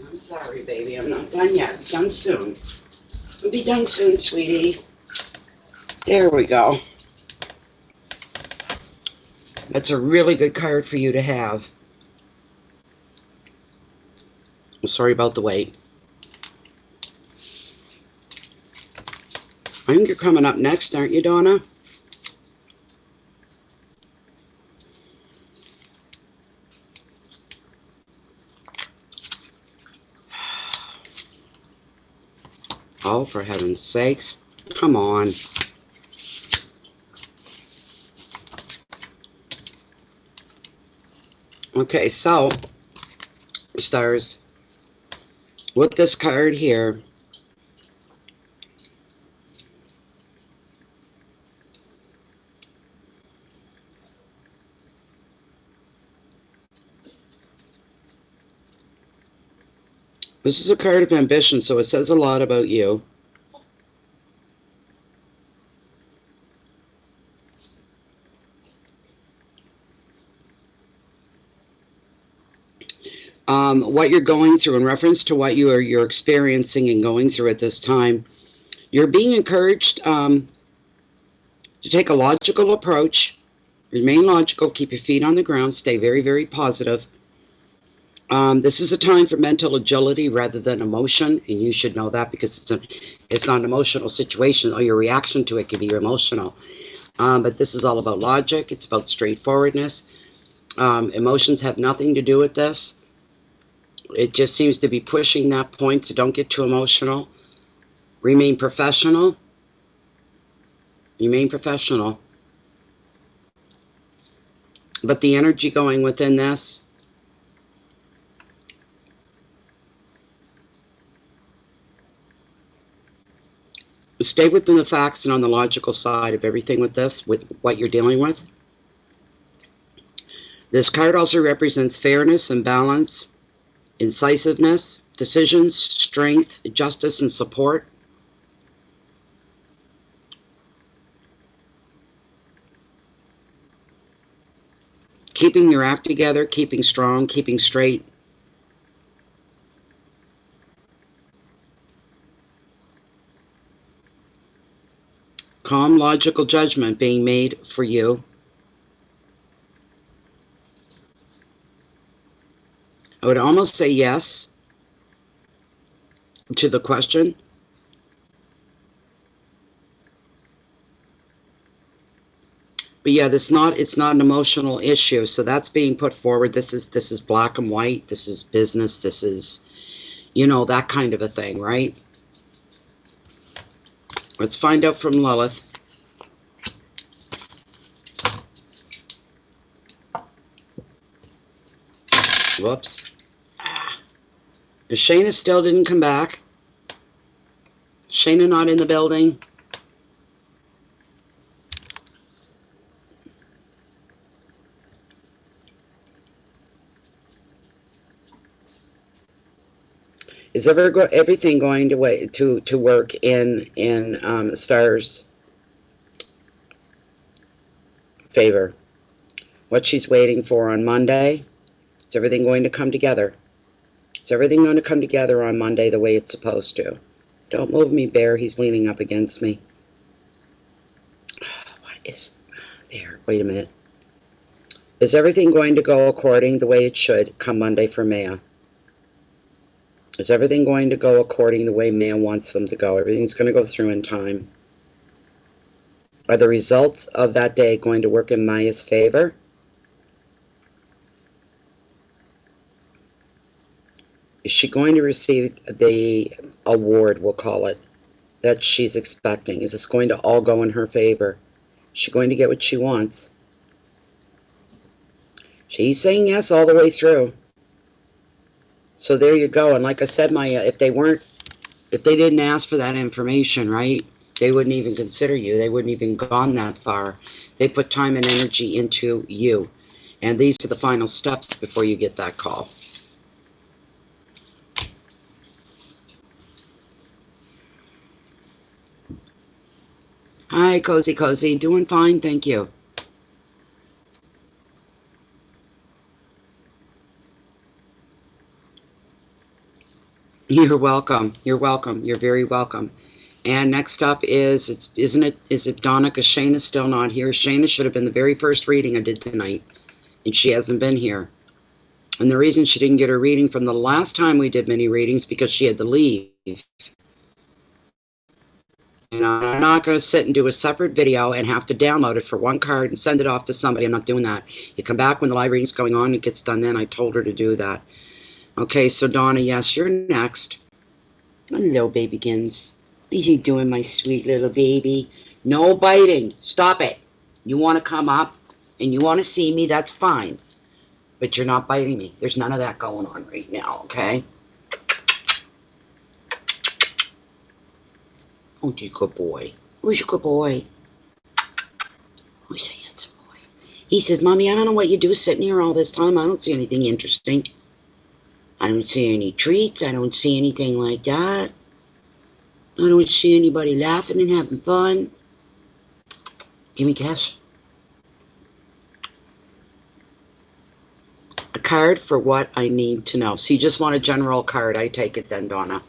I'm sorry, baby. I'm not done yet. I'll be done soon. I'll be done soon, sweetie. There we go. That's a really good card for you to have. I'm sorry about the wait. I think you're coming up next, aren't you, Donna? Oh, for heaven's sake. Come on. Okay, so, stars, with this card here, this is a card of ambition, so it says a lot about you. What you're going through in reference to what you're experiencing and going through at this time, you're being encouraged to take a logical approach, remain logical, keep your feet on the ground, stay very, very positive. This is a time for mental agility rather than emotion, and you should know that because it's not an emotional situation, or your reaction to it can be emotional. But this is all about logic. It's about straightforwardness. Emotions have nothing to do with this. It just seems to be pushing that point, so don't get too emotional. Remain professional. Remain professional. But the energy going within this, stay within the facts and on the logical side of everything with this, with what you're dealing with. This card also represents fairness and balance, incisiveness, decisions, strength, justice, and support. Keeping your act together, keeping strong, keeping straight. Calm, logical judgment being made for you. I would almost say yes to the question. But yeah, it's not an emotional issue, so that's being put forward. This is black and white. This is business. This is, that kind of a thing, right? Let's find out from Lilith. Whoops. Shayna still didn't come back. Shayna not in the building. Is everything going to work in Star's favor? What she's waiting for on Monday? Is everything going to come together? Is everything going to come together on Monday the way it's supposed to? Don't move me, Bear. He's leaning up against me. What is there? Wait a minute. Is everything going to go according the way it should come Monday for Maya? Is everything going to go according the way Maya wants them to go? Everything's going to go through in time. Are the results of that day going to work in Maya's favor? Is she going to receive the award, we'll call it, that she's expecting? Is this going to all go in her favor? Is she going to get what she wants? She's saying yes all the way through. So there you go. And like I said, Maya, if they didn't ask for that information, right, they wouldn't even consider you. They wouldn't even gone that far. They put time and energy into you. And these are the final steps before you get that call. Hi, Cozy. Doing fine, thank you. You're welcome. You're welcome. You're very welcome. And next up is it Donna? Because Shayna's still not here. Shayna should have been the very first reading I did tonight, and she hasn't been here. And the reason she didn't get her reading from the last time we did mini readings because she had to leave. And I'm not going to sit and do a separate video and have to download it for one card and send it off to somebody. I'm not doing that. You come back when the live reading's going on. It gets done then. I told her to do that. Okay, so Donna, yes, you're next. Hello, babygins. What are you doing, my sweet little baby? No biting. Stop it. You want to come up and you want to see me, that's fine. But you're not biting me. There's none of that going on right now, okay? Oh, you good boy. Who's your good boy? Who's a handsome boy? He says, Mommy, I don't know what you do sitting here all this time. I don't see anything interesting. I don't see any treats. I don't see anything like that. I don't see anybody laughing and having fun. Give me cash. A card for what I need to know. So you just want a general card. I take it then, Donna.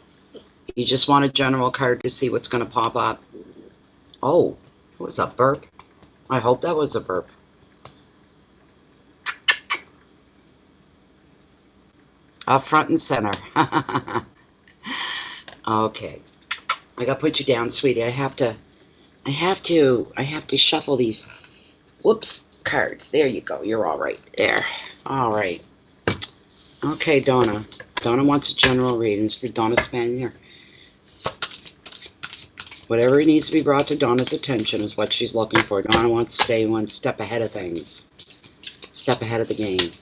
You just want a general card to see what's going to pop up. Oh, what was that, burp? I hope that was a burp. Up front and center. Okay. I gotta put you down, sweetie. I have to shuffle these, whoops, cards. There you go. You're all right. There. All right. Okay, Donna. Donna wants a general readings for Donna Spanier. Whatever needs to be brought to Donna's attention is what she's looking for. Donna wants to stay one step ahead of things. Step ahead of the game.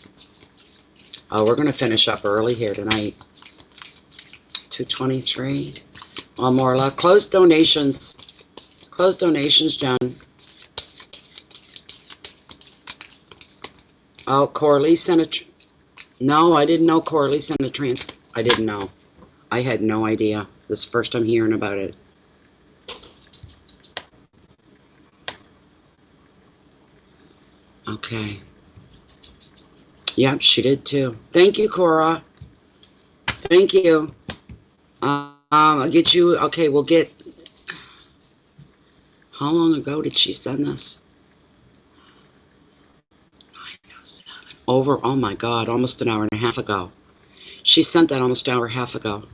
Oh, we're going to finish up early here tonight. 2:23. One more left. Closed donations. Closed donations, John. Oh, Corley sent a... No, I didn't know Corley sent a trans... I didn't know. I had no idea. This is the first I'm hearing about it. Okay. Yep, she did too. Thank you, Cora. Thank you. I'll get you... Okay, we'll get... How long ago did she send this? 9:07. Over, oh my God, almost an hour and a half ago. She sent that almost an hour and a half ago.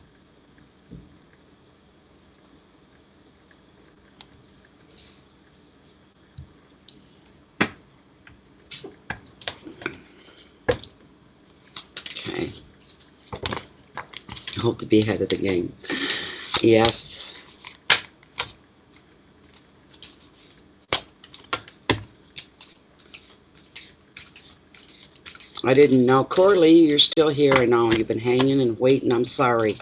Okay. I hope to be ahead of the game. Yes. I didn't know. Corley, you're still here. I know you've been hanging and waiting. I'm sorry.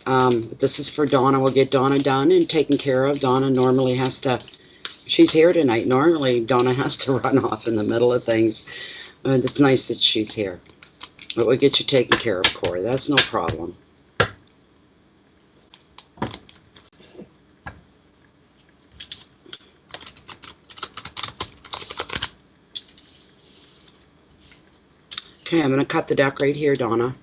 But this is for Donna. We'll get Donna done and taken care of. Donna normally has to... She's here tonight. Normally, Donna has to run off in the middle of things. It's nice that she's here. But we'll get you taken care of, Corey. That's no problem. Okay, I'm going to cut the deck right here, Donna.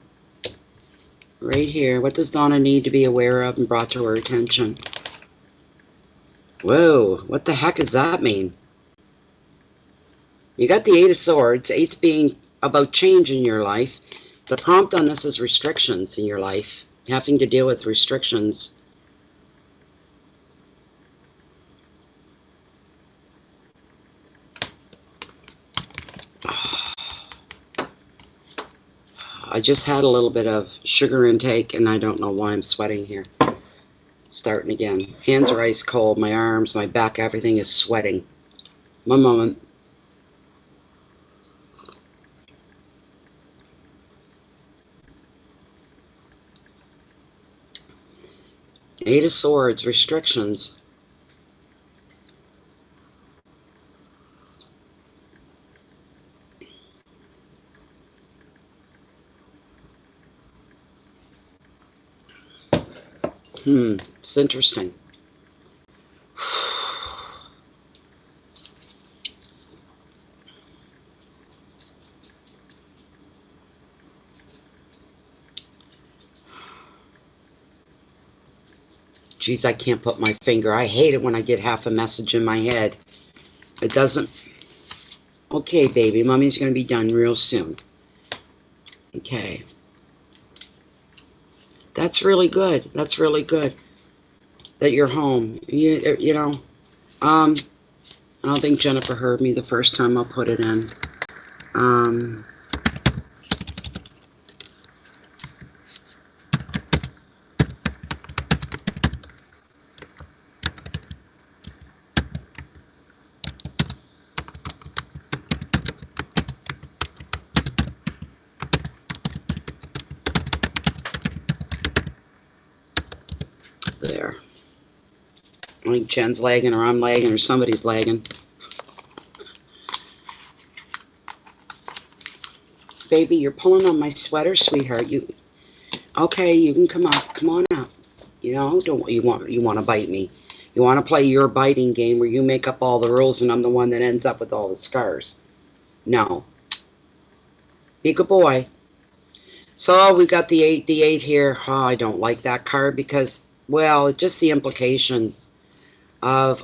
Right here. What does Donna need to be aware of and brought to her attention? Whoa, what the heck does that mean? You got the Eight of Swords, eighth being about change in your life. The prompt on this is restrictions in your life, having to deal with restrictions. I just had a little bit of sugar intake, and I don't know why I'm sweating here. Starting again. Hands are ice cold, my arms, my back, everything is sweating. One moment. Eight of Swords, restrictions. It's interesting. Geez, I can't put my finger. I hate it when I get half a message in my head. It doesn't... Okay, baby, Mommy's going to be done real soon. Okay. That's really good. That's really good that you're home. You know, I don't think Jennifer heard me the first time. I'll put it in. I think Jen's lagging, or I'm lagging, or somebody's lagging. Baby, you're pulling on my sweater, sweetheart. Okay? You can come up. Come on out. You know, don't you want to bite me? You want to play your biting game where you make up all the rules and I'm the one that ends up with all the scars? No. Be a good boy. So we got the 8 here. Oh, I don't like that card because, well, it's just the implications of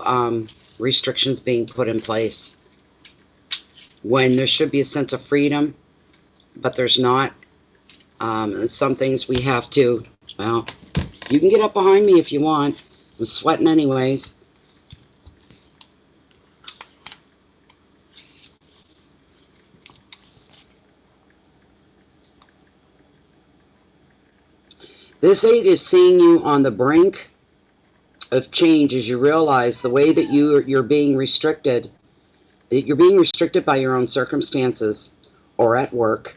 restrictions being put in place when there should be a sense of freedom, but there's not. Some things we have to, well, you can get up behind me if you want. I'm sweating anyways. This 8 is seeing you on the brink of change as you realize the way that you're being restricted. You're being restricted by your own circumstances or at work.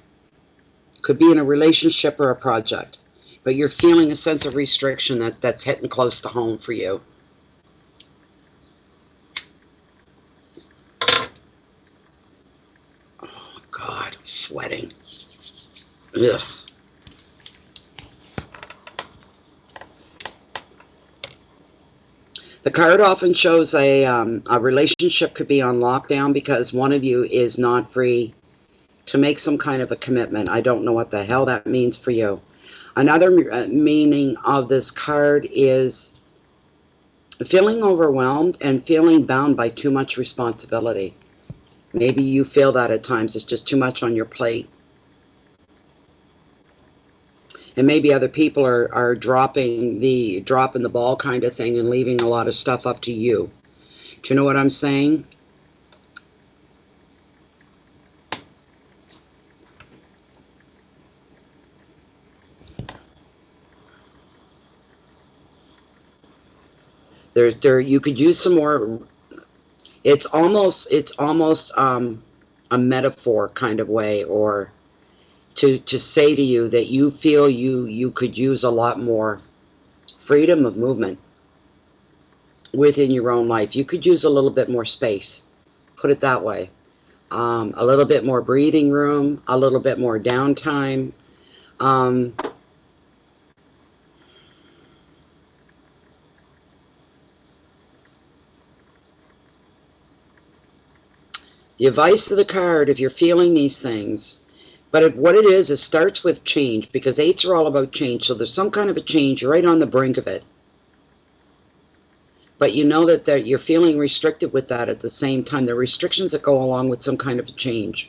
Could be in a relationship or a project. But you're feeling a sense of restriction that's hitting close to home for you. Oh, God, I'm sweating. Ugh. The card often shows a relationship could be on lockdown because one of you is not free to make some kind of a commitment. I don't know what the hell that means for you. Another meaning of this card is feeling overwhelmed and feeling bound by too much responsibility. Maybe you feel that at times. It's just too much on your plate. And maybe other people are dropping the ball kind of thing and leaving a lot of stuff up to you. Do you know what I'm saying? You could use some more. It's almost a metaphor kind of way, or to say to you that you feel you could use a lot more freedom of movement within your own life. You could use a little bit more space, put it that way. A little bit more breathing room, a little bit more downtime. The advice of the card, if you're feeling these things, but what it is, it starts with change, because 8s are all about change. So there's some kind of a change. You're right on the brink of it. But you know that you're feeling restricted with that at the same time. There are restrictions that go along with some kind of a change,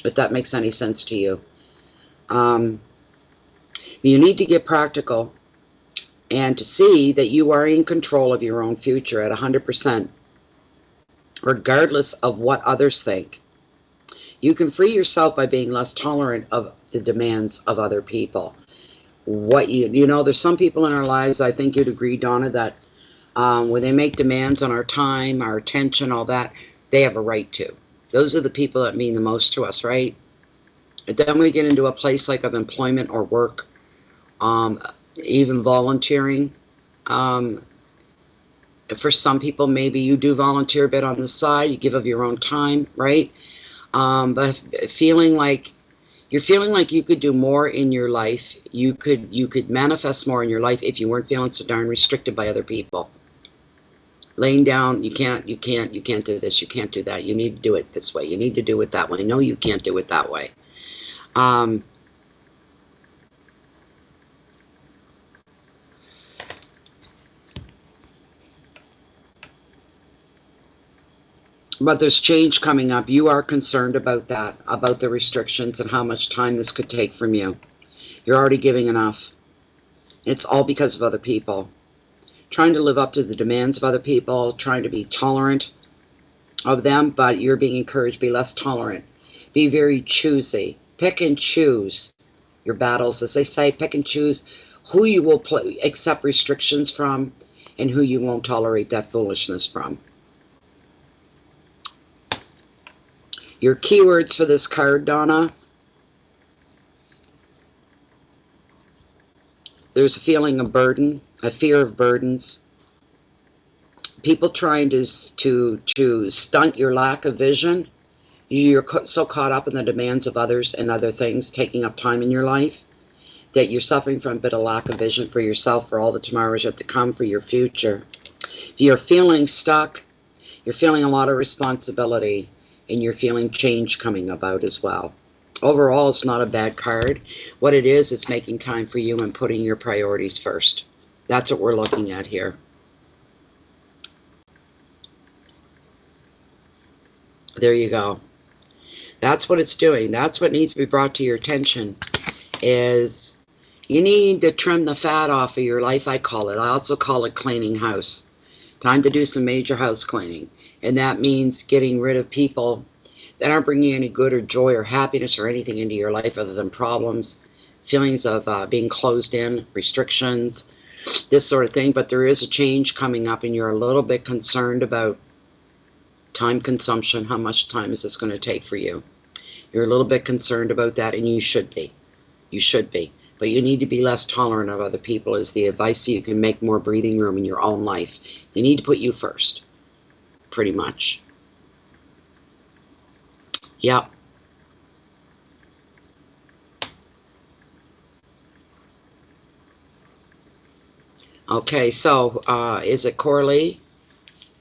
if that makes any sense to you. You need to get practical and to see that you are in control of your own future at 100%, regardless of what others think. You can free yourself by being less tolerant of the demands of other people. You know, there's some people in our lives, I think you'd agree, Donna, that when they make demands on our time, our attention, all that, they have a right to. Those are the people that mean the most to us, right? But then we get into a place like of employment or work, even volunteering. For some people, maybe you do volunteer a bit on the side, you give of your own time, right? But feeling like you're feeling like you could do more in your life, you could manifest more in your life if you weren't feeling so darn restricted by other people. Laying down, you can't do this, you can't do that, you need to do it this way, you need to do it that way. No, you can't do it that way. But there's change coming up. You are concerned about that, about the restrictions and how much time this could take from you. You're already giving enough. It's all because of other people. Trying to live up to the demands of other people, trying to be tolerant of them, but you're being encouraged, be less tolerant. Be very choosy. Pick and choose your battles, as they say. Pick and choose who you will accept restrictions from and who you won't tolerate that foolishness from. Your keywords for this card, Donna. There's a feeling of burden, a fear of burdens, people trying to stunt your lack of vision. You're so caught up in the demands of others and other things taking up time in your life that you're suffering from a bit of lack of vision for yourself, for all the tomorrows yet to come, for your future. If you're feeling stuck, you're feeling a lot of responsibility, and you're feeling change coming about as well. Overall, it's not a bad card. What it is, it's making time for you and putting your priorities first. That's what we're looking at here. There you go. That's what it's doing. That's what needs to be brought to your attention, is you need to trim the fat off of your life, I call it. I also call it cleaning house. Time to do some major house cleaning. And that means getting rid of people that aren't bringing any good or joy or happiness or anything into your life other than problems, feelings of being closed in, restrictions, this sort of thing. But there is a change coming up, and you're a little bit concerned about time consumption. How much time is this going to take for you? You're a little bit concerned about that, and you should be. You should be. But you need to be less tolerant of other people is the advice, so you can make more breathing room in your own life. You need to put you first, pretty much. Yep. Okay, so is it Corley?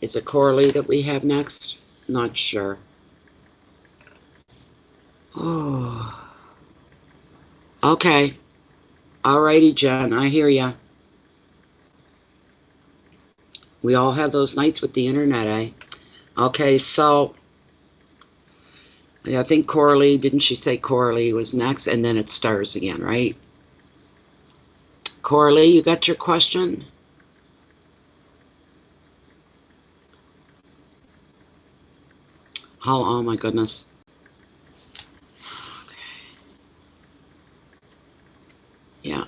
Is it Corley that we have next? Not sure. Oh. Okay. Alrighty, Jen, I hear ya. We all have those nights with the internet, eh? Okay, so I think Corley, didn't she say Corley was next? And then it stars again, right? Corley, you got your question? Oh my goodness. Okay. Yeah.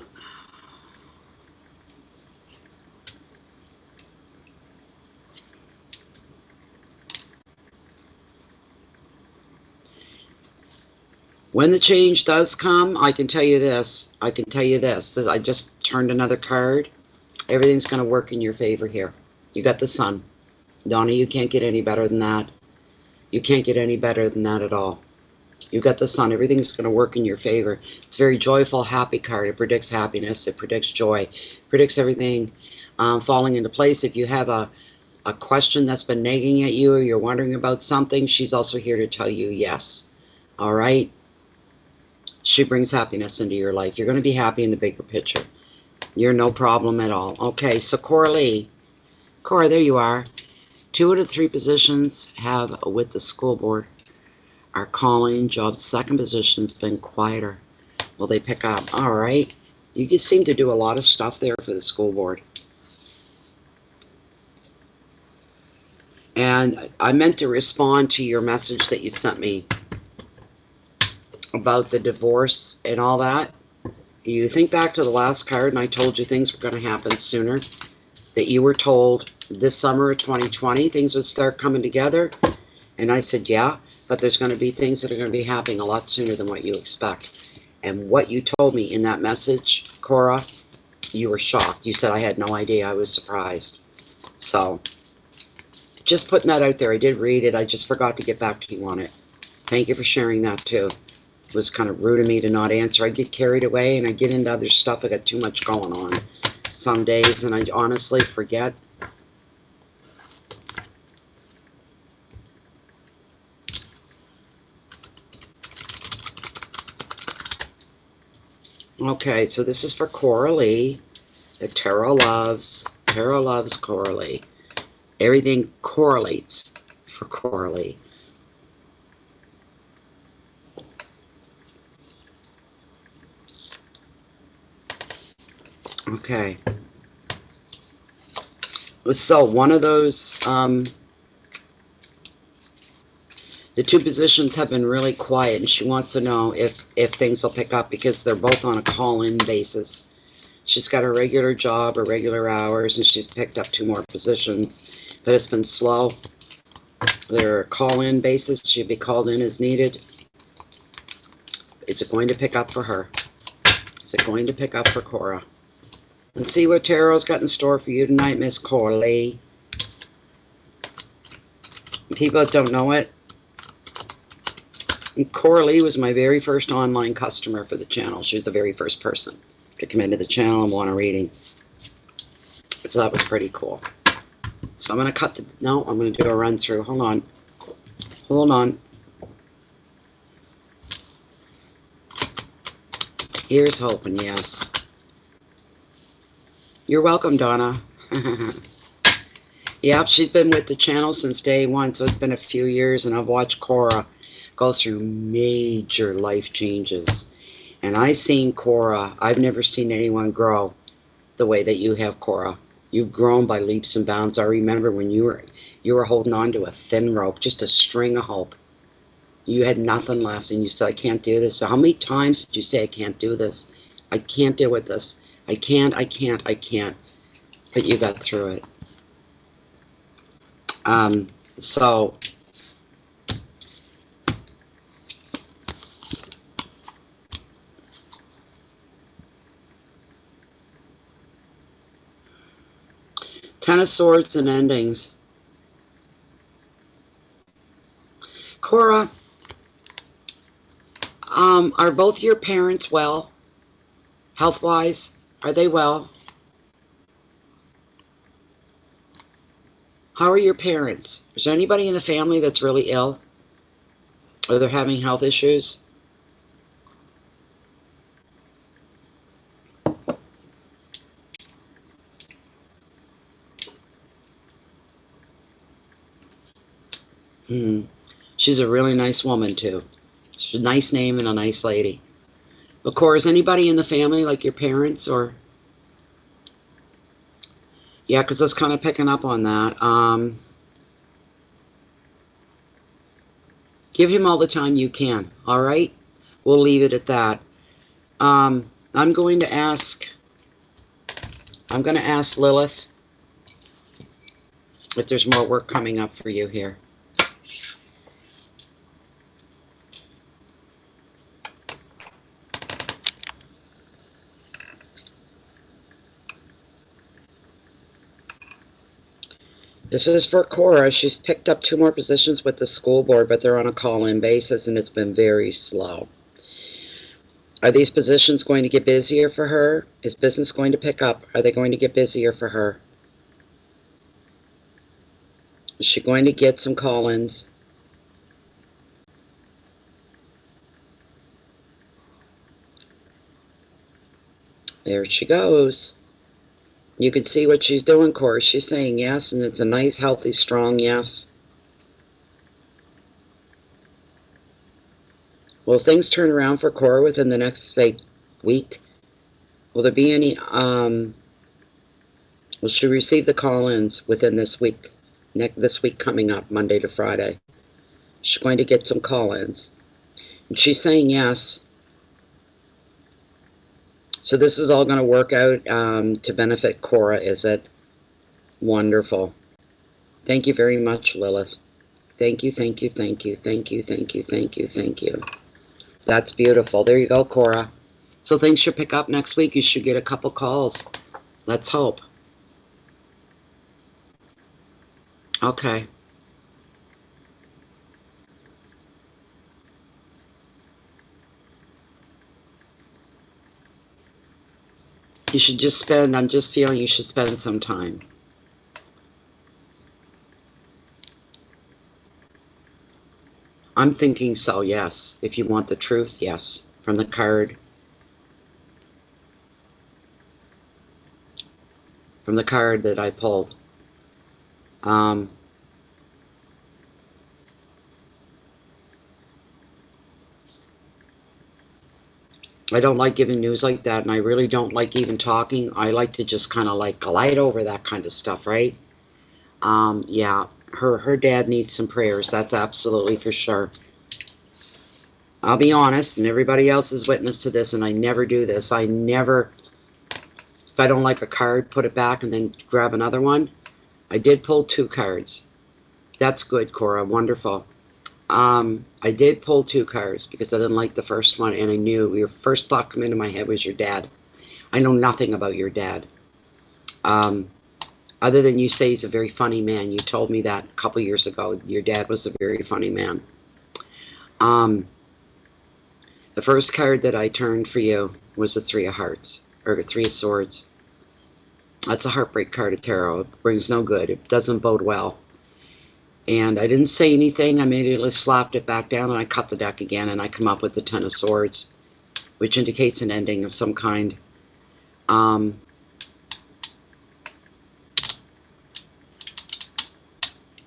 When the change does come, I can tell you this. I just turned another card. Everything's going to work in your favor here. You got the sun. Donna, you can't get any better than that. You can't get any better than that at all. You got the sun. Everything's going to work in your favor. It's a very joyful, happy card. It predicts happiness. It predicts joy. It predicts everything falling into place. If you have a question that's been nagging at you, or you're wondering about something, she's also here to tell you yes. All right? She brings happiness into your life. You're going to be happy in the bigger picture. You're no problem at all. Okay, so Corley. Cora, there you are. 2 out of 3 positions have with the school board are calling jobs. Second position's been quieter. Will they pick up? All right. You just seem to do a lot of stuff there for the school board. And I meant to respond to your message that you sent me about the divorce and all that. You think back to the last card, and I told you things were going to happen sooner. That you were told this summer of 2020 things would start coming together. And I said, yeah, but there's going to be things that are going to be happening a lot sooner than what you expect. And what you told me in that message, Cora, you were shocked. You said, I had no idea. I was surprised. So, just putting that out there. I did read it. I just forgot to get back to you on it. Thank you for sharing that, too. It was kind of rude of me to not answer. I get carried away, and I get into other stuff. I got too much going on some days, and I honestly forget. Okay, so this is for Corley. The tarot loves Corley. Everything correlates for Corley. Okay. So one of those, the 2 positions have been really quiet, and she wants to know if things will pick up because they're both on a call-in basis. She's got a regular job or regular hours, and she's picked up 2 more positions, but it's been slow. They're a call-in basis. She'll be called in as needed. Is it going to pick up for her? Is it going to pick up for Cora? Let's see what Tarot's got in store for you tonight, Miss Corley. People that don't know it, Corley was my very first online customer for the channel. She was the very first person to come into the channel and want a reading. So that was pretty cool. So I'm going to cut the... No, I'm going to do a run through. Hold on. Hold on. Here's hoping, yes. You're welcome, Donna. Yep, she's been with the channel since day one, so it's been a few years, and I've watched Cora go through major life changes. And I've seen Cora. I've never seen anyone grow the way that you have, Cora. You've grown by leaps and bounds. I remember when you were holding on to a thin rope, just a string of hope. You had nothing left, and you said, I can't do this. So how many times did you say, I can't do this? I can't deal with this. I can't. But you got through it. So Ten of Swords and endings. Cora, are both your parents well? Health-wise? Are they well? How are your parents? Is there anybody in the family that's really ill? Or they're having health issues? She's a really nice woman, too. She's a nice name and a nice lady. Of course, anybody in the family, like your parents, or... Yeah, because I was kind of picking up on that. Give him all the time you can, all right? We'll leave it at that. I'm going to ask Lilith if there's more work coming up for you here. This is for Cora. She's picked up 2 more positions with the school board, but they're on a call-in basis, and it's been very slow. Are these positions going to get busier for her? Is business going to pick up? Are they going to get busier for her? Is she going to get some call-ins? There she goes. You can see what she's doing, Cora. She's saying yes, and it's a nice, healthy, strong yes. Will things turn around for Cora within the next, say, week? Will there be any, will she receive the call-ins within this week? This week coming up, Monday to Friday. She's going to get some call-ins. And she's saying yes. So this is all going to work out to benefit Cora, is it? Wonderful. Thank you very much, Lilith. Thank you, thank you, thank you, thank you, thank you, thank you, thank you. That's beautiful. There you go, Cora. So things should pick up next week. You should get a couple calls. Let's hope. Okay. You should just spend, I'm just feeling you should spend some time. I'm thinking so, yes. If you want the truth, yes. From the card. From the card that I pulled. I don't like giving news like that, and I really don't like even talking. I like to just kind of like glide over that kind of stuff, right? Yeah, her dad needs some prayers. That's absolutely for sure. I'll be honest, and everybody else is witness to this, and I never do this. I never, if I don't like a card, put it back and then grab another one. I did pull 2 cards. That's good, Cora. Wonderful. I did pull 2 cards because I didn't like the first one, and I knew your first thought come into my head was your dad. I know nothing about your dad. Other than you say he's a very funny man. You told me that a couple years ago. Your dad was a very funny man. The first card that I turned for you was the Three of Hearts, or Three of Swords. That's a heartbreak card of tarot. It brings no good. It doesn't bode well. And I didn't say anything. I immediately slapped it back down and I cut the deck again and I come up with the Ten of Swords, which indicates an ending of some kind.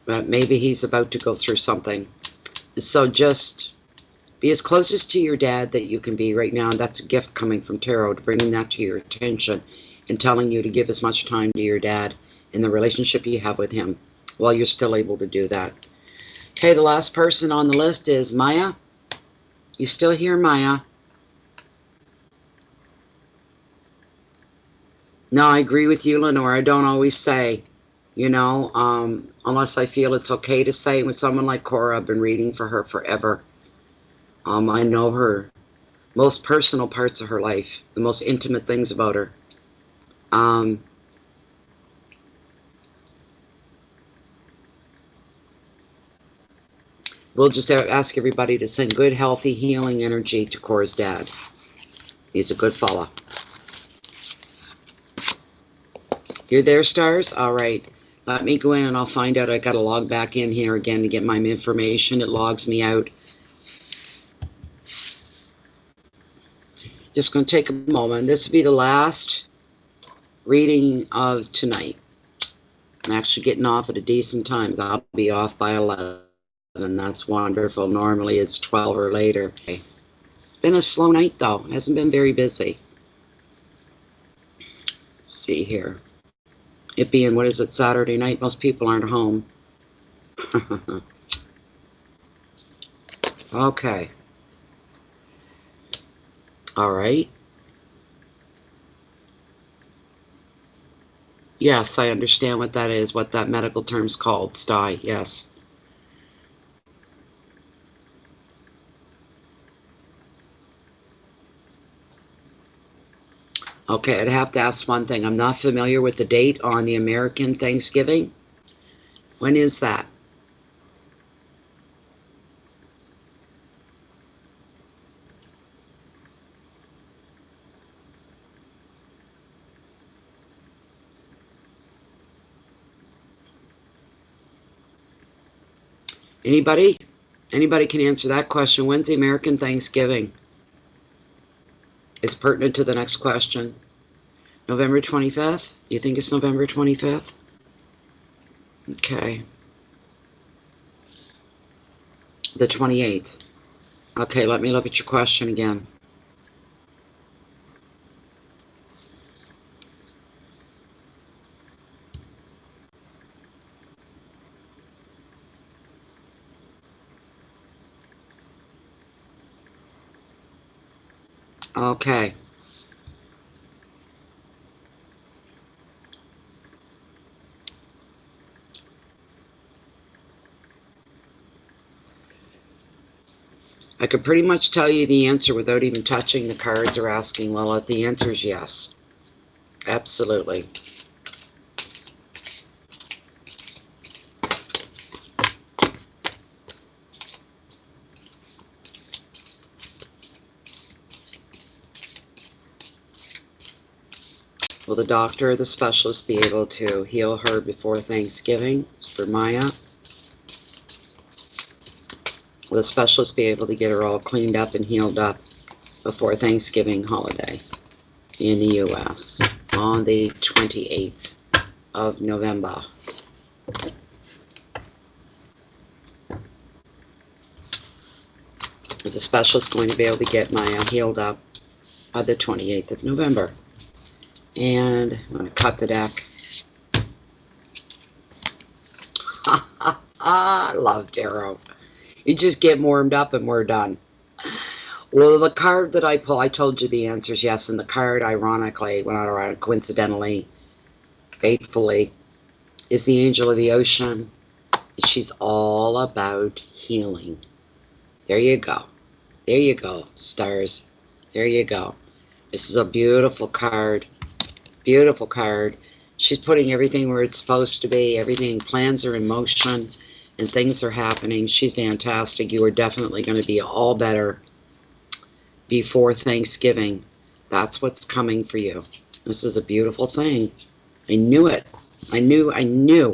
But maybe he's about to go through something. So just be as closest to your dad that you can be right now. And that's a gift coming from tarot, bringing that to your attention and telling you to give as much time to your dad in the relationship you have with him while you're still able to do that. Okay, the last person on the list is Maya. You still here, Maya? No, I agree with you, Lenore. I don't always say, you know, unless I feel it's okay to say. With someone like Cora, I've been reading for her forever. I know her most personal parts of her life, the most intimate things about her. We'll just ask everybody to send good, healthy, healing energy to Cora's dad. He's a good fella. You're there, stars? All right. Let me go in and I'll find out. I got to log back in here again to get my information. It logs me out. Just going to take a moment. This will be the last reading of tonight. I'm actually getting off at a decent time. I'll be off by 11. That's wonderful. Normally it's 12 or later. Okay. It's been a slow night though. It hasn't been very busy. Let's see here. It being, what is it, Saturday night? Most people aren't home. Okay. All right. Yes, I understand what that is, what that medical term's called, STI, yes. Okay, I'd have to ask one thing. I'm not familiar with the date on the American Thanksgiving. When is that? Anybody? Anybody can answer that question. When's the American Thanksgiving? It's pertinent to the next question. November 25th? You think it's November 25th? Okay. The 28th. Okay, let me look at your question again. Okay. I could pretty much tell you the answer without even touching the cards or asking Lilith. The answer is yes. Absolutely. Will the doctor or the specialist be able to heal her before Thanksgiving? It's for Maya. Will the specialist be able to get her all cleaned up and healed up before Thanksgiving holiday in the U.S. on the 28th of November? Is the specialist going to be able to get Maya healed up by the 28th of November? And I'm going to cut the deck. I love tarot. You just get warmed up and we're done. Well, the card that I pull, I told you the answer is yes. And the card, ironically, well, not ironically, coincidentally, fatefully, is the Angel of the Ocean. She's all about healing. There you go. There you go, stars. There you go. This is a beautiful card. Beautiful card. She's putting everything where it's supposed to be. Everything, plans are in motion and things are happening. She's fantastic. You are definitely going to be all better before Thanksgiving. That's what's coming for you. This is a beautiful thing. I knew it. I knew.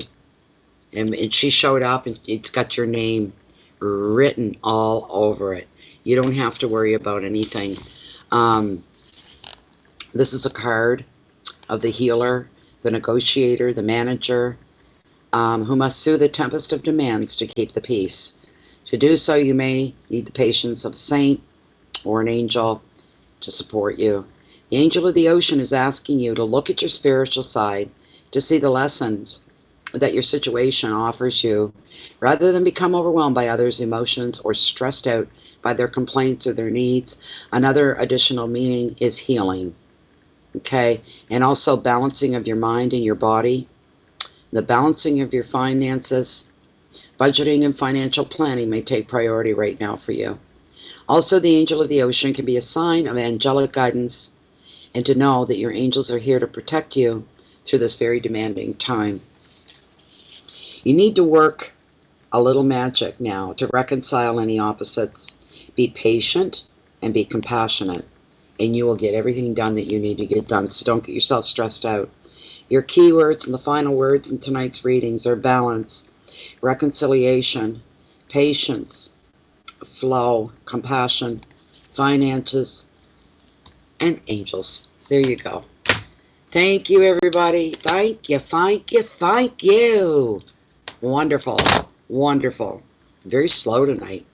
And she showed up, and it's got your name written all over it. You don't have to worry about anything. This is a card of the healer, the negotiator, the manager, who must soothe the tempest of demands to keep the peace. To do so, you may need the patience of a saint or an angel to support you. The angel of the ocean is asking you to look at your spiritual side, to see the lessons that your situation offers you, rather than become overwhelmed by others' emotions or stressed out by their complaints or their needs. Another additional meaning is healing, okay? And also balancing of your mind and your body, the balancing of your finances. Budgeting and financial planning may take priority right now for you. Also, the angel of the ocean can be a sign of angelic guidance, and to know that your angels are here to protect you through this very demanding time. You need to work a little magic now to reconcile any opposites. Be patient and be compassionate, and you will get everything done that you need to get done. So don't get yourself stressed out. Your keywords and the final words in tonight's readings are balance, reconciliation, patience, flow, compassion, finances, and angels. There you go. Thank you, everybody. Thank you, thank you, thank you. Wonderful, wonderful. Very slow tonight,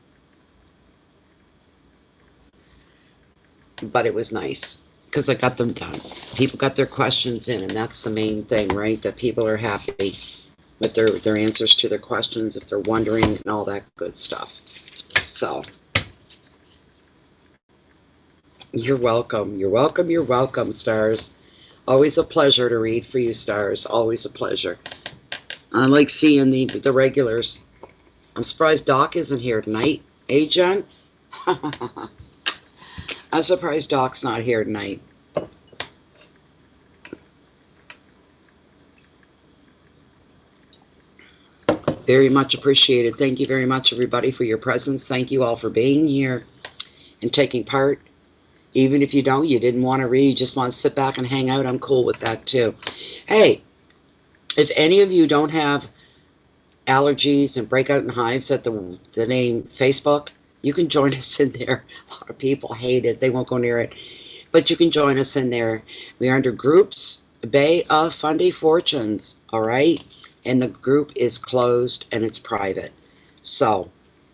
but it was nice because I got them done. People got their questions in, and that's the main thing, right? That people are happy with their answers to their questions, if they're wondering, and all that good stuff. So, you're welcome. You're welcome. You're welcome, stars. Always a pleasure to read for you, stars. Always a pleasure. I like seeing the regulars. I'm surprised Doc isn't here tonight. Hey, John? I'm surprised Doc's not here tonight. Very much appreciated. Thank you very much, everybody, for your presence. Thank you all for being here and taking part. Even if you didn't want to read, you just want to sit back and hang out, I'm cool with that too. Hey, if any of you don't have allergies and breakout and hives at the name Facebook, you can join us in there. A lot of people hate it. They won't go near it. But you can join us in there. We are under Groups Bay of Fundy Fortunes, all right? And the group is closed and it's private. So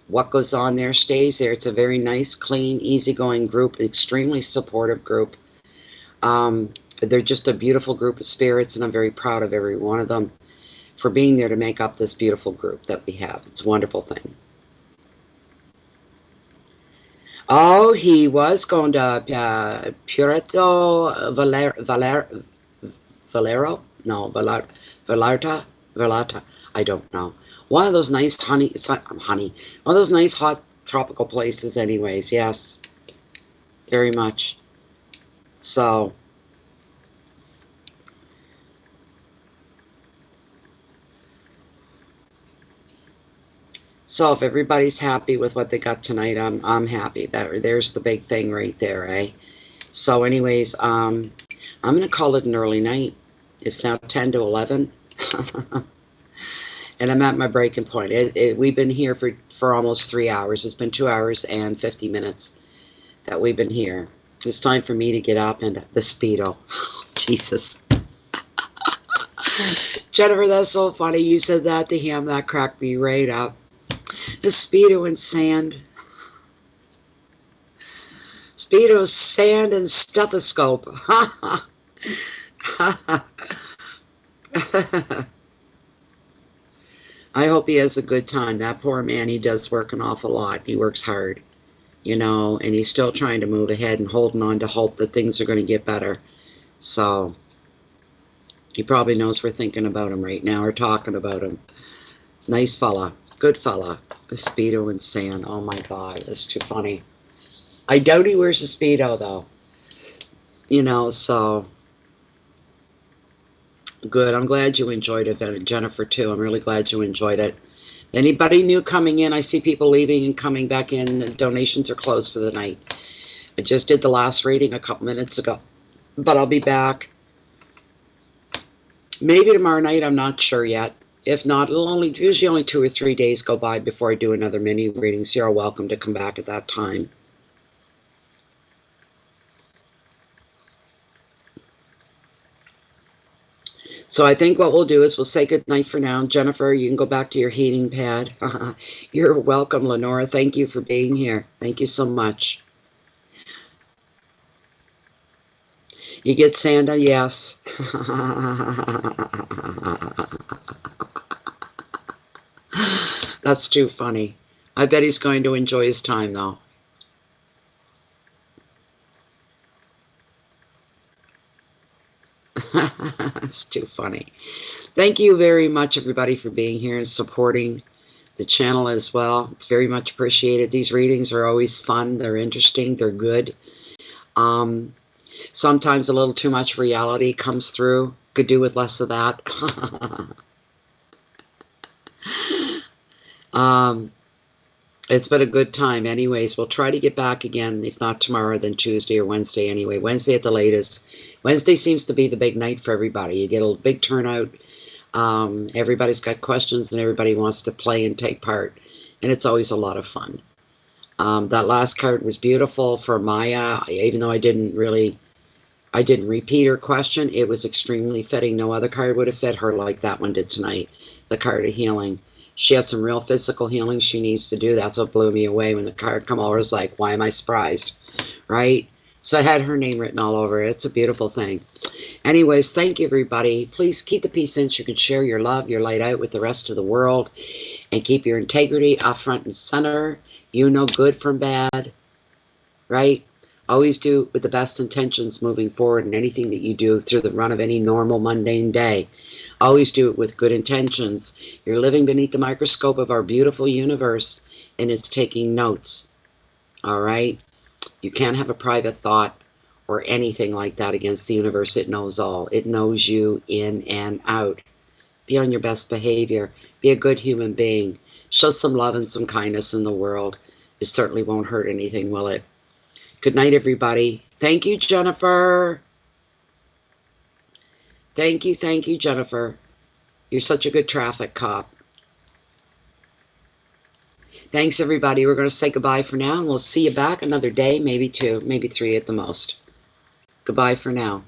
what goes on there stays there. It's a very nice, clean, easygoing group, extremely supportive group. They're just a beautiful group of spirits, and I'm very proud of every one of them for being there to make up this beautiful group that we have. It's a wonderful thing. Oh, he was going to Puerto Valero? No, Vallarta? I don't know. One of those nice one of those nice hot tropical places anyways, yes. Very much. So, if everybody's happy with what they got tonight, I'm happy. There's the big thing right there, eh? So anyways, I'm going to call it an early night. It's now 10 to 11. And I'm at my breaking point. We've been here for almost 3 hours. It's been 2 hours and 50 minutes that we've been here. It's time for me to get up, and the Speedo. Jesus. Jennifer, that's so funny. You said that to him. That cracked me right up. The Speedo and sand. Speedo, sand, and stethoscope. I hope he has a good time. That poor man, he does work an awful lot. He works hard, and he's still trying to move ahead and holding on to hope that things are going to get better. So, he probably knows we're thinking about him right now or talking about him. Nice fella. Good fella. The Speedo and sand. Oh my God, that's too funny. I doubt he wears a Speedo though. So Good. I'm glad you enjoyed it, Jennifer, too. I'm really glad you enjoyed it. Anybody new coming in? I see people leaving and coming back in. The donations are closed for the night. I just did the last reading a couple minutes ago, but I'll be back. Maybe tomorrow night. I'm not sure yet. If not, it'll usually only 2 or 3 days go by before I do another mini reading. So you're welcome to come back at that time. So I think what we'll do is we'll say good night for now. Jennifer, you can go back to your heating pad. You're welcome, Lenora. Thank you for being here. Thank you so much. You get Santa? Yes. That's too funny. I bet he's going to enjoy his time, though. That's too funny. Thank you very much, everybody, for being here and supporting the channel as well. It's very much appreciated. These readings are always fun. They're interesting. They're good. Sometimes a little too much reality comes through. Could do with less of that. It's been a good time. Anyways, we'll try to get back again, if not tomorrow, then Tuesday or Wednesday anyway. Wednesday at the latest. Wednesday seems to be the big night for everybody. You get a big turnout. Everybody's got questions and everybody wants to play and take part. And it's always a lot of fun. That last card was beautiful for Maya. Even though I didn't repeat her question, it was extremely fitting. No other card would have fit her like that one did tonight. The card of healing. She has some real physical healing she needs to do. That's what blew me away when the card come over. It was like, why am I surprised? Right? So I had her name written all over it. It's a beautiful thing. Anyways, thank you, everybody. Please keep the peace in. You can share your love, your light out with the rest of the world. And keep your integrity up front and center. You know good from bad. Right? Always do with the best intentions moving forward in anything that you do through the run of any normal, mundane day. Always do it with good intentions. You're living beneath the microscope of our beautiful universe, and it's taking notes. All right? You can't have a private thought or anything like that against the universe. It knows all. It knows you in and out. Be on your best behavior. Be a good human being. Show some love and some kindness in the world. It certainly won't hurt anything, will it? Good night, everybody. Thank you, Jennifer. Thank you, Jennifer. You're such a good traffic cop. Thanks, everybody. We're going to say goodbye for now, and we'll see you back another day, maybe 2, maybe 3 at the most. Goodbye for now.